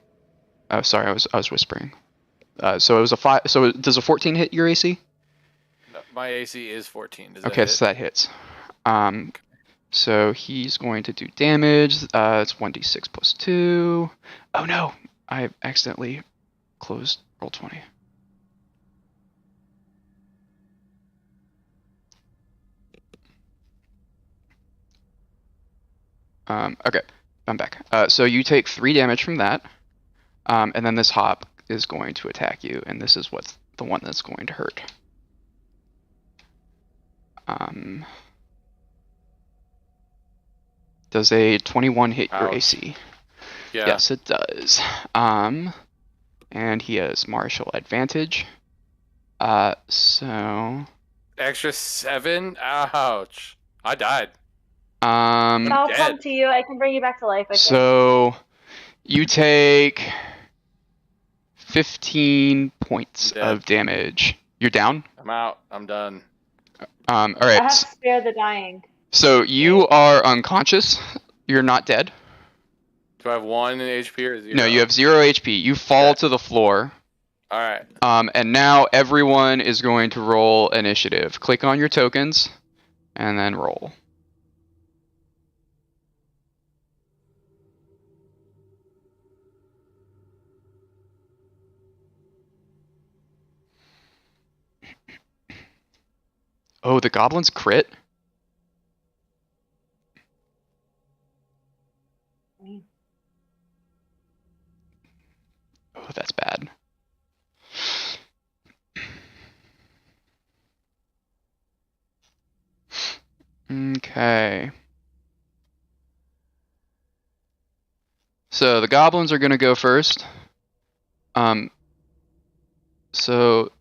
Oh, sorry, I was whispering. So it was a 5. So does a 14 hit your AC? No, my AC is 14. Does that Okay, hit? so that hits. So he's going to do damage. It's 1d6 plus 2. Oh no, I accidentally closed roll 20. Okay, I'm back. So you take 3 damage from that, and then this hop is going to attack you, and this is what's the one that's going to hurt. Does a 21 hit your Ouch. AC? Yeah. Yes, it does. And he has martial advantage. So. Extra 7? Ouch. I died. I'll dead. come to you. I can bring you back to life. I think. So you take 15 points Dead. of damage. You're down? I'm out. I'm done. All I right. have spare the dying. So you are unconscious. You're not dead. Do I have 1 in HP or 0? No, you have 0 HP. You fall to the floor. Alright. And now everyone is going to roll initiative. Click on your tokens and then roll. Oh, the goblins crit? Oh, that's bad. Okay. So the goblins are going to go first. So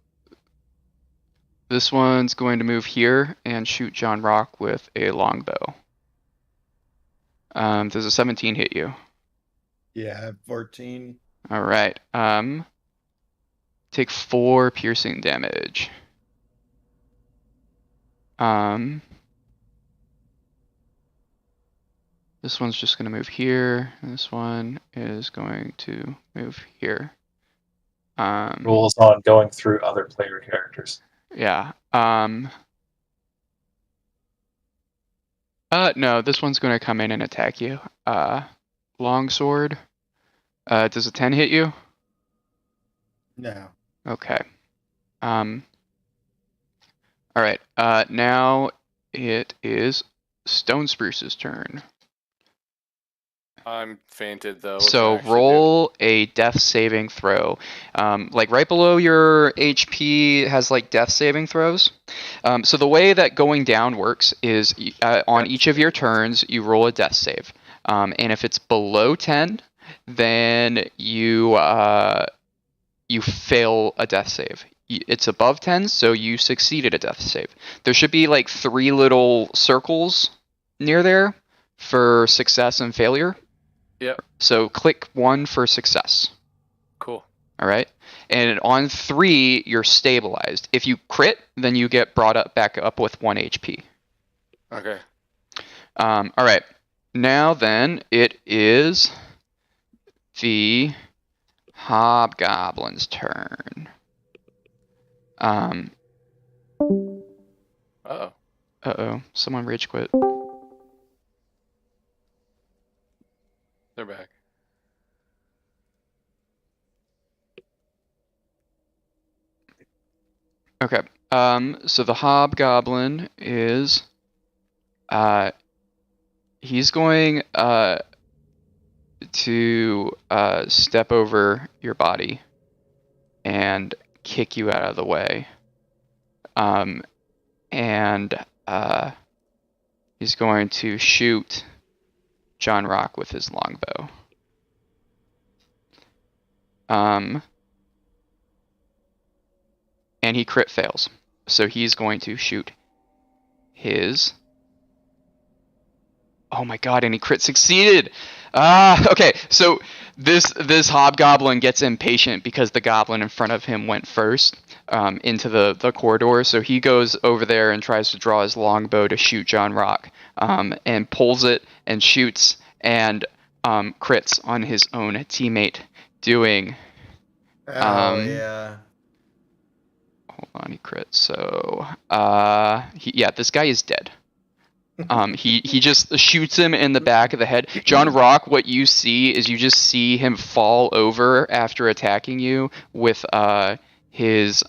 this one's going to move here and shoot John Rock with a longbow. Does a 17 hit you? Yeah, I have 14. All right. Take 4 piercing damage. This one's just going to move here, and this one is going to move here. Rules on going through other player characters. Yeah. No, this one's going to come in and attack you. Longsword. Does a 10 hit you? No. Okay. All right. Now it is Stone Spruce's turn. I'm fainted though. So roll a death saving throw. Like right below your HP has like death saving throws. So the way that going down works is on each of your turns you roll a death save. And if it's below 10, then you fail a death save. It's above 10, so you succeeded a death save. There should be like 3 little circles near there for success and failure. Yep. So click 1 for success. Cool. All right. And on 3, you're stabilized. If you crit, then you get brought back up with 1 HP. Okay. All right. Now then, it is the Hobgoblin's turn. Uh-oh. Someone rage quit. They're back. Okay. So the Hobgoblin is he's going to step over your body and kick you out of the way. And he's going to shoot John Rock with his longbow. And he crit fails. So he's going to shoot his... Oh my god, and he crit succeeded! Okay, so this Hobgoblin gets impatient because the goblin in front of him went first into the corridor, so he goes over there and tries to draw his longbow to shoot John Rock, and pulls it and shoots and crits on his own teammate, doing... yeah. Hold on, he crit. So, this guy is dead. He just shoots him in the back of the head. John Rock, what you see is you just see him fall over after attacking you with his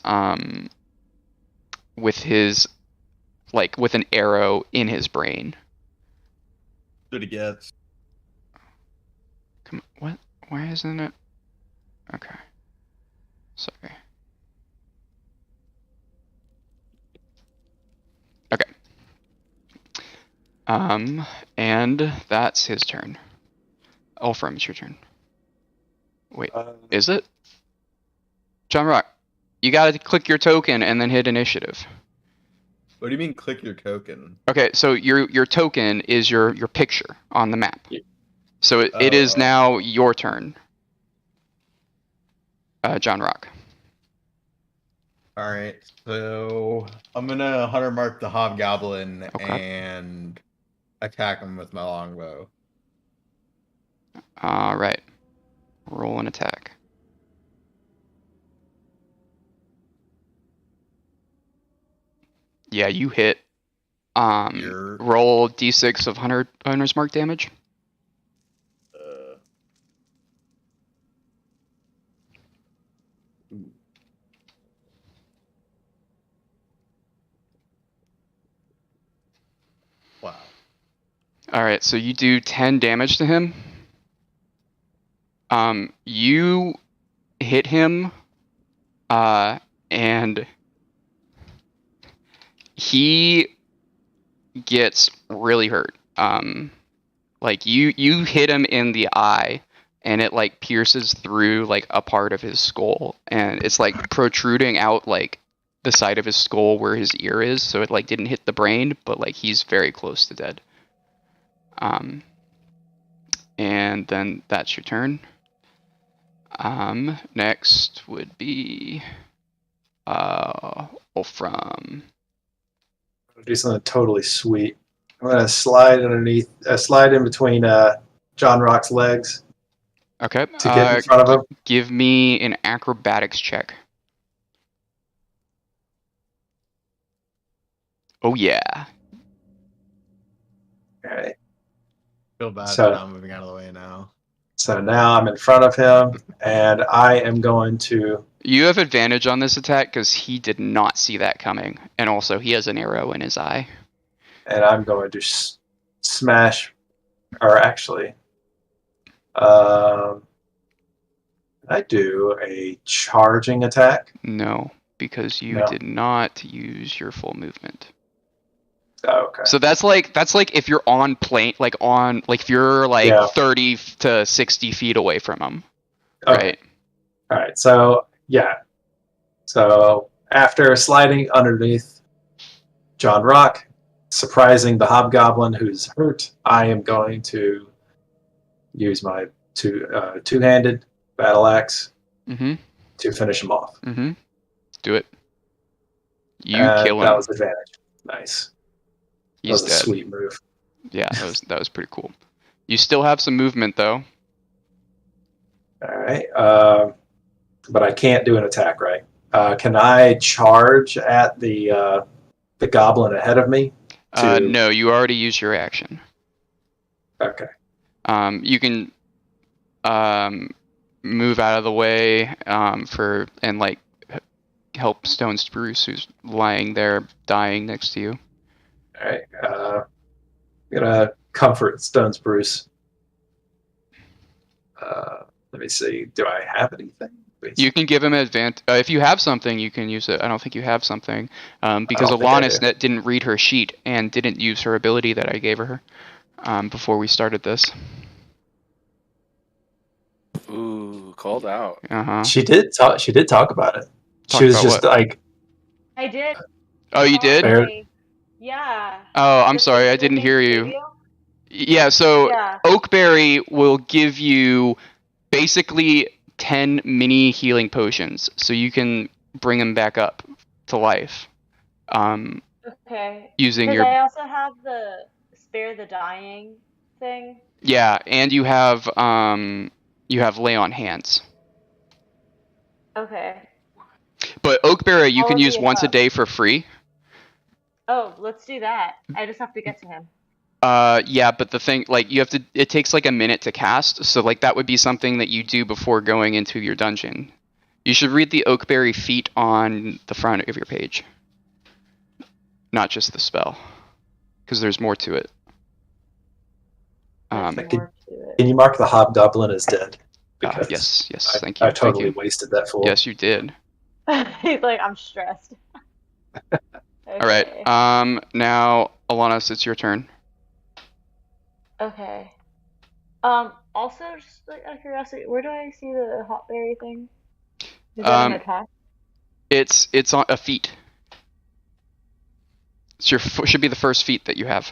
with an arrow in his brain. That he gets. Come on, what? Why isn't it? Okay. Sorry. Okay. And that's his turn. Ulfram, it's your turn. Wait, is it? John Rock, you gotta click your token and then hit initiative. What do you mean click your token? Okay, so your token is your picture on the map. So it is now your turn. John Rock. Alright, so I'm gonna hunter mark the Hobgoblin and attack him with my longbow. Alright. Roll an attack. Yeah, you hit. Roll d6 of hunter's mark damage. Wow. Alright, so you do 10 damage to him. You hit him, and he gets really hurt. Like you hit him in the eye, and it like pierces through like a part of his skull, and it's like protruding out like the side of his skull where his ear is, so it like didn't hit the brain, but like he's very close to dead. And then that's your turn. Next would be Wolfram. Do something totally sweet. I'm gonna slide in between John Rock's legs Okay. to get in front of him. Give me an acrobatics check. Oh yeah. All right. Feel bad So- for not moving out of the way now. So now I'm in front of him, and I am going to. You have advantage on this attack because he did not see that coming, and also he has an arrow in his eye. And I'm going to smash, or actually, I do a charging attack. No, because you No. did not use your full movement. Oh, okay. So that's like if you're on plane, like if you're like Yeah. 30 to 60 feet away from him, Okay. right? All right. So yeah. So after sliding underneath John Rock, surprising the Hobgoblin who's hurt, I am going to use my two-handed battle axe Mm-hmm. to finish him off. Mm-hmm. Do it. You And kill him. That was advantage. Nice. He's that was a dead. sweet move. Yeah, that was pretty cool. You still have some movement though. All right. But I can't do an attack, right? Can I charge at the goblin ahead of me? No, you already used your action. Okay. You can move out of the way and like help Stone Spruce, who's lying there dying next to you. All right. I'm gonna comfort Stone Spruce. Let me see. Do I have anything? You can give him advantage if you have something. You can use it. I don't think you have something because I don't think I Alanis do. didn't read her sheet and didn't use her ability that I gave her before we started this. Ooh, called out. Uh-huh. She did talk about it. Talk She was about just what? like, I did. Oh, you did? Fair. Yeah. Oh, I'm The sorry, I physical didn't thing hear she you. gave Yeah, so Yeah. Oakberry will give you basically 10 mini healing potions, so you can bring him back up to life. Okay. Using Because your I also have the spare the dying thing. yeah, and you have lay on hands. Okay. But Oakberry you All can of the use once a above. day for free. Oh, let's do that. I just have to get to him. Yeah, but the thing, like, it takes like a minute to cast, so like that would be something that you do before going into your dungeon. You should read the Oakberry feat on the front of your page, not just the spell, because there's more to it. There's Can- more to it. "Can you mark the Hobgoblin as dead?" Because Yes, thank you. I thank totally you. wasted that fool. Yes, you did. He's like, I'm stressed. All right. Okay. Now, Alanis, it's your turn. Okay. Also, just like out of curiosity, where do I see the hotberry thing? Is that an attack? It's on a feat. Should be the first feat that you have.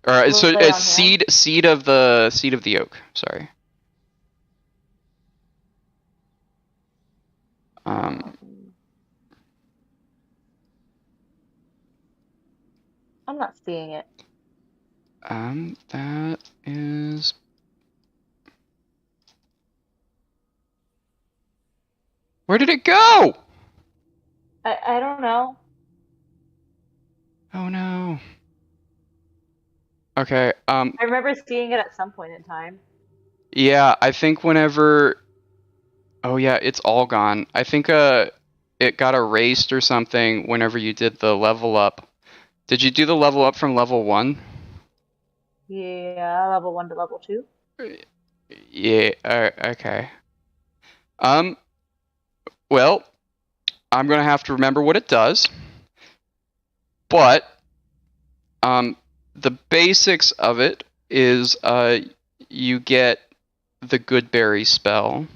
Or so Lay on it's seed of the oak. Sorry. I'm not seeing it. That is. Where did it go? I don't know. Oh no. Okay. I remember seeing it at some point in time. Yeah, I think whenever. Oh yeah, it's all gone. I think it got erased or something whenever you did the level up. Did you do the level up from level 1? Yeah, level 1 to level 2. Yeah. Okay. Well, I'm gonna have to remember what it does. But the basics of it is you get the Goodberry spell.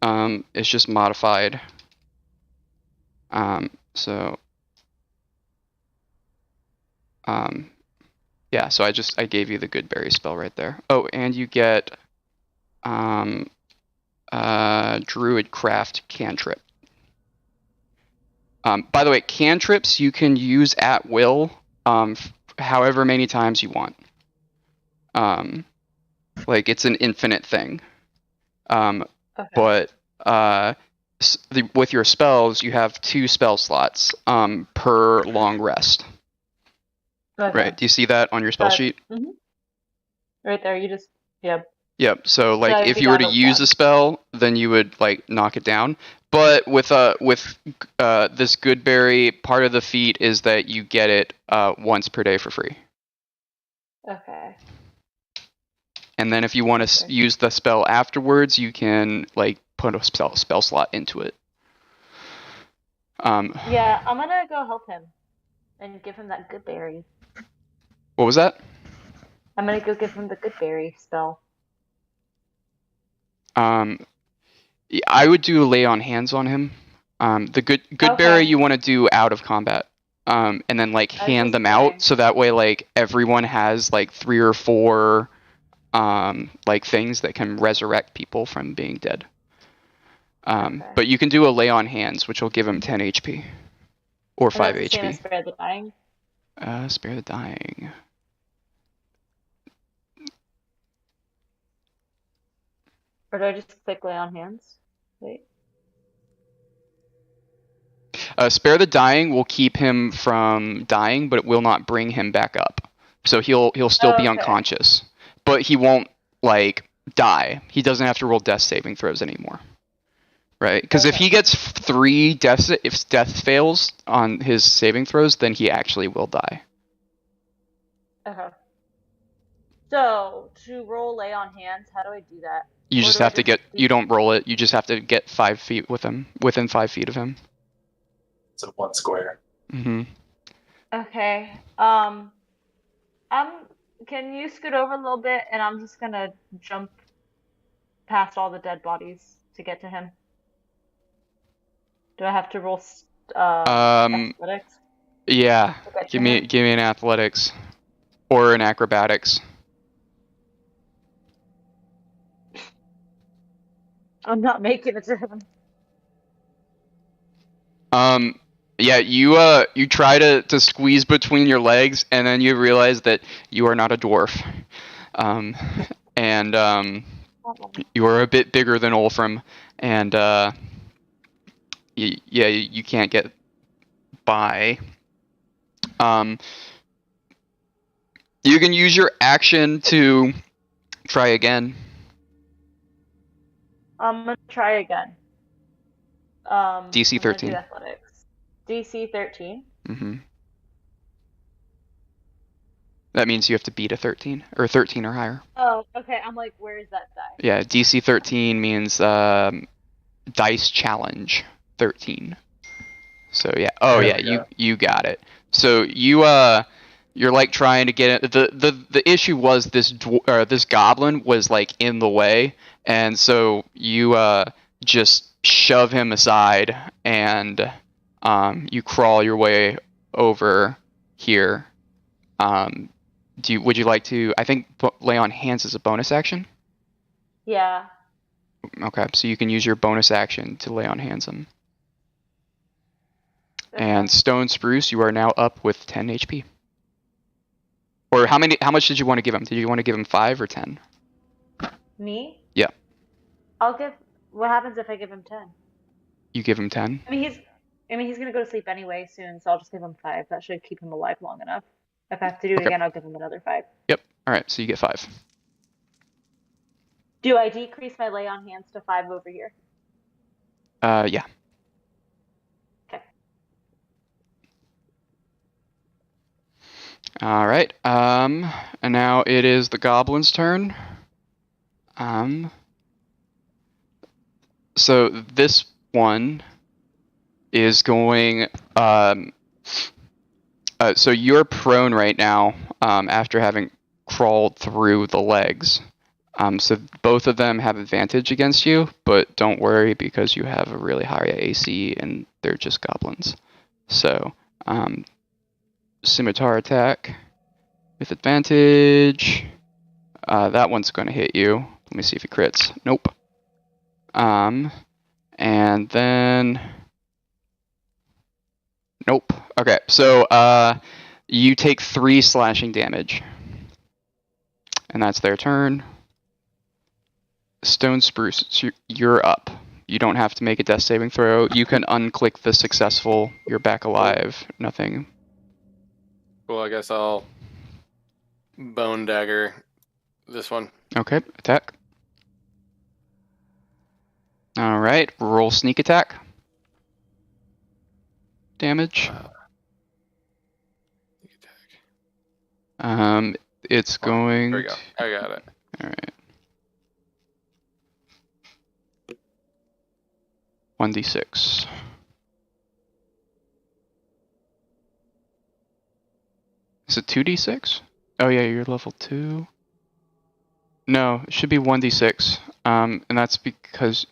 It's just modified. Yeah, so I gave you the Goodberry spell right there. Oh, and you get Druidcraft cantrip. By the way, cantrips you can use at will, however many times you want. Like it's an infinite thing. Okay. But with your spells, you have 2 spell slots per long rest. Okay. Right? Do you see that on your spell sheet? Mm-hmm. Right there. You just Yep. So like I'd if be you were down to to use 1. a spell, then you would like knock it down. But with this Goodberry, part of the feat is that you get it once per day for free. Okay. And then if you want to Okay. use the spell afterwards, you can like put a spell slot into it. Yeah, I'm gonna go help him and give him that good berry. What was that? I'm gonna go give him the good berry spell. I would do lay on hands on him. The Goodberry Okay. you want to do out of combat. And then like I was hand just them kidding. out so that way like everyone has like 3 or 4 like things that can resurrect people from being dead. Okay. But you can do a lay on hands, which will give him 10 HP or And 5 that's the same as HP. Spare the Dying. Spare the dying. Or do I just click lay on hands? Wait. Spare the dying will keep him from dying, but it will not bring him back up. So he'll still be Okay. unconscious, but he won't like die. He doesn't have to roll death saving throws anymore, right? Because if Okay. he gets 3 deaths, if death fails on his saving throws, then he actually will die. Okay. So to roll lay on hands, how do I do that? You Or just do I have to get. You don't roll it. You just have to get 5 feet with him, within 5 feet of him. It's a 1 square. Mm-hmm. Okay. Can you scoot over a little bit and I'm just gonna jump past all the dead bodies to get to him? Do I have to roll athletics Yeah. to get to Give me him? an athletics or an acrobatics. I'm not making it to him. Yeah, you try to squeeze between your legs, and then you realize that you are not a dwarf, and you are a bit bigger than Olfram, and you can't get by. You can use your action to try again. I'm gonna try again. DC I'm gonna do 13. athletics. DC 13. Mm-hmm. That means you have to beat a 13 or 13 or higher. Oh, okay. I'm like, where is that die? Yeah, DC 13 means dice challenge 13. So yeah. Oh There yeah, we go. you got it. So you're like trying to get it. The issue was this goblin was like in the way, and so you just shove him aside and you crawl your way over here. Would you like to? I think lay on hands is a bonus action. Yeah. Okay, so you can use your bonus action to lay on hands him. Okay. And Stone Spruce, you are now up with 10 HP. Or how much did you want to give him? Did you want to give him 5 or 10? Me? Yeah. What happens if I give him 10? You give him 10? I mean, he's gonna go to sleep anyway soon, so I'll just give him 5. That should keep him alive long enough. If I have to do it Okay. again, I'll give him another 5. Yep. Alright, so you get 5. Do I decrease my lay on hands to 5 over here? Yeah. Okay. Alright, and now it is the goblin's turn. So this one is going, so you're prone right now, after having crawled through the legs. So both of them have advantage against you, but don't worry because you have a really high AC and they're just goblins. So, scimitar attack with advantage. That one's going to hit you. Let me see if he crits. Nope. And then nope. Okay, so you take 3 slashing damage, and that's their turn. Stone Spruce, you're up. You don't have to make a death saving throw. You can unclick the successful. You're back alive. Nothing. Cool. I guess I'll bone dagger this one. Okay, attack. All right, roll sneak attack. Damage. Sneak attack. It's going. There we go. I got it. All right. 1d6. Is it 2d6? Oh yeah, you're level 2. No, it should be 1d6. And that's because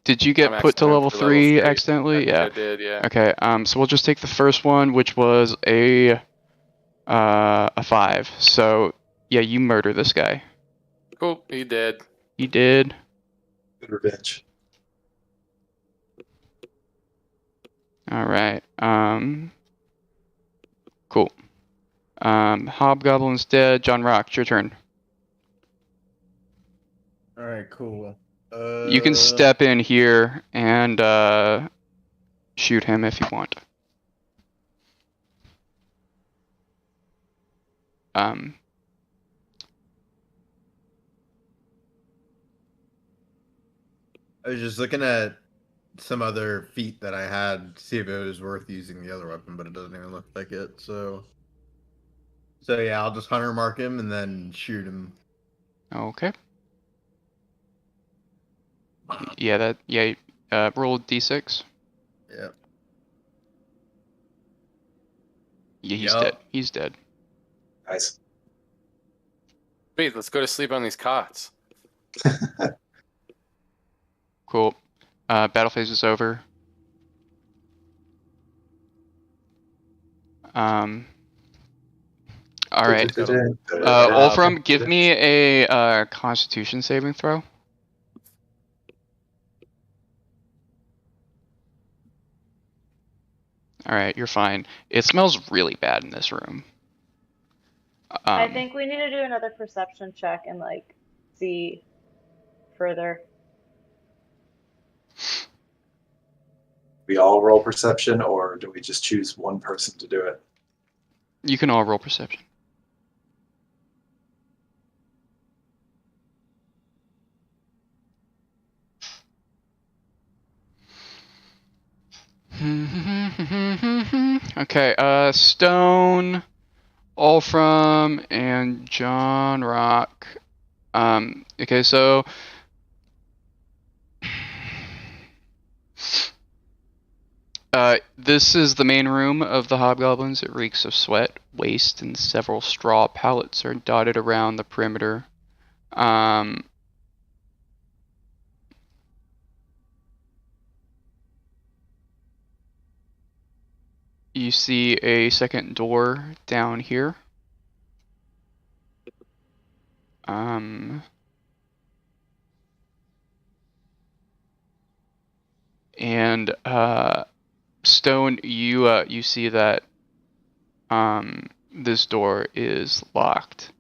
did you get I'm put to accidentally level to 3 accidentally? Yeah. I did, yeah. Okay. So we'll just take the first one, which was a 5. So yeah, you murder this guy. Cool. He did. You did. Good revenge. All right. Cool. Hobgoblin's dead. John Rock, it's your turn. All right, cool. You can step in here and shoot him if you want. I was just looking at some other feat that I had to see if it was worth using the other weapon, but it doesn't even look like it. So yeah, I'll just hunter mark him and then shoot him. Okay. Yeah, roll d6. Yeah. Yeah, he's Yup. dead. He's dead. Nice. Wait, let's go to sleep on these cots. Cool. Battle phase is over. All right. Wolfram, give me a Constitution saving throw. All right, you're fine. It smells really bad in this room. I think we need to do another perception check and like see further. We all roll perception, or do we just choose one person to do it? You can all roll perception. Okay, Stone, Wolfram, and John Rock. Okay, so this is the main room of the Hobgoblins. It reeks of sweat, waste, and several straw pallets are dotted around the perimeter. You see a second door down here. And Stone, you see that this door is locked,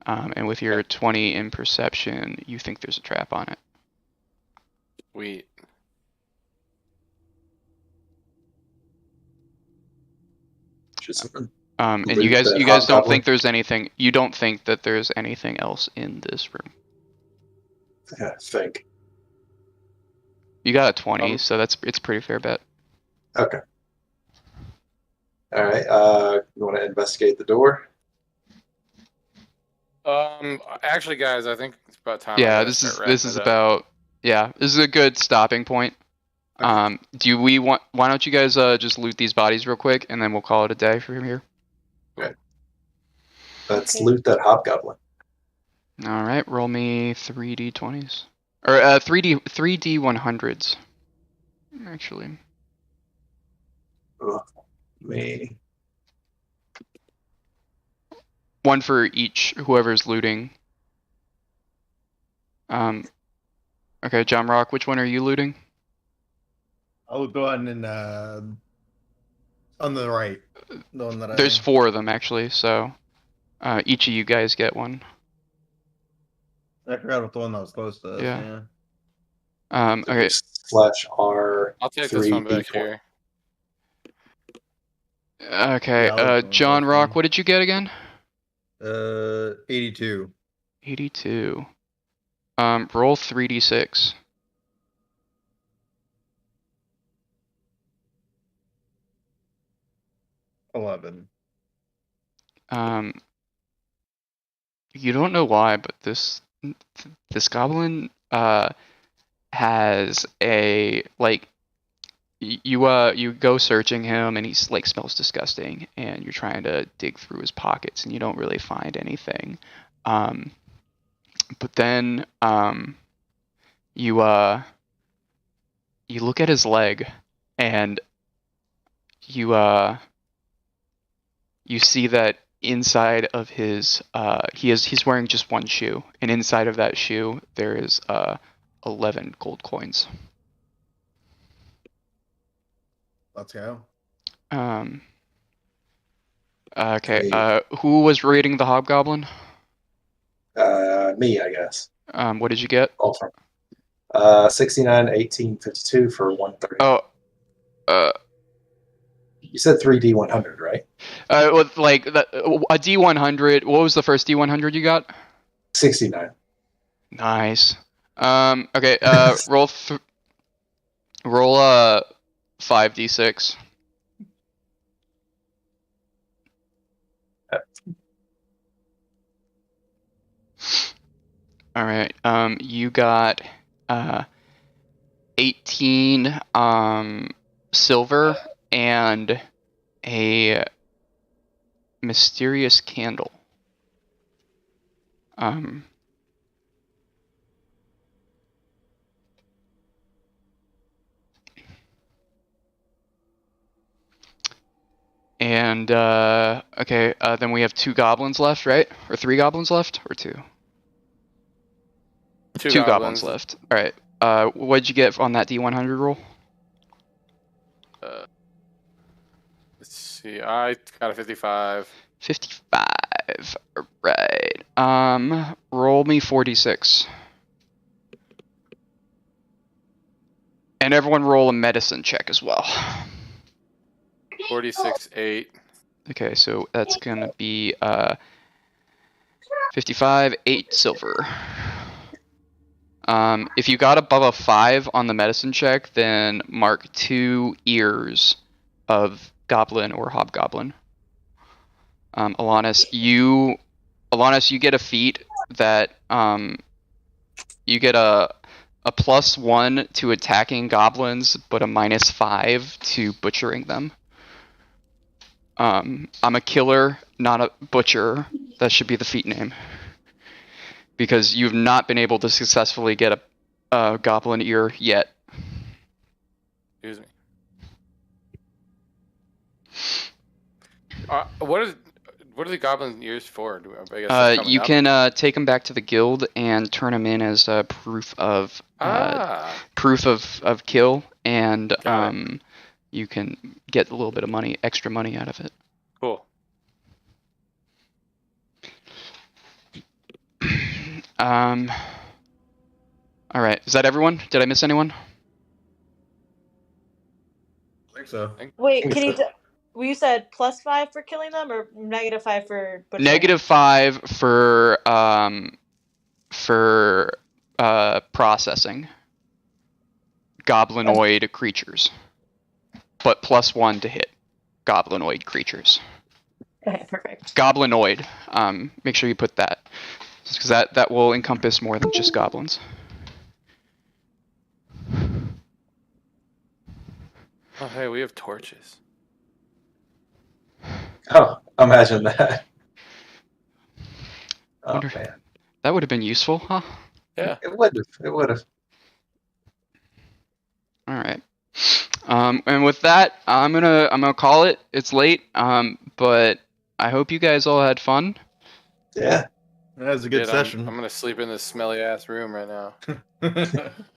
and with your 20 in perception, you think there's a trap on it. Sweet. And you Loot guys the don't Hobgoblin. think there's anything. You don't think that there's anything else in this room. Yeah, fake. You got a 20, so it's pretty fair bet. Okay. All right. You want to investigate the door? Actually, guys, I think it's about time. Yeah, this is about. Yeah, this is a good stopping point. Okay. Why don't you guys just loot these bodies real quick, and then we'll call it a day from here. Let's Okay. loot that hobgoblin. All right, roll me 3d20s or 3d 100s. Actually, Ugh, me. one for each whoever's looting. Okay, John Rock, which one are you looting? I'll go on and on the right. The one that There's 4 of them actually, so each of you guys get one. I forgot what the one that was close to us. Yeah. Yeah. Okay. /R. I'll take this one back here. Okay. Yeah, I'll go John with Rock, one. what did you get again? 82. 82. Roll 3d6. 11. You don't know why, but this goblin has a like you go searching him and he's like smells disgusting and you're trying to dig through his pockets and you don't really find anything. But then you look at his leg and you see that inside of his he's wearing just one shoe, and inside of that shoe there is 11 gold coins. Let's go. Okay. Who was raiding the hobgoblin? Me, I guess. What did you get? 69, 18, 52 for 130. Oh, You said 3D100, right? with like a D100. What was the first D100 you got? 69. Nice. Okay. Roll 5d6. All right. You got 18 silver and a mysterious candle. And okay, then we have 2 goblins left, right? Or 3 goblins left, or 2? 2 goblins left. All right. What'd you get on that D100 roll? Let's see. I got a 55. 55. All right. Roll me 46. And everyone roll a medicine check as well. 46, 8. Okay, so that's gonna be 55, 8 silver. If you got above a 5 on the medicine check, then mark 2 ears of goblin or hobgoblin. Alanis, you get a feat that you get a +1 to attacking goblins, but a -5 to butchering them. I'm a killer, not a butcher. That should be the feat name. Because you've not been able to successfully get a goblin ear yet. Excuse me. What are the goblin ears for? I guess you can take them back to the guild and turn them in as proof of kill, and you can get a little bit of extra money out of it. Cool. All right. Is that everyone? Did I miss anyone? I think so. Wait, can you? Well, you said +5 for killing them, or -5 for butchering? -5 for processing goblinoid creatures, but +1 to hit goblinoid creatures. Okay, perfect. Goblinoid. Make sure you put that, because that will encompass more than just goblins. Oh, hey, we have torches. Oh, imagine that. Oh, man. That would have been useful, huh? Yeah. It would have. All right. And with that, I'm gonna call it. It's late. But I hope you guys all had fun. Yeah. That was a good Dude, session. I'm gonna sleep in this smelly ass room right now.